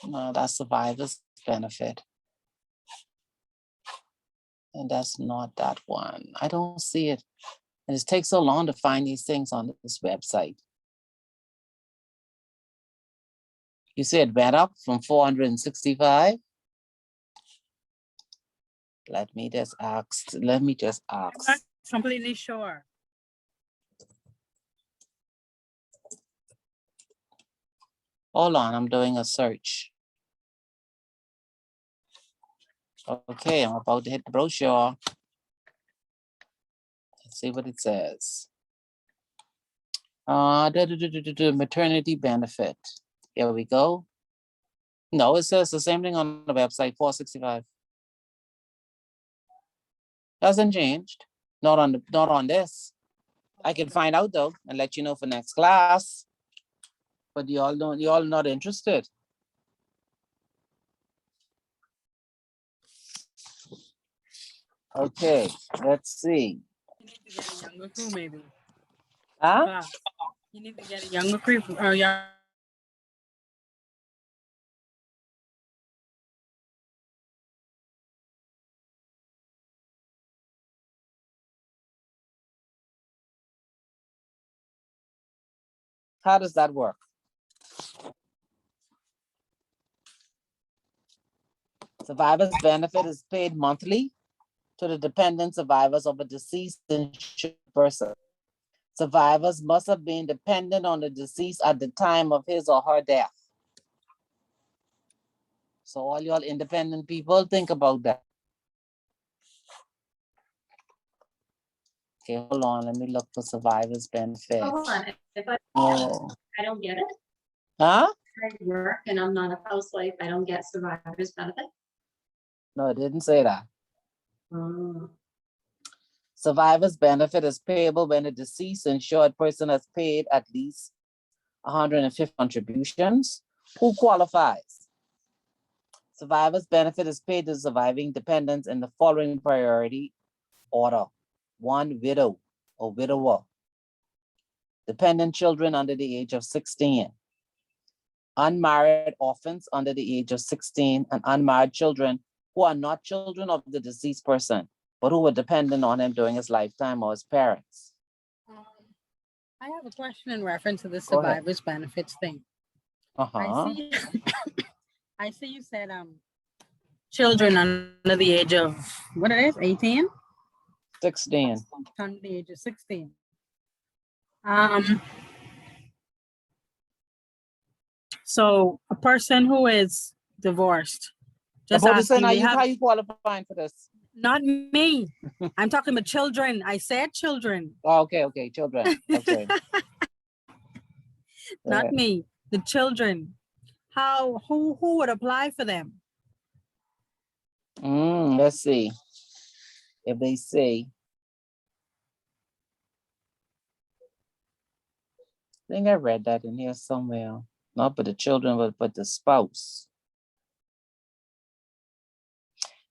No, that's survivors benefit. And that's not that one. I don't see it. And it takes so long to find these things on this website. You see it went up from 465. Let me just ask. I'm not completely sure. Hold on, I'm doing a search. Okay, I'm about to hit the brochure. Let's see what it says. Maternity benefit. Here we go. No, it says the same thing on the website, 465. Hasn't changed. Not on this. I can find out though and let you know for next class. But you all not interested. Okay, let's see. You need to get a younger crew, maybe. Huh? Class. You need to get a younger crew or young. How does that work? Survivor's benefit is paid monthly to the dependent survivors of a deceased insured person. Survivors must have been dependent on the deceased at the time of his or her death. So all y'all independent people, think about that. Okay, hold on, let me look for survivor's benefit. Hold on, if Oh, I don't get it, huh? I work and I'm not a housewife, I don't get survivor's benefit. No, it didn't say that. Oh. Survivor's benefit is payable when a deceased insured person has paid at least 150 contributions. Who qualifies? Survivor's benefit is paid to surviving dependents in the following priority order. 1, widow or widower. Dependent children under the age of 16. Unmarried orphans under the age of 16 and unmarried children who are not children of the deceased person, but who were dependent on him during his lifetime or his parents. I have a question in reference to the Go ahead. survivors benefits thing. Uh-huh. I see you said children under the age of what it is, 18? 16. Under the age of 16. So a person who is divorced, just asking, they have, how you qualifying for this? not me. I'm talking about children. I said children. Oh, okay, children. Okay. Not me. The children. Who would apply for them? Let's see if they say. I think I read that in here somewhere. Not but the children, but the spouse.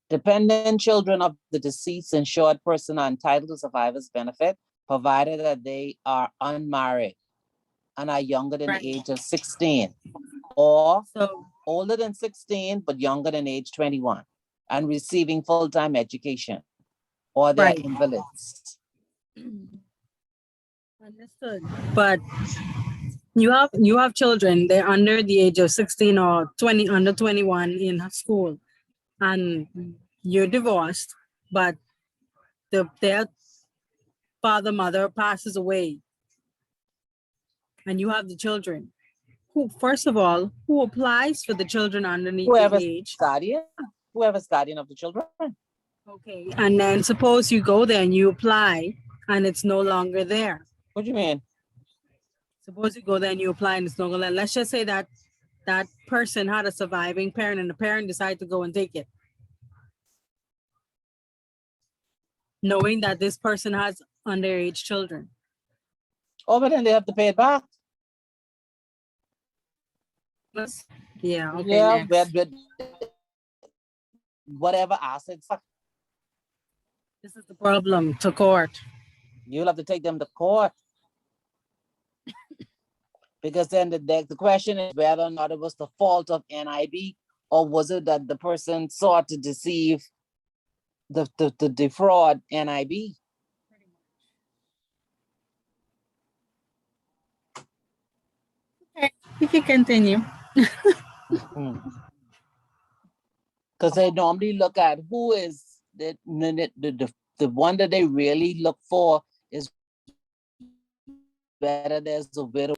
Dependent children of the deceased insured person are entitled to survivor's benefit, provided that they are unmarried and are younger than the age of 16, or So, older than 16, but younger than age 21, and receiving full-time education, or they're right. invalids. Understood. But you have children, they're under the age of 16 or 20, under 21 in school, and you're divorced, but their father, mother passes away, and you have the children. Who, first of all, who applies for the children underneath the age? Whoever's guardian of the children. Okay, and then suppose you go there and you apply and it's no longer there. What do you mean? Suppose you go there and you apply and it's no longer. Let's just say that that person had a surviving parent and the parent decided to go and take it, knowing that this person has underage children. Oh, but then they have to pay it back. Yeah, okay, Yeah, next. but whatever assets, This is the problem to court. you'll have to take them to court. Because then the question is whether or not it was the fault of NIB, or was it that the person sought to deceive, the defraud NIB? Okay, you can continue. Because they normally look at who is the one that they really look for is whether there's a widow.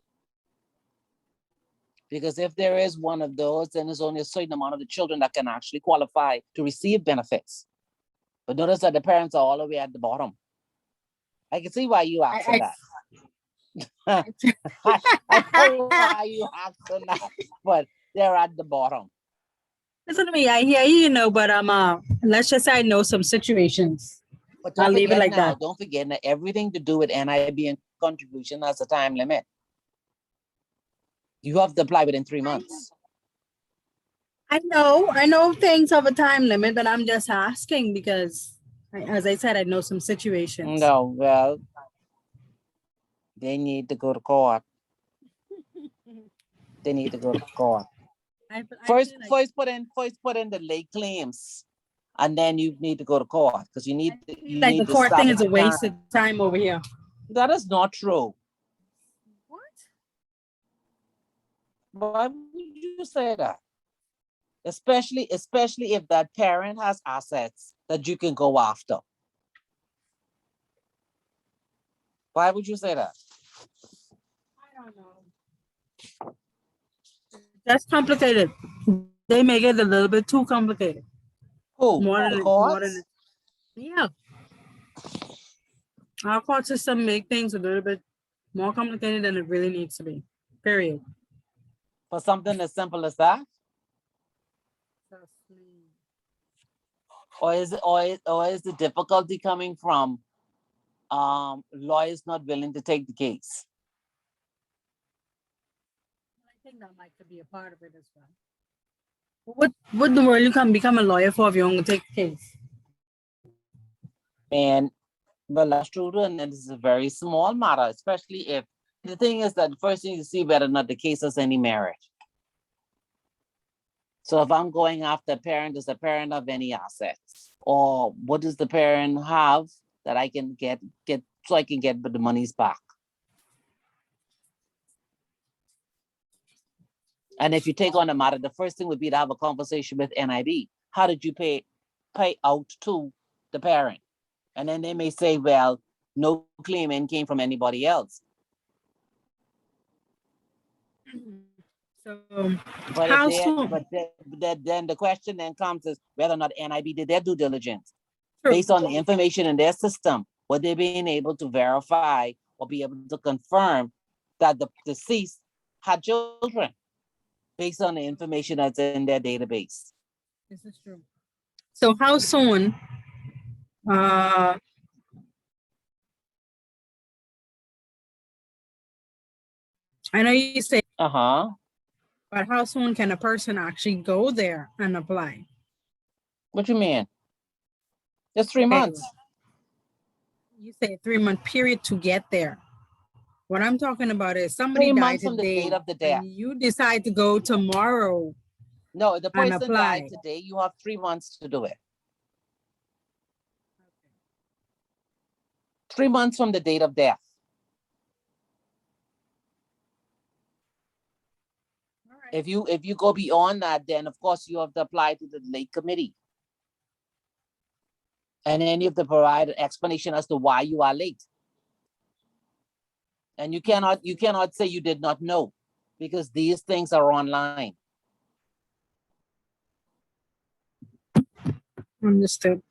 Because if there is one of those, then there's only a certain amount of the children that can actually qualify to receive benefits. But notice that the parents are all the way at the bottom. I can see why you asking that. I know why you asking that, but they're at the bottom. Listen to me, I hear you, but let's just say I know some situations. But I'll leave it like that. Don't forget that everything to do with NIB and contribution has a time limit. You have to apply within 3 months. I know things have a time limit, but I'm just asking because, as I said, I know some situations. No, well, they need to go to court. They need to go to court. First put in the late claims, and then you need to go to court because you need. Like the court thing is a waste of time over here. That is not true. What? Why would you say that? Especially if that parent has assets that you can go after. Why would you say that? I don't know. That's complicated. They make it a little bit too complicated. Who? More than yeah. Our court system make things a little bit more complicated than it really needs to be. Period. For something as simple as that? Or is the difficulty coming from lawyers not willing to take the case? I think that might be a part of it as well. What in the world you can become a lawyer for if you don't take the case? And well, that's true, and it's a very small matter, especially if the thing is that the first thing you see whether or not the case has any merit. So if I'm going after a parent, is the parent of any assets? Or what does the parent have that I can get so I can get the monies back? And if you take on the matter, the first thing would be to have a conversation with NIB. How did you pay out to the parent? And then they may say, well, no claimant came from anybody else. So, but then the question then comes is whether or not NIB did their due diligence. True. Based on the information in their system, were they being able to verify or be able to confirm that the deceased had children based on the information that's in their database? This is true. So how soon? I know you say But how soon can a person actually go there and apply? What you mean? Just 3 Okay. months. You say a 3-month period to get there. What I'm talking about is 3 somebody died months from the today date of the death. and you decide to go tomorrow. No, the and person died apply. today. You have 3 months to do it. 3 months from the date of death. All right. If you go beyond that, then of course you have to apply to the late committee. And then you have to provide an explanation as to why you are late. And you cannot say you did not know, because these things are online. Understood.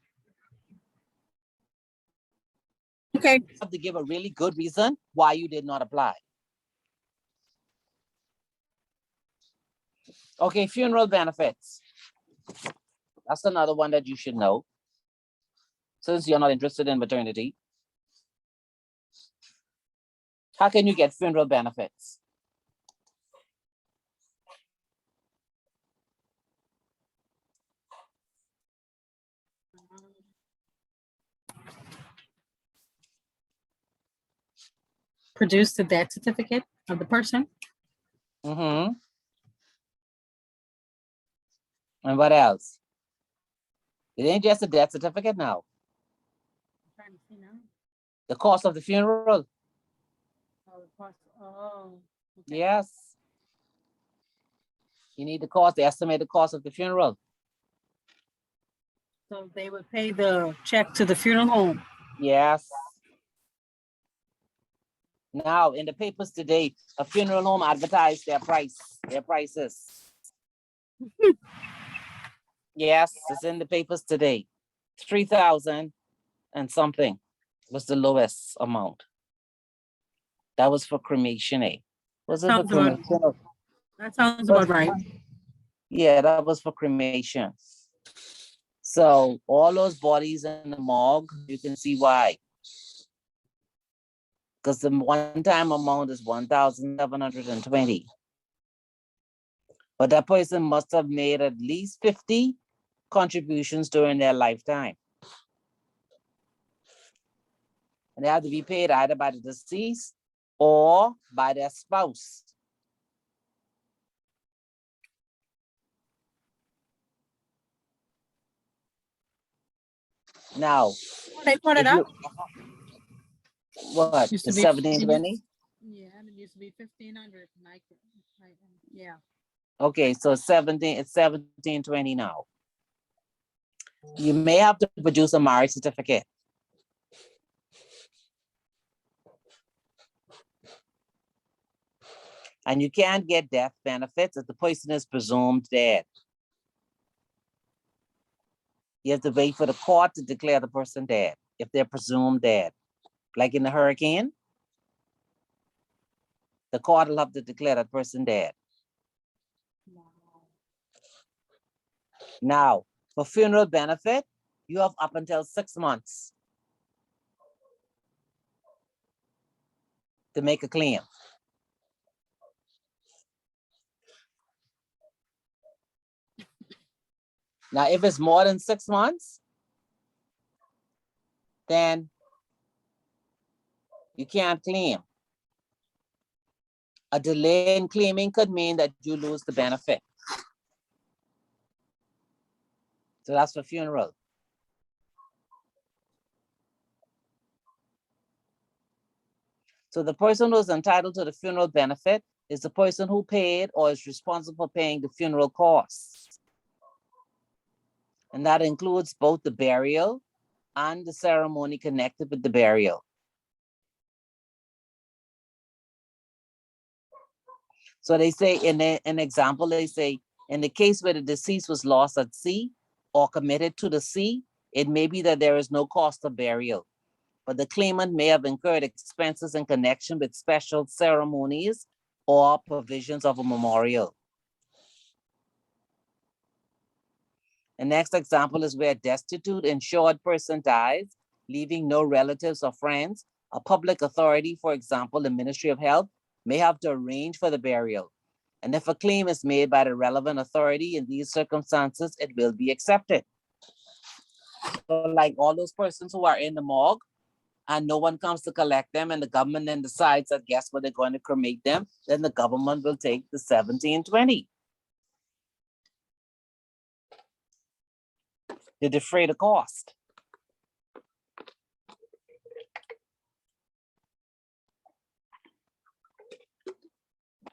Okay. You have to give a really good reason why you did not apply. Okay, funeral benefits. That's another one that you should know, since you're not interested in maternity. How can you get funeral benefits? Produce the death certificate of the person. Mm-hmm. And what else? It ain't just a death certificate now. The cost of the funeral. Oh, okay. Yes. You need the estimated cost of the funeral. So they would pay the check to the funeral home. Yes. Now, in the papers today, a funeral home advertised their prices. Yes, it's in the papers today. 3,000 and something was the lowest amount. That was for cremation, eh? Was it for Sounds about, cremation? that sounds about right. Yeah, that was for cremation. So all those bodies in the morgue, you can see why. Because the one-time amount is 1,720. But that person must have made at least 50 contributions during their lifetime. And they have to be paid either by the deceased or by their spouse. Now, They put it if you, up. what, Used the to be 1720? Yeah, it used to be 1,500. Yeah. Okay, so it's 1720 now. You may have to produce a marriage certificate. And you can't get death benefits if the person is presumed dead. You have to wait for the court to declare the person dead if they're presumed dead. Like in the hurricane, the court will have to declare that person dead. Now, for funeral benefit, you have up until 6 months to make a claim. Now, if it's more than 6 months, then you can't claim. A delay in claiming could mean that you lose the benefit. So that's for funeral. So the person who's entitled to the funeral benefit is the person who paid or is responsible for paying the funeral costs. And that includes both the burial and the ceremony connected with the burial. So they say in an example, they say, in the case where the deceased was lost at sea or committed to the sea, it may be that there is no cost of burial, but the claimant may have incurred expenses in connection with special ceremonies or provisions of a memorial. The next example is where a destitute insured person dies, leaving no relatives or friends. A public authority, for example, the Ministry of Health, may have to arrange for the burial And if a claim is made by the relevant authority in these circumstances, it will be accepted. So like all those persons who are in the morgue and no one comes to collect them and the government then decides that guess what, they're going to cremate them, then the government will take the 1720 to defray the cost.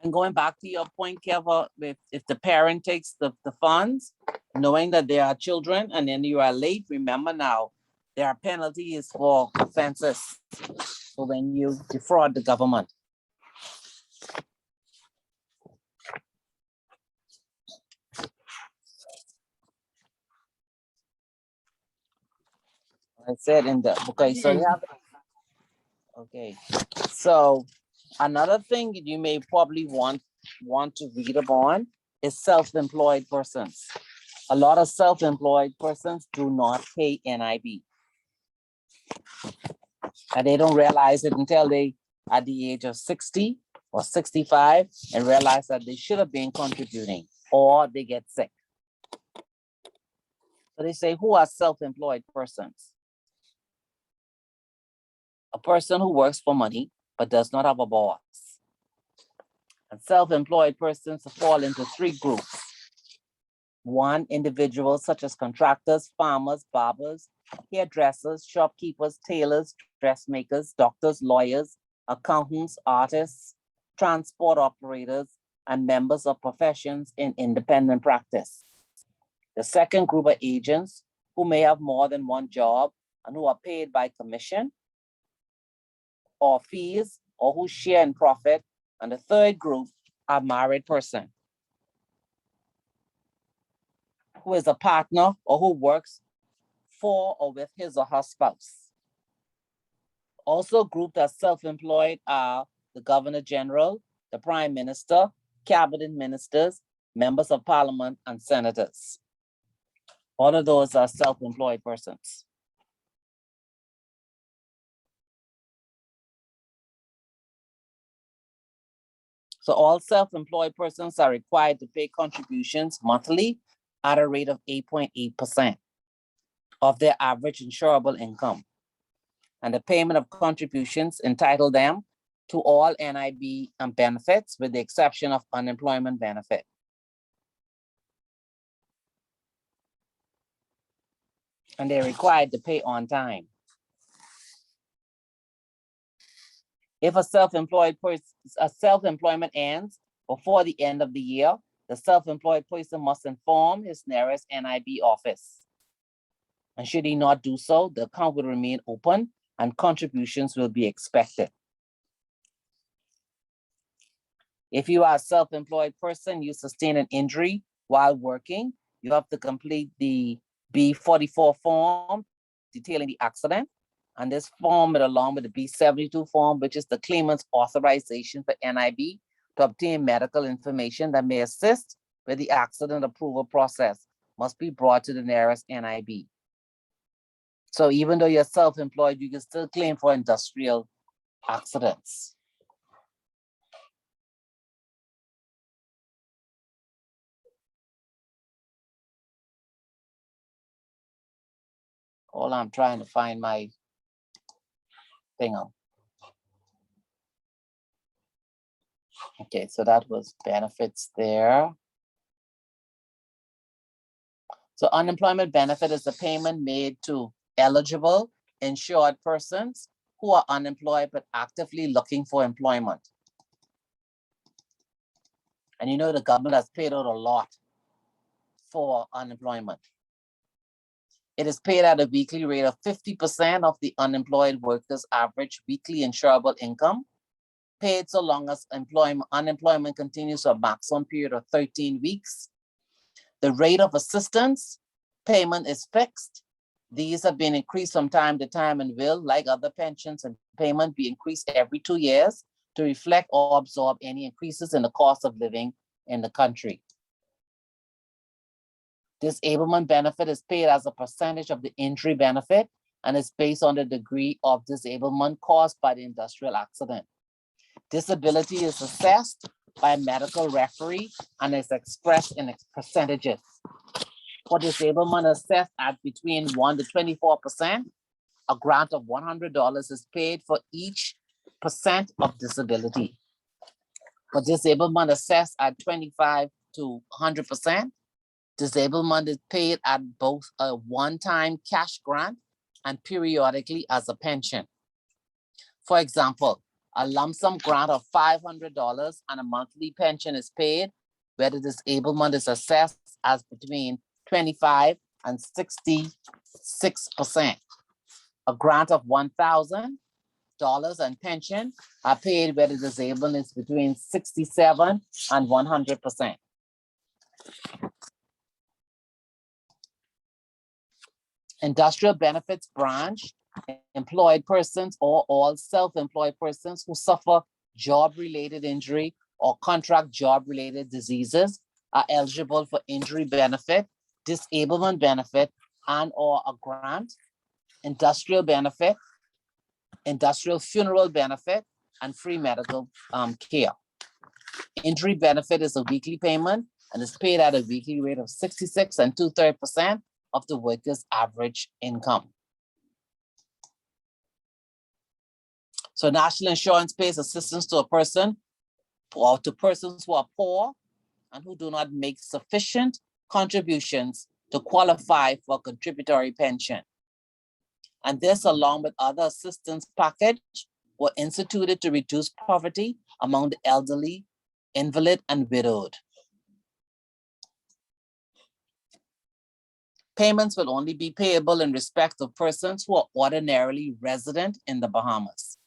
And going back to your point, Kevin, if the parent takes the funds, knowing that there are children and then you are late, remember now, there are penalties for offenses. So when you defraud the government. I said in the, okay, so you have, okay. So another thing you may probably want to read upon is self-employed persons. A lot of self-employed persons do not pay NIB. And they don't realize it until they at the age of 60 or 65 and realize that they should have been contributing or they get sick. So they say, who are self-employed persons? A person who works for money but does not have a boss. And self-employed persons fall into three groups. One, individuals such as contractors, farmers, barbers, hairdressers, shopkeepers, tailors, dressmakers, doctors, lawyers, accountants, artists, transport operators, and members of professions in independent practice. The second group are agents who may have more than one job and who are paid by commission or fees or who share in profit. And the third group are married person who is a partner or who works for or with his or her spouse. Also grouped as self-employed are the Governor General, the Prime Minister, Cabinet Ministers, members of Parliament, and senators. All of those are self-employed persons. So all self-employed persons are required to pay contributions monthly at a rate of 8.8% of their average insurable income. And the payment of contributions entitle them to all NIB benefits with the exception of unemployment benefit. And they're required to pay on time. If a self-employed person, self-employment ends before the end of the year, the self-employed person must inform his nearest NIB office. And should he not do so, the account will remain open and contributions will be expected. If you are a self-employed person, you sustain an injury while working, you have to complete the B44 form detailing the accident. And this form, along with the B72 form, which is the claimant's authorization for NIB to obtain medical information that may assist with the accident approval process, must be brought to the nearest NIB. So even though you're self-employed, you can still claim for industrial accidents. Hold on, I'm trying to find my thing on. Okay, so that was benefits there. So unemployment benefit is the payment made to eligible insured persons who are unemployed but actively looking for employment. And you know the government has paid out a lot for unemployment. It is paid at a weekly rate of 50% of the unemployed worker's average weekly insurable income, paid so long as unemployment continues for a maximum period of 13 weeks. The rate of assistance payment is fixed. These have been increased from time to time and will, like other pensions and payment, be increased every 2 years to reflect or absorb any increases in the cost of living in the country. Disablement benefit is paid as a percentage of the injury benefit and is based on the degree of disablement caused by the industrial accident. Disability is assessed by a medical referee and is expressed in percentages. For disablement assessed at between 1 to 24%, a grant of $100 is paid for each percent of disability. For disablement assessed at 25 to 100%, disablement is paid at both a one-time cash grant and periodically as a pension. For example, a lump sum grant of $500 and a monthly pension is paid where the disablement is assessed as between 25 and 66%. A grant of $1,000 and pension are paid where the disablement is between 67 and 100%. Industrial benefits branch, employed persons or all self-employed persons who suffer job-related injury or contract job-related diseases are eligible for injury benefit, disablement benefit, and or a grant, industrial benefit, industrial funeral benefit, and free medical care. Injury benefit is a weekly payment and is paid at a weekly rate of 66 2/3% of the worker's average income. So national insurance pays assistance to a person or to persons who are poor and who do not make sufficient contributions to qualify for a contributory pension. And this, along with other assistance package, were instituted to reduce poverty among the elderly, invalid, and widowed. Payments will only be payable in respect of persons who are ordinarily resident in the Bahamas.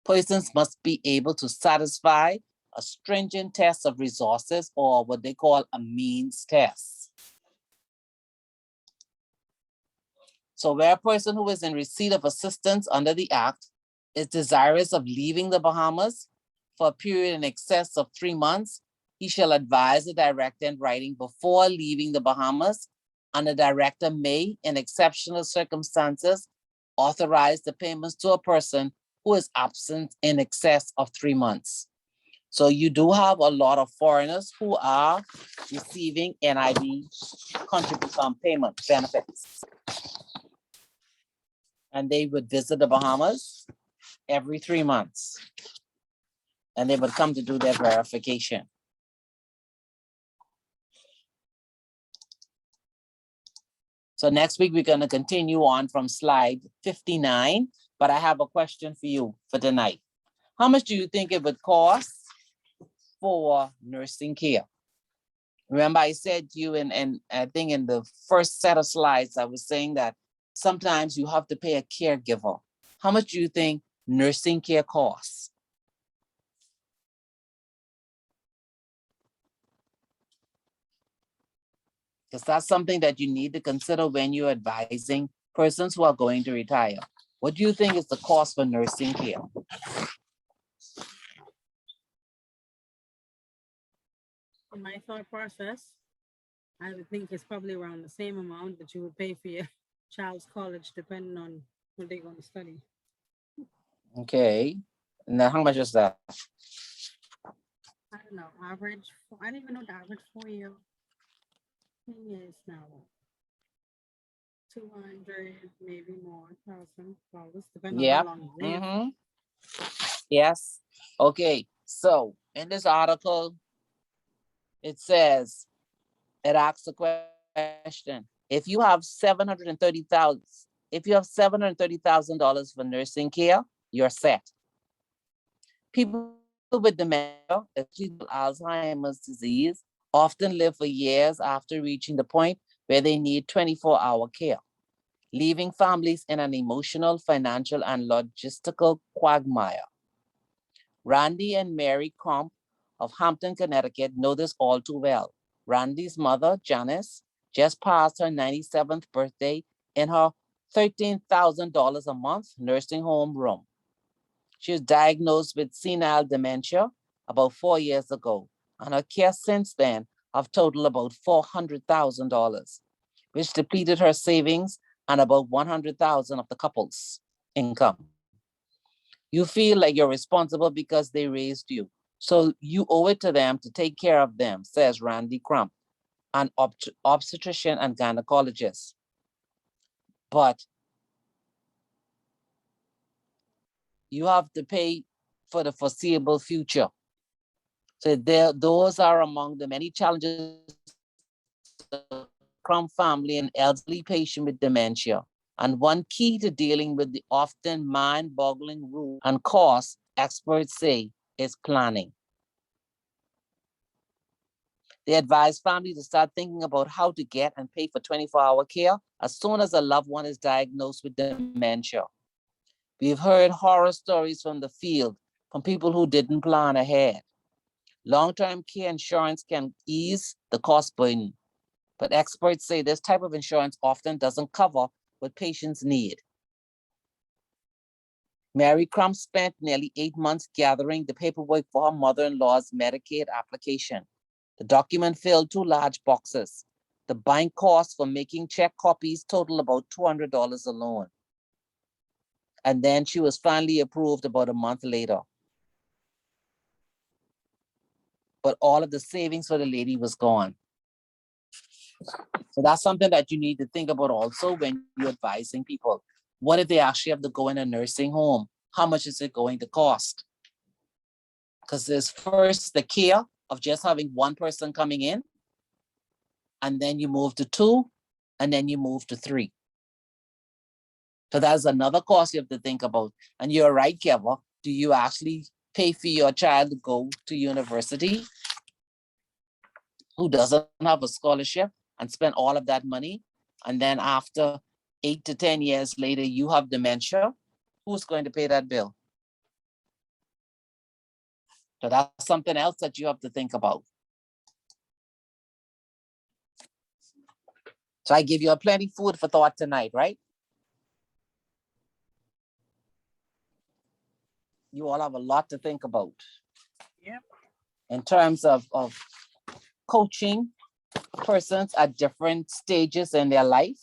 Persons must be able to satisfy a stringent test of resources, or what they call a means test. So where a person who is in receipt of assistance under the Act is desirous of leaving the Bahamas for a period in excess of 3 months, he shall advise the director in writing before leaving the Bahamas, and the director may, in exceptional circumstances, authorize the payments to a person who is absent in excess of 3 months. So you do have a lot of foreigners who are receiving NIB contribution payment benefits. And they would visit the Bahamas every 3 months. And they would come to do their verification. So next week, we're going to continue on from slide 59, but I have a question for you for tonight. How much do you think it would cost for nursing care? Remember, I said to you, and I think in the first set of slides, I was saying that sometimes you have to pay a caregiver. How much do you think nursing care costs? Because that's something that you need to consider when you're advising persons who are going to retire. What do you think is the cost for nursing care? In my thought process, I would think it's probably around the same amount that you would pay for your child's college, depending on what they're going to study. Okay. Now, how much is that? I don't know, average, I don't even know the average 4-year thing is now. 200, maybe more, $1,000, depending on Yep. how long you live. Yes. Okay. So in this article, it says, it asks the question, if you have $730,000 for nursing care, you're set. People with dementia, especially Alzheimer's disease, often live for years after reaching the point where they need 24-hour care, leaving families in an emotional, financial, and logistical quagmire. Randy and Mary Crump of Hampton, Connecticut know this all too well. Randy's mother, Janice, just passed her 97th birthday in her $13,000 a month nursing home room. She was diagnosed with senile dementia about 4 years ago, and her care since then have totaled about $400,000, which depleted her savings and about $100,000 of the couple's income. You feel like you're responsible because they raised you, So you owe it to them to take care of them, says Randy Crump, an obstetrician and gynecologist. But you have to pay for the foreseeable future. So those are among the many challenges the Crump family and elderly patient with dementia. And one key to dealing with the often mind-boggling rule and cost, experts say, is planning. They advise families to start thinking about how to get and pay for 24-hour care as soon as a loved one is diagnosed with dementia. We've heard horror stories from the field from people who didn't plan ahead. Long-term care insurance can ease the cost burden, but experts say this type of insurance often doesn't cover what patients need. Mary Crump spent nearly 8 months gathering the paperwork for her mother-in-law's Medicaid application. The document filled 2 large boxes. The bank costs for making check copies totaled about $200 alone. And then she was finally approved about a month later. But all of the savings for the lady was gone. So that's something that you need to think about also when you're advising people. What if they actually have to go in a nursing home? How much is it going to cost? Because there's first the care of just having one person coming in, and then you move to 2, and then you move to 3. So that's another cost you have to think about. And you're right, Kevin. Do you actually pay for your child to go to university who doesn't have a scholarship and spend all of that money? And then after 8 to 10 years later, you have dementia. Who's going to pay that bill? So that's something else that you have to think about. So I give you a plenty food for thought tonight, right? You all have a lot to think about. Yep. In terms of coaching persons at different stages in their life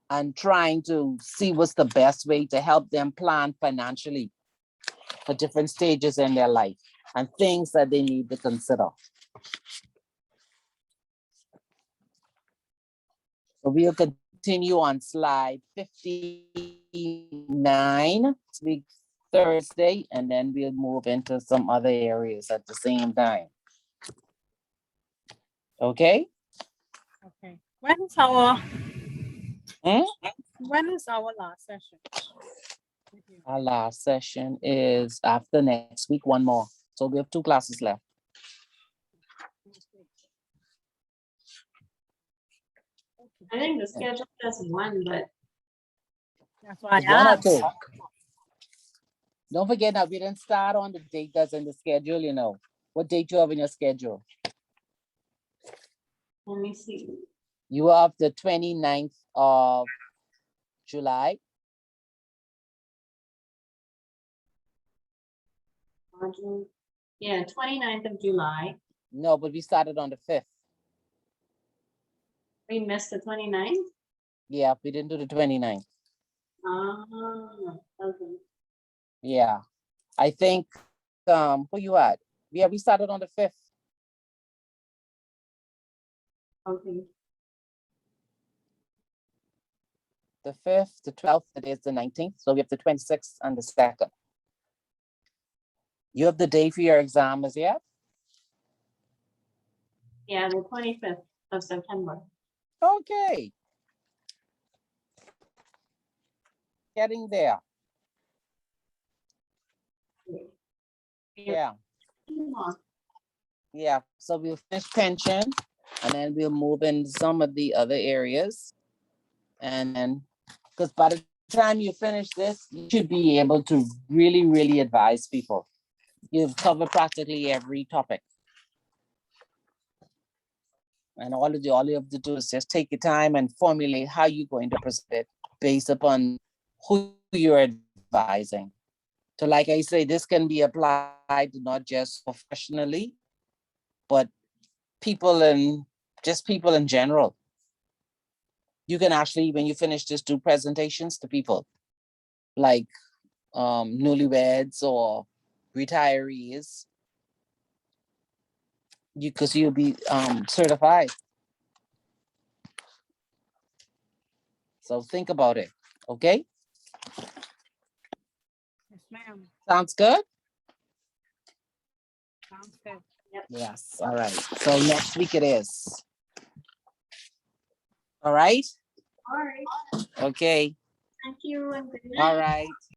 and trying to see what's the best way to help them plan financially for different stages in their life and things that they need to consider. So we'll continue on slide 59 this week, Thursday, and then we'll move into some other areas at the same time. Okay? Okay. When is our Hmm? when is our last session? Our last session is after next week, one more. So we have 2 classes left. I think the schedule says 1, but That's why It's I 1 or asked. 2. Don't forget that we didn't start on the date that's in the schedule, you know. What date you have in your schedule? let me see. You have the 29th of July. Yeah, 29th of July. No, but we started on the 5th. We missed the 29th. Yeah, we didn't do the 29th. Ah, okay. Yeah. I think, who you at? Yeah, we started on the 5th. Okay. The 5th, the 12th, it is the 19th. So we have the 26th and the 2nd. You have the day for your exam as yet? Yeah, the 25th of September. Okay. Getting there. Yeah. Yeah. So we'll finish pension and then we'll move into some of the other areas. And then, because by the time you finish this, you should be able to really, really advise people. You've covered practically every topic. And all you have to do is just take your time and formulate how you're going to present it based upon who you're advising. So like I say, this can be applied to not just professionally, but people in general. You can actually, when you finish, just do presentations to people like newlyweds or retirees because you'll be certified. So think about it. Okay. Yes, ma'am. Sounds good. Sounds good. Yes. All right. So next week it is. All right. All right. Okay. Thank you and good night. All right.